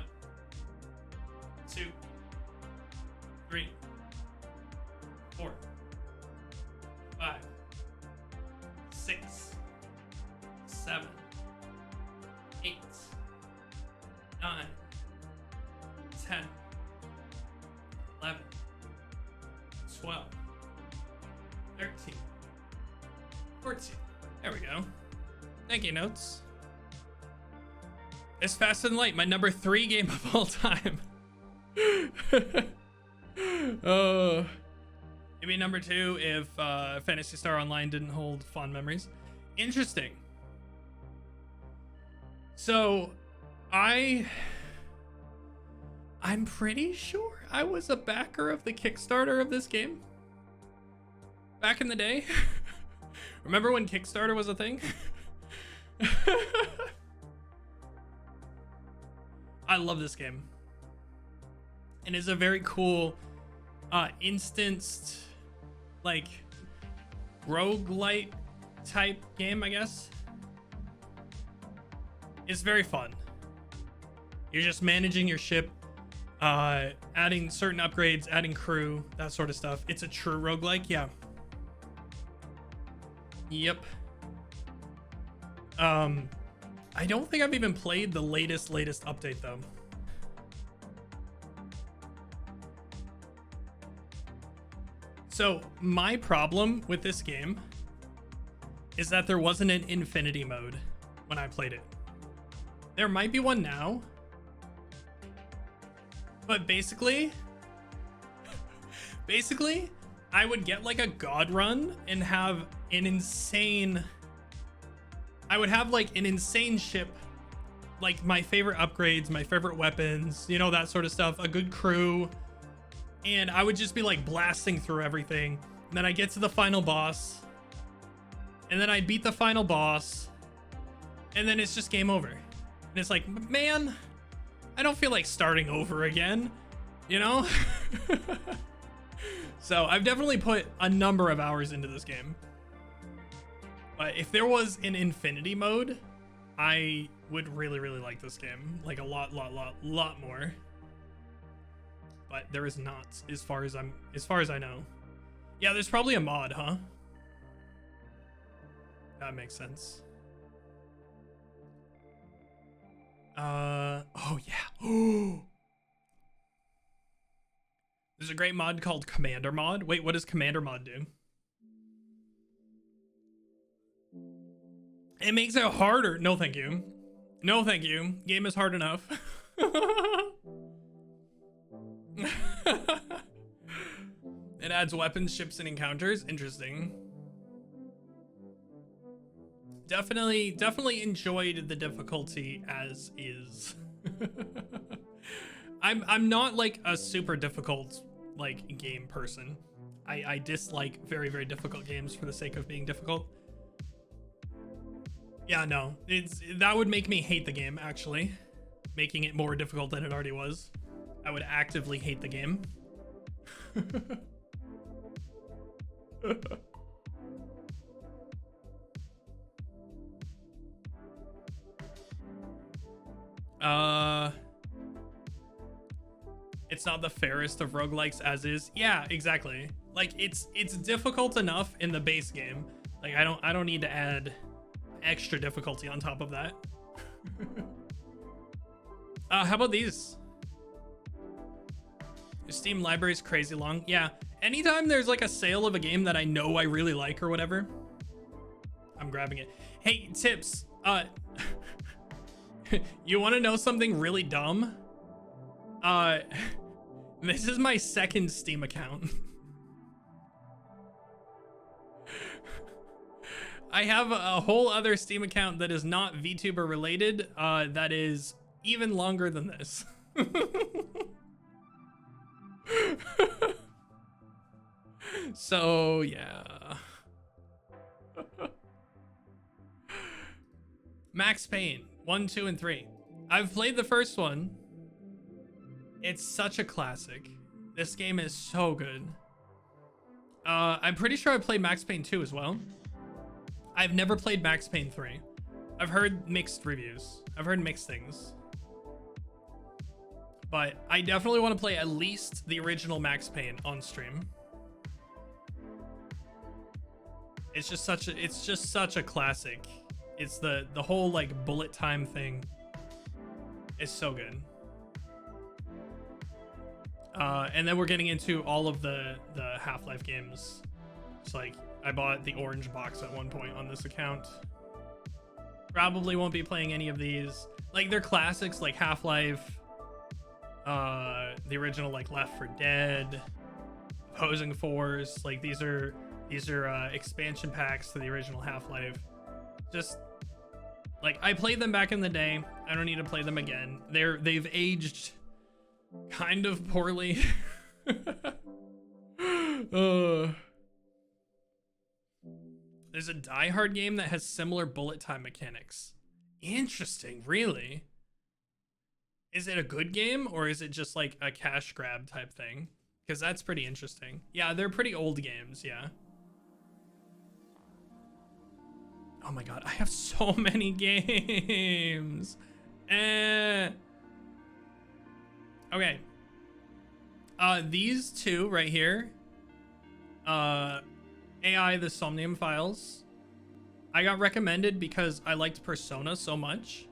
2, 3, 4, 5, 6, 7, 8, 9, 10, 11, 12, 13, 14. There we go. Thank you, notes. It's Faster Than Light, my number 3 game of all time. Maybe number 2 if Phantasy Star Online didn't hold fond memories. Interesting. So, I'm pretty sure I was a backer of the Kickstarter of this game back in the day. Remember when Kickstarter was a thing? I love this game. And it's a very cool instanced like roguelite type game, I guess. It's very fun. You're just managing your ship, adding certain upgrades, adding crew, that sort of stuff. It's a true roguelike, yeah. Yep. I don't think I've even played the latest update though. So my problem with this game is that there wasn't an infinity mode when I played it. There might be one now, but basically I would get like a god run and have an insane, I would have like an insane ship, like my favorite upgrades, my favorite weapons, you know, that sort of stuff, a good crew. And I would just be like blasting through everything. And then I get to the final boss. And then I beat the final boss. And then it's just game over. And it's like, man, I don't feel like starting over again, you know? So I've definitely put a number of hours into this game. But if there was an infinity mode, I would really like this game. Like a lot more. But there is not, as far as I know. Yeah, there's probably a mod, huh? That makes sense. Oh yeah. There's a great mod called Commander Mod. Wait, what does Commander Mod do? It makes it harder. No, thank you. No, thank you. Game is hard enough. It adds weapons, ships, and encounters. Interesting. Definitely enjoyed the difficulty as is. I'm not like a super difficult like game person. I dislike very difficult games for the sake of being difficult. Yeah, no, that would make me hate the game, actually, making it more difficult than it already was. I would actively hate the game. It's not the fairest of roguelikes as is. Yeah, exactly. Like it's difficult enough in the base game. Like I don't need to add extra difficulty on top of that. How about these? Your Steam library is crazy long. Yeah, anytime there's like a sale of a game that I know I really like or whatever, I'm grabbing it. Hey, tips. You want to know something really dumb? This is my second Steam account. I have a whole other Steam account that is not VTuber related, that is even longer than this. So, yeah. Max Payne 1, 2, and 3. I've played the first one. It's such a classic. This game is so good. I'm pretty sure I played Max Payne 2 as well. I've never played Max Payne 3. I've heard mixed reviews. I've heard mixed things. But I definitely want to play at least the original Max Payne on stream. It's just such a classic. It's the whole like bullet time thing is so good. And then we're getting into all of the Half-Life games. It's like I bought the orange box at one point on this account. Probably won't be playing any of these. Like they're classics like Half-Life, the original like Left 4 Dead, Opposing Force. Like these are expansion packs to the original Half-Life. Just like I played them back in the day. I don't need to play them again. They've aged kind of poorly. There's a Die Hard game that has similar bullet time mechanics. Interesting, really? Is it a good game or is it just like a cash grab type thing? Because that's pretty interesting. Yeah, they're pretty old games, yeah. Oh my god, I have so many games. Okay. These two right here. AI the Somnium Files. I got recommended because I liked Persona so much.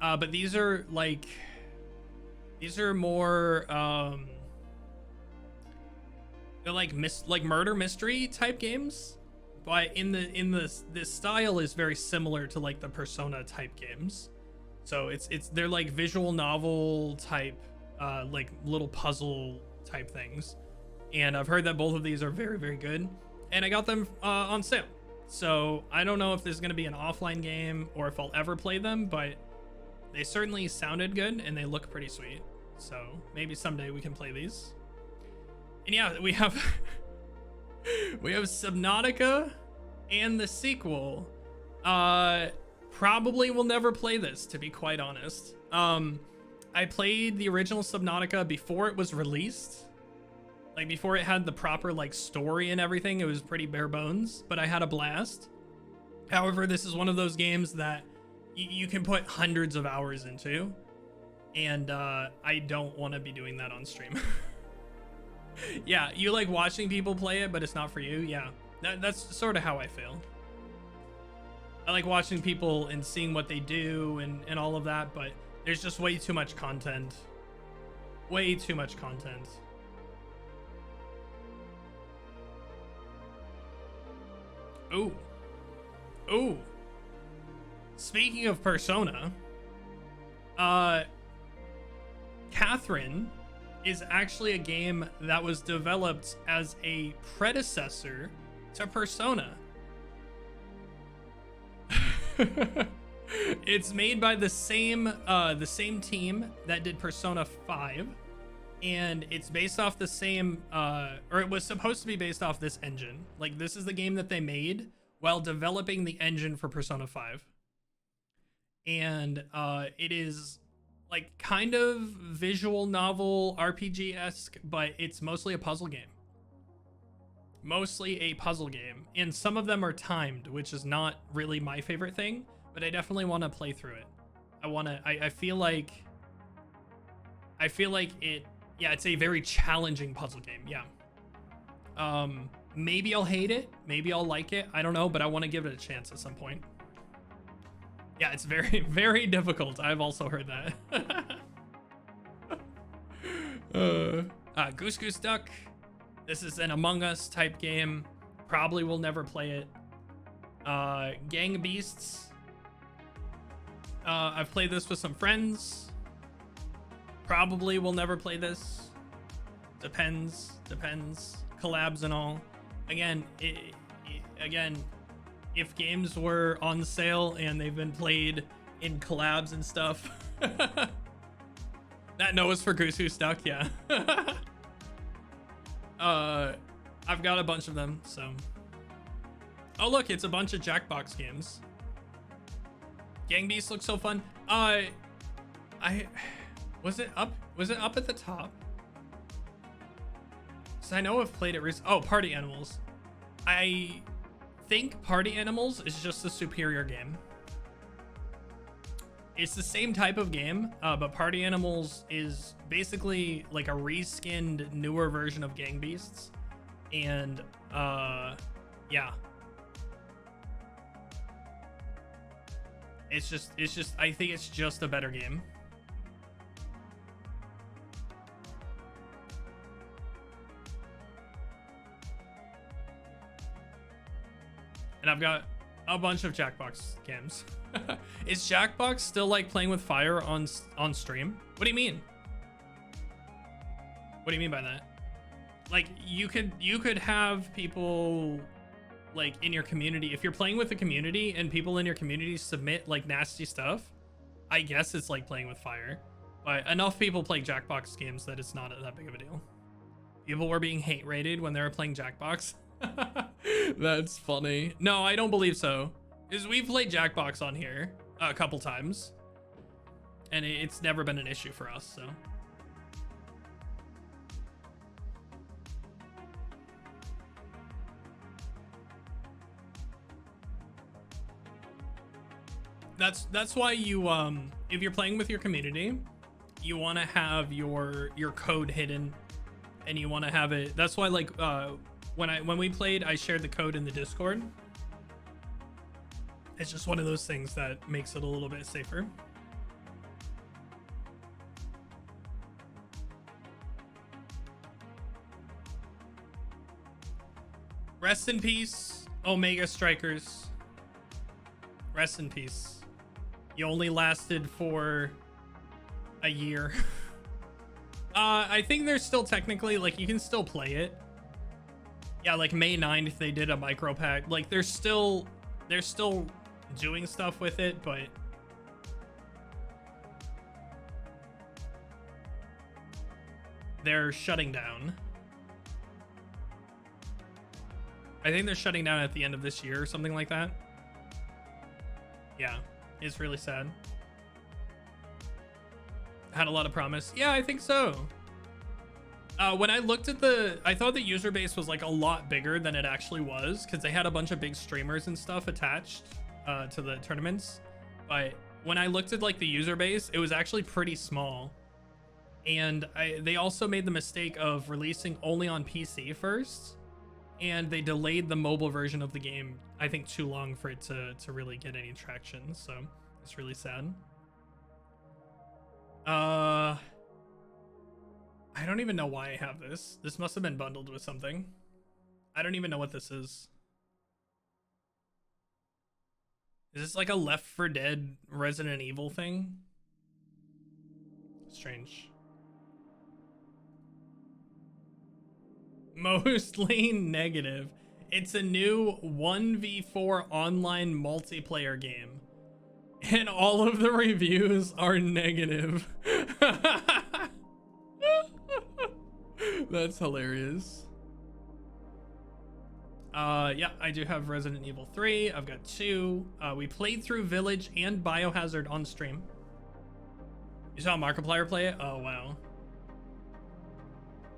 But these are like, these are more they're like murder mystery type games, but this style is very similar to like the Persona type games. So they're like visual novel type, like little puzzle type things. And I've heard that both of these are very, very good. And I got them on sale. So I don't know if there's going to be an offline game or if I'll ever play them, but they certainly sounded good and they look pretty sweet. So maybe someday we can play these. And yeah, we have we have Subnautica and the sequel. Probably will never play this, to be quite honest. I played the original Subnautica before it was released. Like before it had the proper like story and everything. It was pretty bare bones, but I had a blast. However, this is one of those games that you can put hundreds of hours into, and I don't want to be doing that on stream. Yeah, you like watching people play it, but it's not for you. Yeah, that's sort of how I feel. I like watching people and seeing what they do and all of that, but there's just way too much content. Way too much content. Ooh. Ooh. Speaking of Persona, Catherine is actually a game that was developed as a predecessor to Persona. It's made by the same team that did Persona 5, and it's based off the same, or it was supposed to be based off this engine. Like this is the game that they made while developing the engine for Persona 5. And it is like kind of visual novel RPG-esque, but it's mostly a puzzle game. Mostly a puzzle game. And some of them are timed, which is not really my favorite thing, but I definitely want to play through it. I feel like it, yeah, it's a very challenging puzzle game. Yeah. Maybe I'll hate it. Maybe I'll like it. I don't know, but I want to give it a chance at some point. Yeah, it's very, very difficult. I've also heard that. Goose Goose Duck. This is an Among Us type game. Probably will never play it. Gang Beasts. I've played this with some friends. Probably will never play this. Depends. Collabs and all. Again, if games were on sale and they've been played in collabs and stuff. That no is for Goose Who's Stuck, yeah. I've got a bunch of them, so. Oh look, it's a bunch of Jackbox games. Gang Beasts looks so fun. Was it up at the top? So I know I've played it recently. Oh, Party Animals. I think Party Animals is just a superior game. It's the same type of game, but Party Animals is basically like a reskinned, newer version of Gang Beasts, and yeah, it's just I think it's just a better game. And I've got a bunch of Jackbox games. Is Jackbox still like playing with fire on stream? What do you mean? What do you mean by that? Like you could have people like in your community, if you're playing with the community and people in your community submit like nasty stuff, I guess it's like playing with fire. But enough people play Jackbox games that it's not that big of a deal. People were being hate rated when they were playing Jackbox. That's funny. No, I don't believe so. Because we've played Jackbox on here a couple times, and it's never been an issue for us, so. That's why you if you're playing with your community, you want to have your code hidden, and you want to have it. That's why like when we played, I shared the code in the Discord. It's just one of those things that makes it a little bit safer. Rest in peace, Omega Strikers. Rest in peace. You only lasted for a year. I think there's still technically, like, you can still play it. Yeah, like May 9th, they did a micro pack. Like, they're still doing stuff with it, but they're shutting down. I think they're shutting down at the end of this year or something like that. Yeah, it's really sad. Had a lot of promise. Yeah, I think so. When I looked at I thought the user base was like a lot bigger than it actually was, because they had a bunch of big streamers and stuff attached to the tournaments. But when I looked at like the user base, it was actually pretty small. And they also made the mistake of releasing only on PC first, and they delayed the mobile version of the game, I think, too long for it to really get any traction. So it's really sad. I don't even know why I have this. This must have been bundled with something. I don't even know what this is. Is this like a Left 4 Dead Resident Evil thing? Strange. Mostly negative. It's a new 1v4 online multiplayer game, and all of the reviews are negative. That's hilarious. Yeah, I do have Resident Evil 3. I've got 2. We played through Village and Biohazard on stream. You saw Markiplier play it? Oh, wow.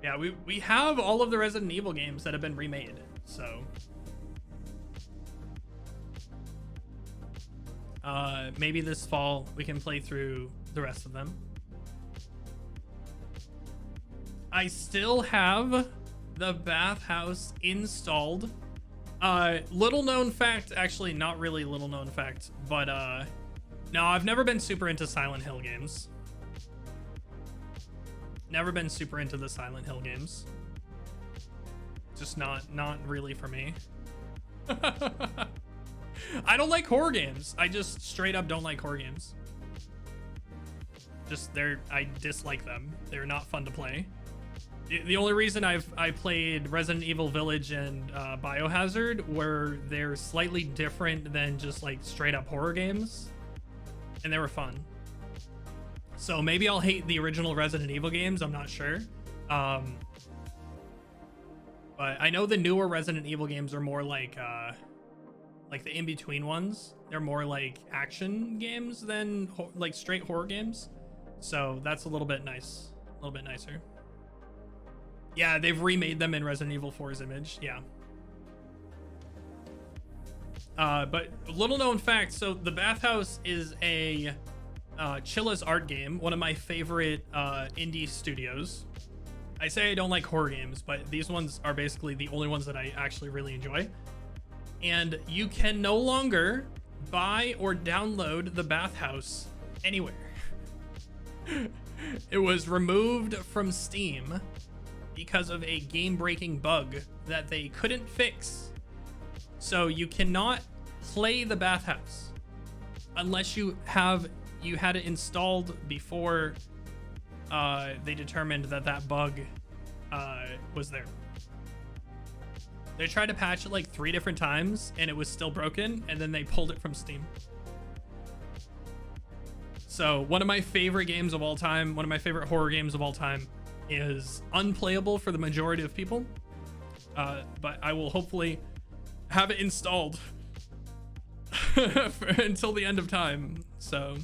Yeah, we have all of the Resident Evil games that have been remade, so. Maybe this fall we can play through the rest of them. I still have the bathhouse installed. Little known fact, actually not really little known fact, but no, I've never been super into Silent Hill games. Never been super into the Silent Hill games. Just not really for me. I don't like horror games. I just straight up don't like horror games. Just I dislike them. They're not fun to play. The only reason I played Resident Evil Village and Biohazard were they're slightly different than just like straight up horror games, and they were fun. So maybe I'll hate the original Resident Evil games. I'm not sure. But I know the newer Resident Evil games are more like the in-between ones. They're more like action games than like straight horror games. So that's a little bit nice, a little bit nicer. Yeah, they've remade them in Resident Evil 4's image. Yeah. But little known fact, so the bathhouse is a Chilla's Art Game, one of my favorite indie studios. I say I don't like horror games, but these ones are basically the only ones that I actually really enjoy. And you can no longer buy or download the bathhouse anywhere. It was removed from Steam because of a game-breaking bug that they couldn't fix. So you cannot play the bathhouse unless you had it installed before they determined that bug was there. They tried to patch it like 3 different times and it was still broken, and then they pulled it from Steam. So one of my favorite games of all time, one of my favorite horror games of all time, is unplayable for the majority of people. But I will hopefully have it installed until the end of time. So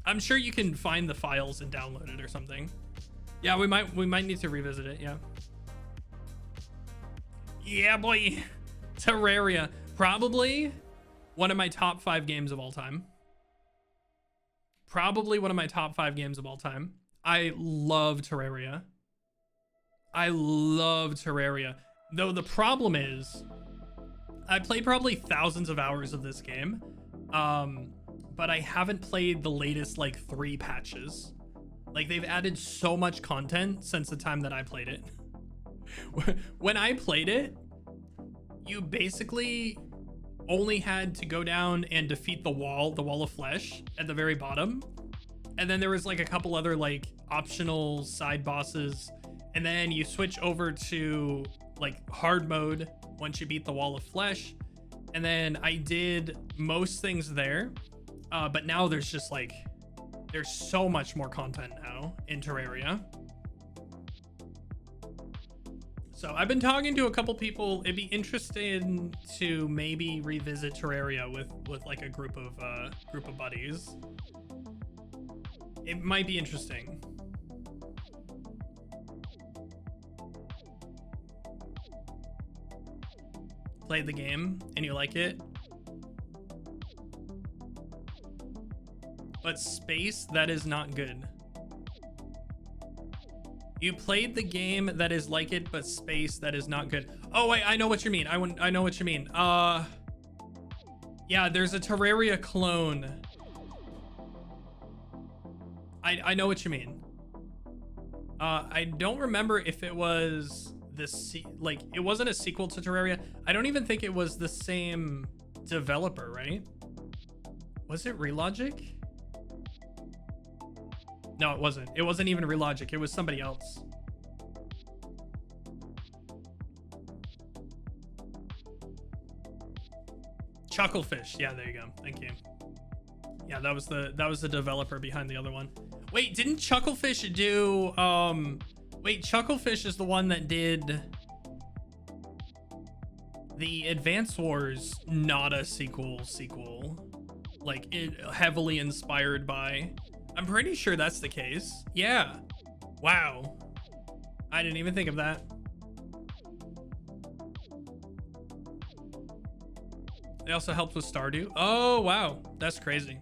I'm sure you can find the files and download it or something. Yeah, we might need to revisit it. Yeah. Yeah, boy. Terraria, probably one of my top 5 games of all time. Probably one of my top 5 games of all time. I love Terraria. I love Terraria. Though the problem is, I played probably thousands of hours of this game. But I haven't played the latest like 3 patches. Like, they've added so much content since the time that I played it. When I played it, you basically only had to go down and defeat the wall of flesh at the very bottom. And then there was like a couple other like optional side bosses. And then you switch over to like hard mode once you beat the wall of flesh. And then I did most things there. But now there's just like, there's so much more content now in Terraria. So I've been talking to a couple people. It'd be interesting to maybe revisit Terraria with like a group of buddies. It might be interesting. Played the game and you like it? But space, that is not good. You played the game that is like it, but space, that is not good. Oh wait, I know what you mean. I know what you mean. Yeah, there's a Terraria clone. I know what you mean. I don't remember if it was like it wasn't a sequel to Terraria. I don't even think it was the same developer, right? Was it Relogic? No, it wasn't. It wasn't even Relogic. It was somebody else. Chucklefish. Yeah, there you go. Thank you. Yeah, that was the developer behind the other one. Wait, didn't Chucklefish do wait, Chucklefish is the one that did the Advance Wars, not a sequel. Like, it heavily inspired by. I'm pretty sure that's the case. Yeah. Wow. I didn't even think of that. They also helped with Stardew. Oh, wow. That's crazy.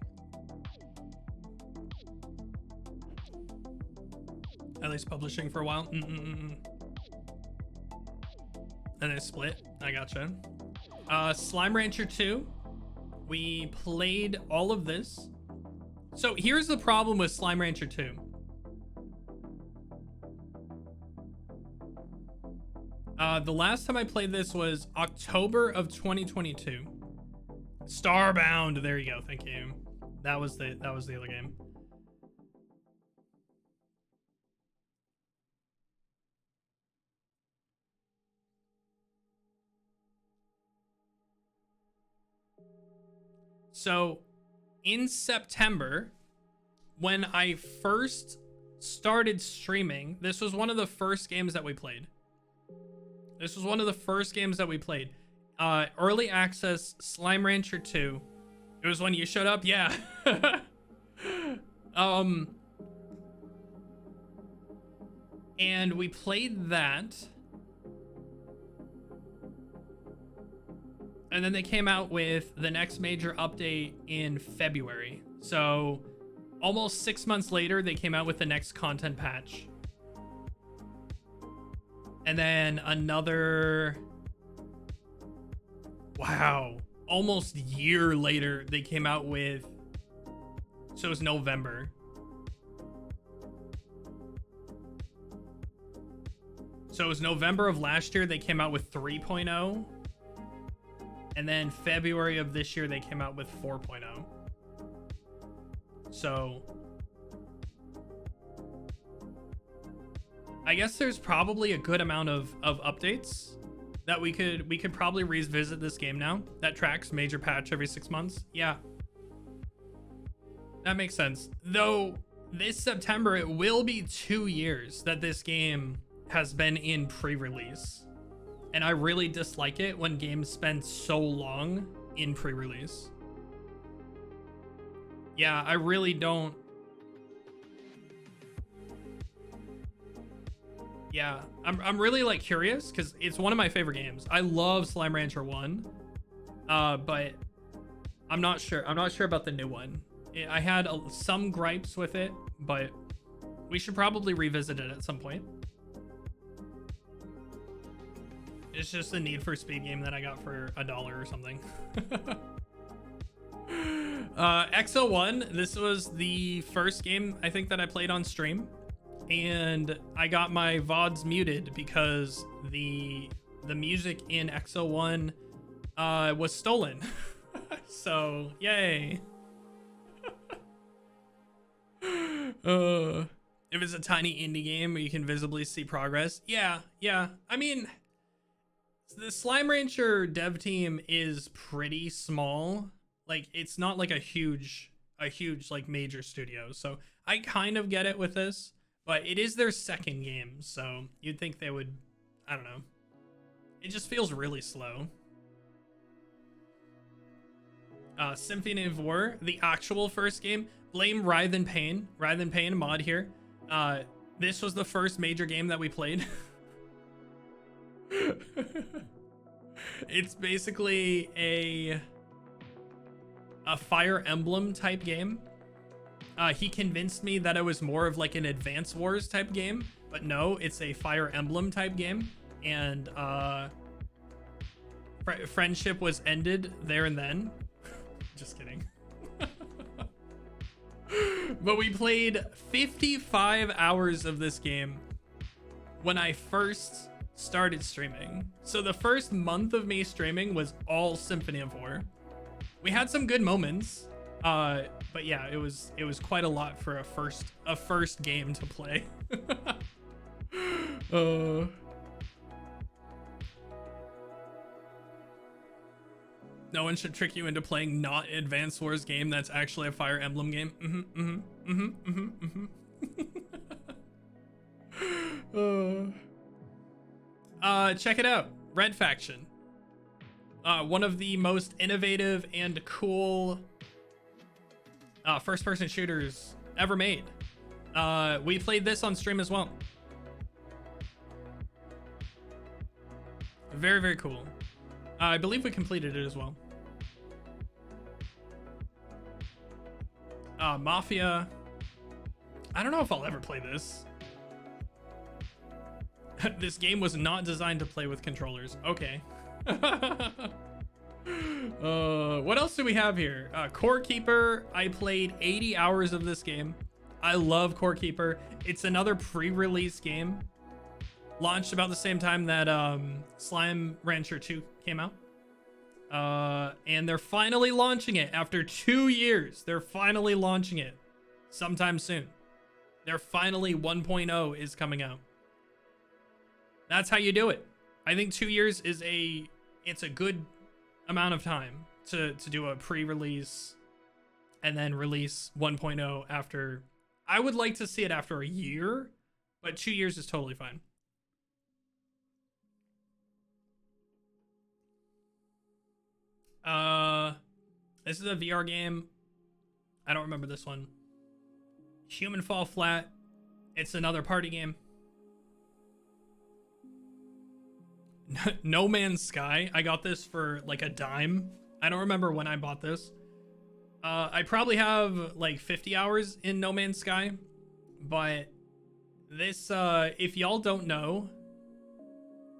At least publishing for a while. And then split. I gotcha. Slime Rancher 2. We played all of this. So here's the problem with Slime Rancher 2. The last time I played this was October of 2022. Starbound. There you go. Thank you. That was the other game. So in September, when I first started streaming, this was one of the first games that we played. Early access Slime Rancher 2. It was when you showed up. Yeah. And we played that. And then they came out with the next major update in February. So almost 6 months later, they came out with the next content patch. And then another, wow, almost year later, they came out with, so it was November. So it was November of last year, they came out with 3.0. And then February of this year, they came out with 4.0. So I guess there's probably a good amount of updates that we could probably revisit this game now. That tracks major patch every 6 months. Yeah. That makes sense. Though this September, it will be 2 years that this game has been in pre-release. And I really dislike it when games spend so long in pre-release. Yeah, I really don't. Yeah, I'm really like curious because it's one of my favorite games. I love Slime Rancher 1, but I'm not sure. I'm not sure about the new one. I had some gripes with it, but we should probably revisit it at some point. It's just a Need for Speed game that I got for $1 or something. XO1, this was the first game I think that I played on stream, and I got my VODs muted because the music in XO1 was stolen. So yay. If it's a tiny indie game where you can visibly see progress, yeah. I mean, the Slime Rancher dev team is pretty small. Like, it's not like a huge like major studio. So I kind of get it with this, but it is their second game. So you'd think they would, I don't know. It just feels really slow. Symphony of War, the actual first game. Blame Writhe and Pain. Writhe and Pain mod here. This was the first major game that we played. It's basically a Fire Emblem type game. He convinced me that it was more of like an Advance Wars type game, but no, it's a Fire Emblem type game. And friendship was ended there and then. Just kidding. But we played 55 hours of this game when I first started streaming. So the first month of me streaming was all Symphony of War. We had some good moments, but yeah, it was quite a lot for a first game to play. No one should trick you into playing not Advance Wars game that's actually a Fire Emblem game. Check it out. Red Faction. One of the most innovative and cool first-person shooters ever made. We played this on stream as well. Very, very cool. I believe we completed it as well. Mafia. I don't know if I'll ever play this. This game was not designed to play with controllers. Okay. What else do we have here? Core Keeper. I played 80 hours of this game. I love Core Keeper. It's another pre-release game. Launched about the same time that Slime Rancher 2 came out. And they're finally launching it after 2 years. They're finally launching it sometime soon. They're finally 1.0 is coming out. That's how you do it. I think 2 years is it's a good amount of time to do a pre-release and then release 1.0 after. I would like to see it after a year, but 2 years is totally fine. This is a VR game. I don't remember this one. Human Fall Flat. It's another party game. No Man's Sky. I got this for like a dime. I don't remember when I bought this. I probably have like 50 hours in No Man's Sky, but this, if y'all don't know,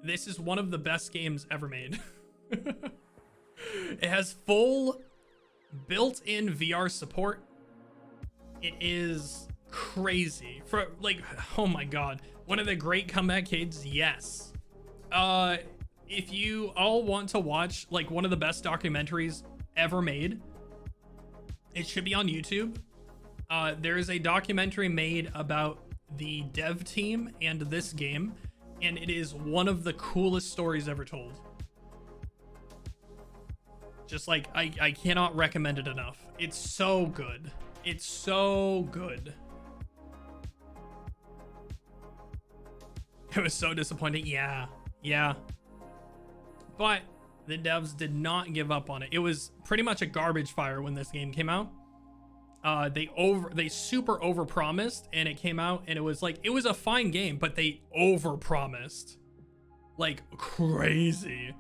this is one of the best games ever made. It has full built-in VR support. It is crazy. For like, oh my god, one of the great comeback kids. Yes. If you all want to watch like one of the best documentaries ever made, it should be on YouTube. There is a documentary made about the dev team and this game, and it is one of the coolest stories ever told. Just like, I cannot recommend it enough. It's so good. It's so good. It was so disappointing. Yeah. But the devs did not give up on it. It was pretty much a garbage fire when this game came out. They super overpromised, and it came out and it was like, it was a fine game, but they overpromised like crazy.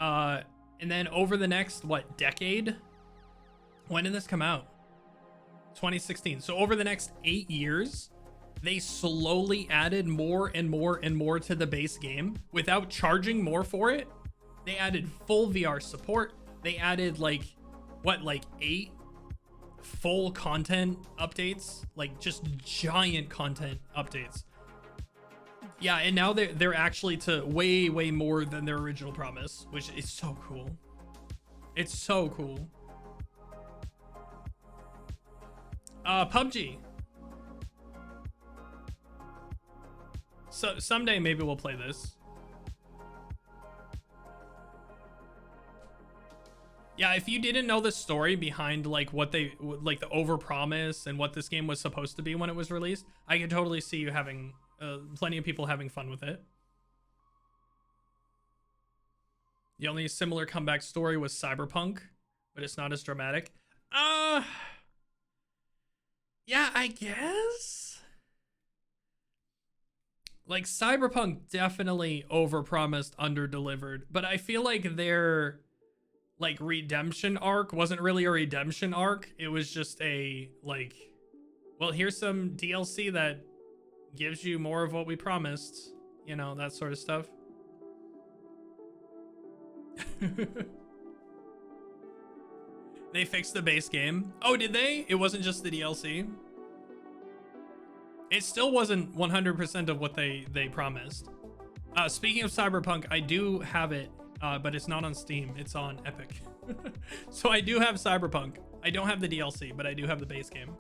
And then over the next, what, decade? When did this come out? 2016. So over the next 8 years, they slowly added more and more and more to the base game without charging more for it. They added full VR support. They added like, what, like 8 full content updates, like just giant content updates. Yeah, and now they're actually to way more than their original promise, which is so cool. It's so cool. PUBG. So someday maybe we'll play this. Yeah, if you didn't know the story behind like what they like, the overpromise and what this game was supposed to be when it was released, I could totally see you having plenty of people having fun with it. The only similar comeback story was Cyberpunk, but it's not as dramatic. Yeah, I guess. Like Cyberpunk definitely overpromised, underdelivered, but I feel like their like redemption arc wasn't really a redemption arc. It was just a like, well, here's some DLC that gives you more of what we promised, you know, that sort of stuff. They fixed the base game. Oh, did they? It wasn't just the DLC. It still wasn't 100% of what they promised. Speaking of Cyberpunk, I do have it, but it's not on Steam. It's on Epic. So I do have Cyberpunk. I don't have the DLC, but I do have the base game.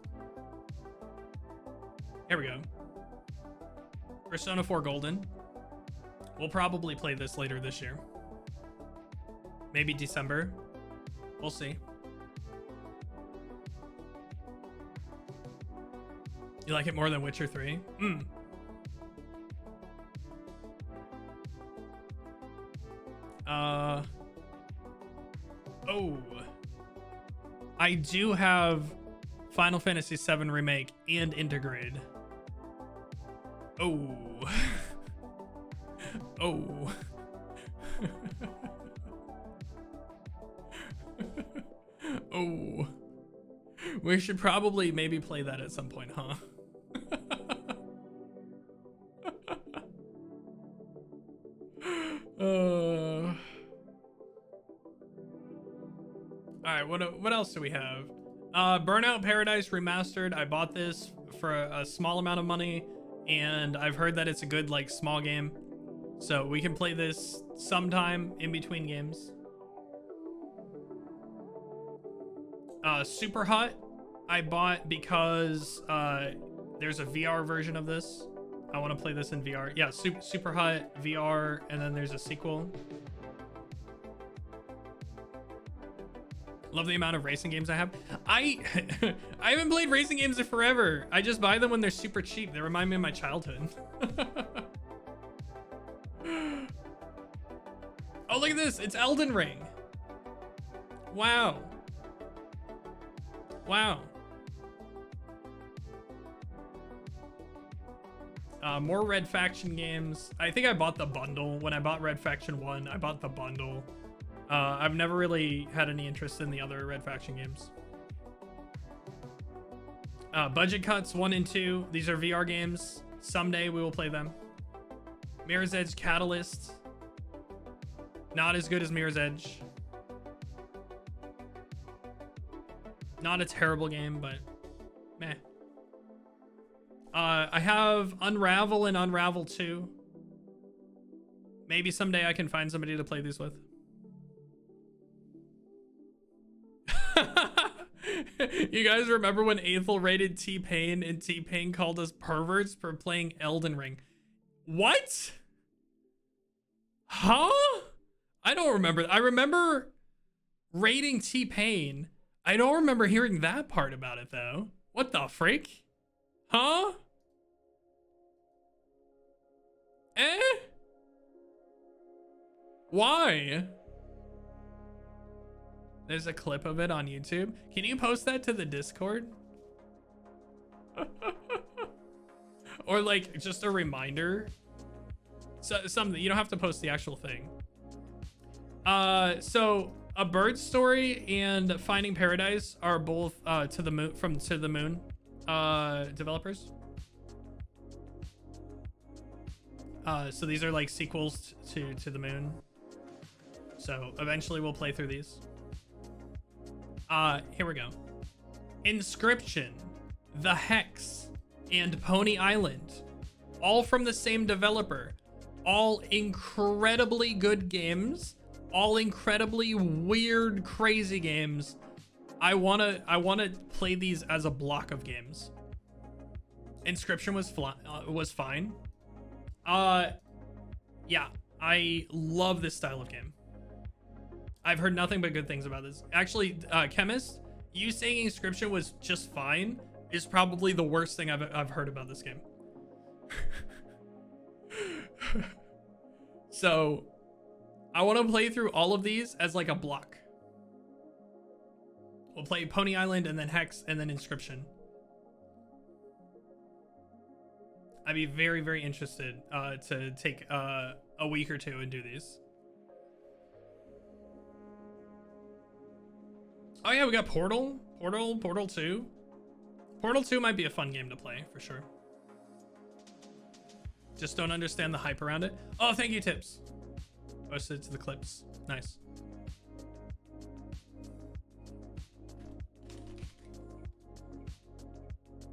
Here we go. Persona 4 Golden. We'll probably play this later this year. Maybe December. We'll see. You like it more than Witcher 3? Oh. I do have Final Fantasy VII Remake and Intergrade. Oh. Oh. Oh. We should probably maybe play that at some point, huh? Alright, what else do we have? Burnout Paradise Remastered. I bought this for a small amount of money, and I've heard that it's a good, like, small game. So we can play this sometime in between games. Super Hot, I bought because there's a VR version of this. I want to play this in VR. Yeah, Super Hot VR, and then there's a sequel. Love the amount of racing games I have. I haven't played racing games in forever. I just buy them when they're super cheap. They remind me of my childhood. Oh, look at this. It's Elden Ring. Wow. Wow. More Red Faction games. I think I bought the bundle. When I bought Red Faction 1, I bought the bundle. I've never really had any interest in the other Red Faction games. Budget Cuts 1 and 2. These are VR games. Someday we will play them. Mirror's Edge Catalyst. Not as good as Mirror's Edge. Not a terrible game, but meh. I have Unravel and Unravel 2. Maybe someday I can find somebody to play these with. You guys remember when Aethel rated T-Pain and T-Pain called us perverts for playing Elden Ring? What? Huh? I don't remember. I remember rating T-Pain. I don't remember hearing that part about it though. What the freak? Huh? Eh? Why? There's a clip of it on YouTube. Can you post that to the Discord? Or like just a reminder? So something, you don't have to post the actual thing. So A Bird Story and Finding Paradise are both To the Moon developers. So these are like sequels to the Moon. So eventually we'll play through these. Here we go. Inscription, The Hex, and Pony Island, all from the same developer. All incredibly good games, all incredibly weird, crazy games. I wanna play these as a block of games. Inscription was fine. Yeah, I love this style of game. I've heard nothing but good things about this. Actually, Chemist, you saying Inscription was just fine is probably the worst thing I've heard about this game. So, I want to play through all of these as like a block. We'll play Pony Island and then Hex and then Inscription. I'd be very, very interested to take a week or two and do these. Oh yeah, we got Portal 2. Portal 2 might be a fun game to play for sure. Just don't understand the hype around it. Oh, thank you, Tips. Posted to the clips. Nice.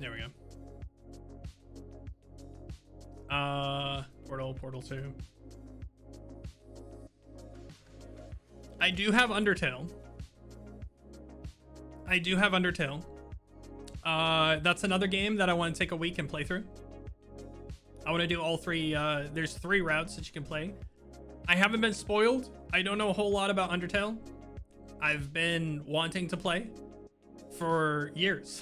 There we go. Portal 2. I do have Undertale. That's another game that I want to take a week and play through. I want to do all three. There's 3 routes that you can play. I haven't been spoiled. I don't know a whole lot about Undertale. I've been wanting to play for years.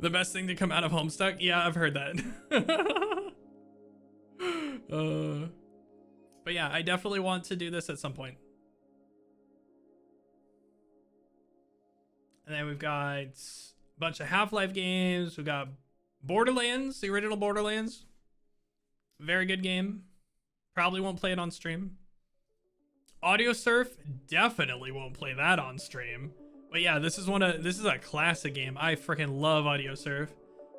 The best thing to come out of Homestuck? Yeah, I've heard that. But yeah, I definitely want to do this at some point. And then we've got a bunch of Half-Life games. We've got Borderlands, the original Borderlands. Very good game. Probably won't play it on stream. Audio Surf, definitely won't play that on stream. But yeah, this is a classic game. I freaking love Audio Surf.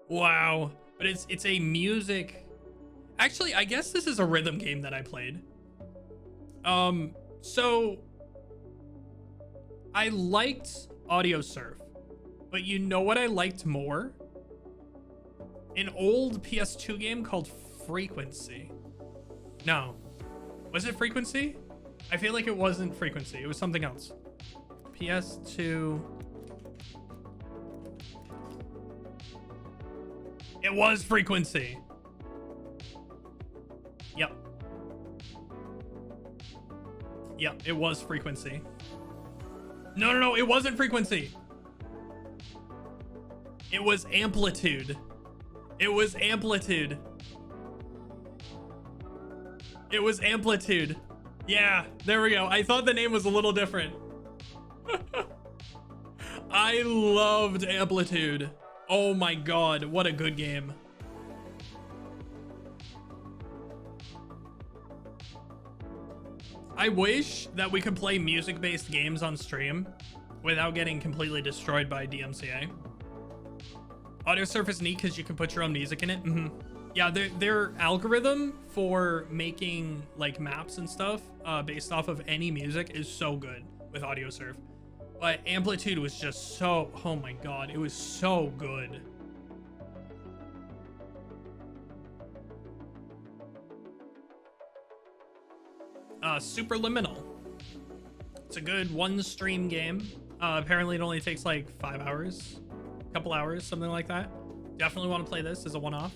Wow. But it's a music. Actually, I guess this is a rhythm game that I played. So I liked Audio Surf, but you know what I liked more? An old PS2 game called Frequency. No. Was it Frequency? I feel like it wasn't Frequency. It was something else. PS2. It was Frequency. Yep. Yep, it was Frequency. No, it wasn't Frequency. It was Amplitude. It was Amplitude. It was Amplitude. Yeah, there we go. I thought the name was a little different. I loved Amplitude. Oh my god, what a good game. I wish that we could play music-based games on stream. without getting completely destroyed by DMCA. Audio Surf is neat because you can put your own music in it. Yeah, their algorithm for making like maps and stuff based off of any music is so good with Audio Surf. But Amplitude was just so, oh my god, it was so good. Superliminal. It's a good one stream game. Apparently it only takes like 5 hours, a couple hours, something like that. Definitely want to play this as a one-off.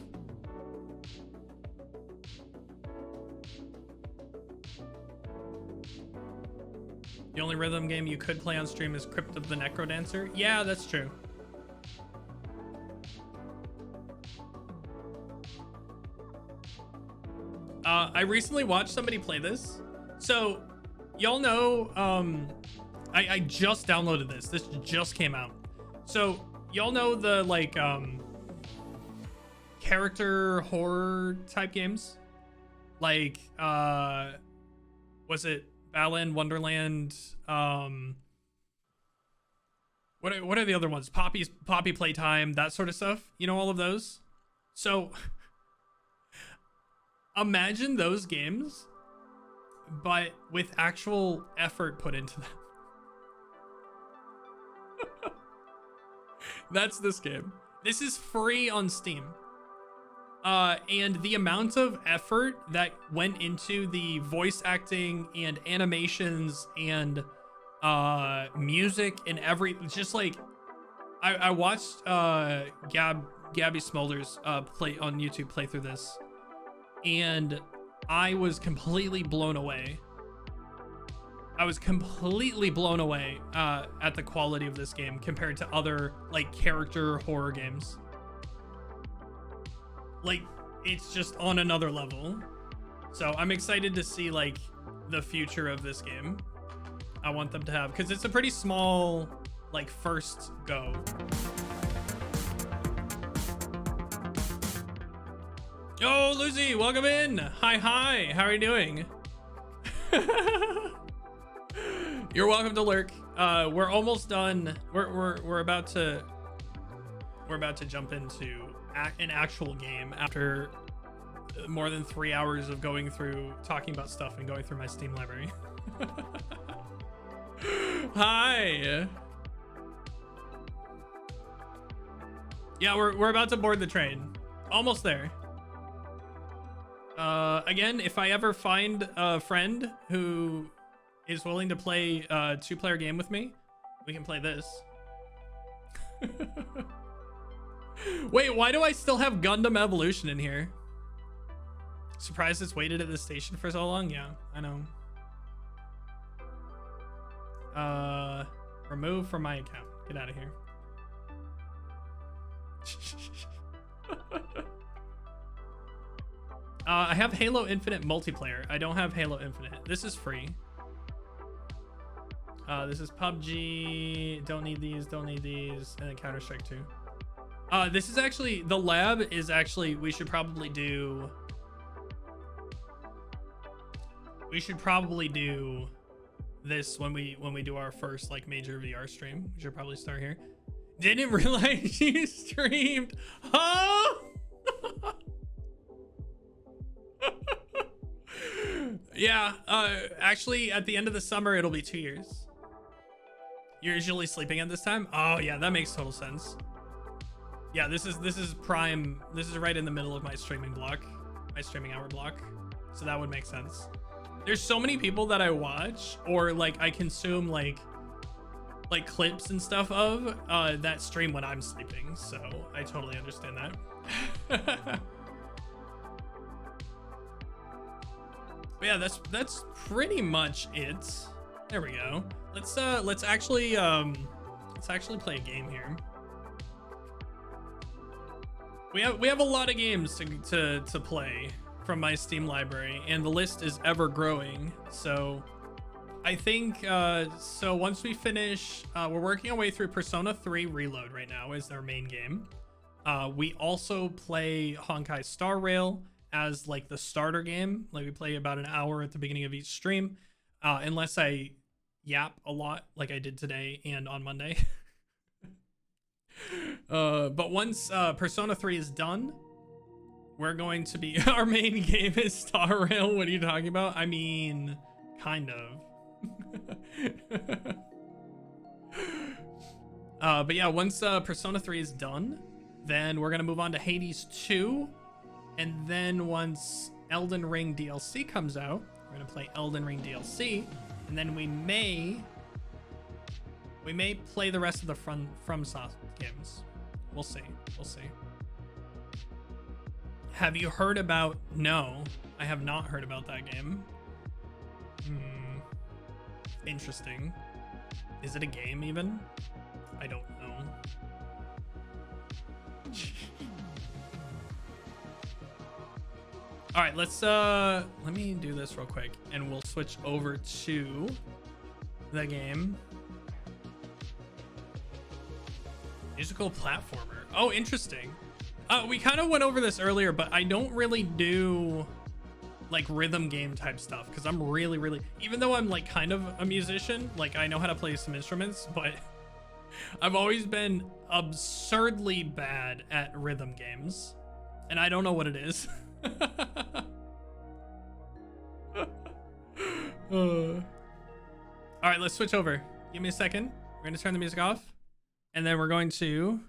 The only rhythm game you could play on stream is Crypt of the Necrodancer. Yeah, that's true. I recently watched somebody play this. So, y'all know, I just downloaded this. This just came out. So, y'all know the, like, character horror type games? Like, was it Balan, Wonderland, what are the other ones? Poppy Playtime, that sort of stuff. You know all of those? So imagine those games, but with actual effort put into them. That's this game. This is free on Steam. And the amount of effort that went into the voice acting and animations and music and just like I watched Gabby Smulders play on YouTube play through this, and I was completely blown away. I was completely blown away at the quality of this game compared to other like character horror games. Like, it's just on another level. So I'm excited to see like the future of this game. I want them to have, because it's a pretty small like first go. Yo, Lucy, welcome in. Hi, how are you doing? You're welcome to lurk. We're almost done. We're about to jump into an actual game after more than 3 hours of going through talking about stuff and going through my Steam library. Hi. Yeah, we're about to board the train. Almost there. Again, if I ever find a friend who is willing to play a 2-player game with me, we can play this. Wait, why do I still have Gundam Evolution in here? Surprised it's waited at this station for so long? Yeah, I know. Remove from my account. Get out of here. I have Halo Infinite multiplayer. I don't have Halo Infinite. This is free. This is PUBG. Don't need these, and then Counter-Strike 2. This is actually, the lab is actually, we should probably do this when we do our first like major VR stream. We should probably start here. Didn't realize you streamed. Huh? Yeah, actually at the end of the summer it'll be 2 years. You're usually sleeping at this time? Oh yeah, that makes total sense. Yeah, this is prime. This is right in the middle of my streaming block, my streaming hour block. So that would make sense. There's so many people that I watch or like I consume like clips and stuff of that stream when I'm sleeping. So I totally understand that. But yeah, that's pretty much it. There we go. Let's actually play a game here. We have a lot of games to play from my Steam library, and the list is ever growing. So I think so once we finish, we're working our way through Persona 3 Reload right now as our main game. We also play Honkai Star Rail as like the starter game. Like we play about an hour at the beginning of each stream, unless I yap a lot like I did today and on Monday. But once Persona 3 is done, we're going to be our main game is Star Rail. What are you talking about? I mean, kind of. But yeah, once Persona 3 is done, then we're gonna move on to Hades 2, and then once Elden Ring DLC comes out, we're gonna play Elden Ring DLC, and then we may play the rest of the FromSoft games. We'll see. We'll see. Have you heard about? No, I have not heard about that game. Interesting. Is it a game even? I don't know. All right, let's let me do this real quick and we'll switch over to the game. Musical platformer. Oh, interesting. We kind of went over this earlier, but I don't really do like rhythm game type stuff because I'm really, even though I'm like kind of a musician, like I know how to play some instruments, but I've always been absurdly bad at rhythm games, and I don't know what it is. All right, let's switch over. Give me a second. We're gonna turn the music off, and then we're going to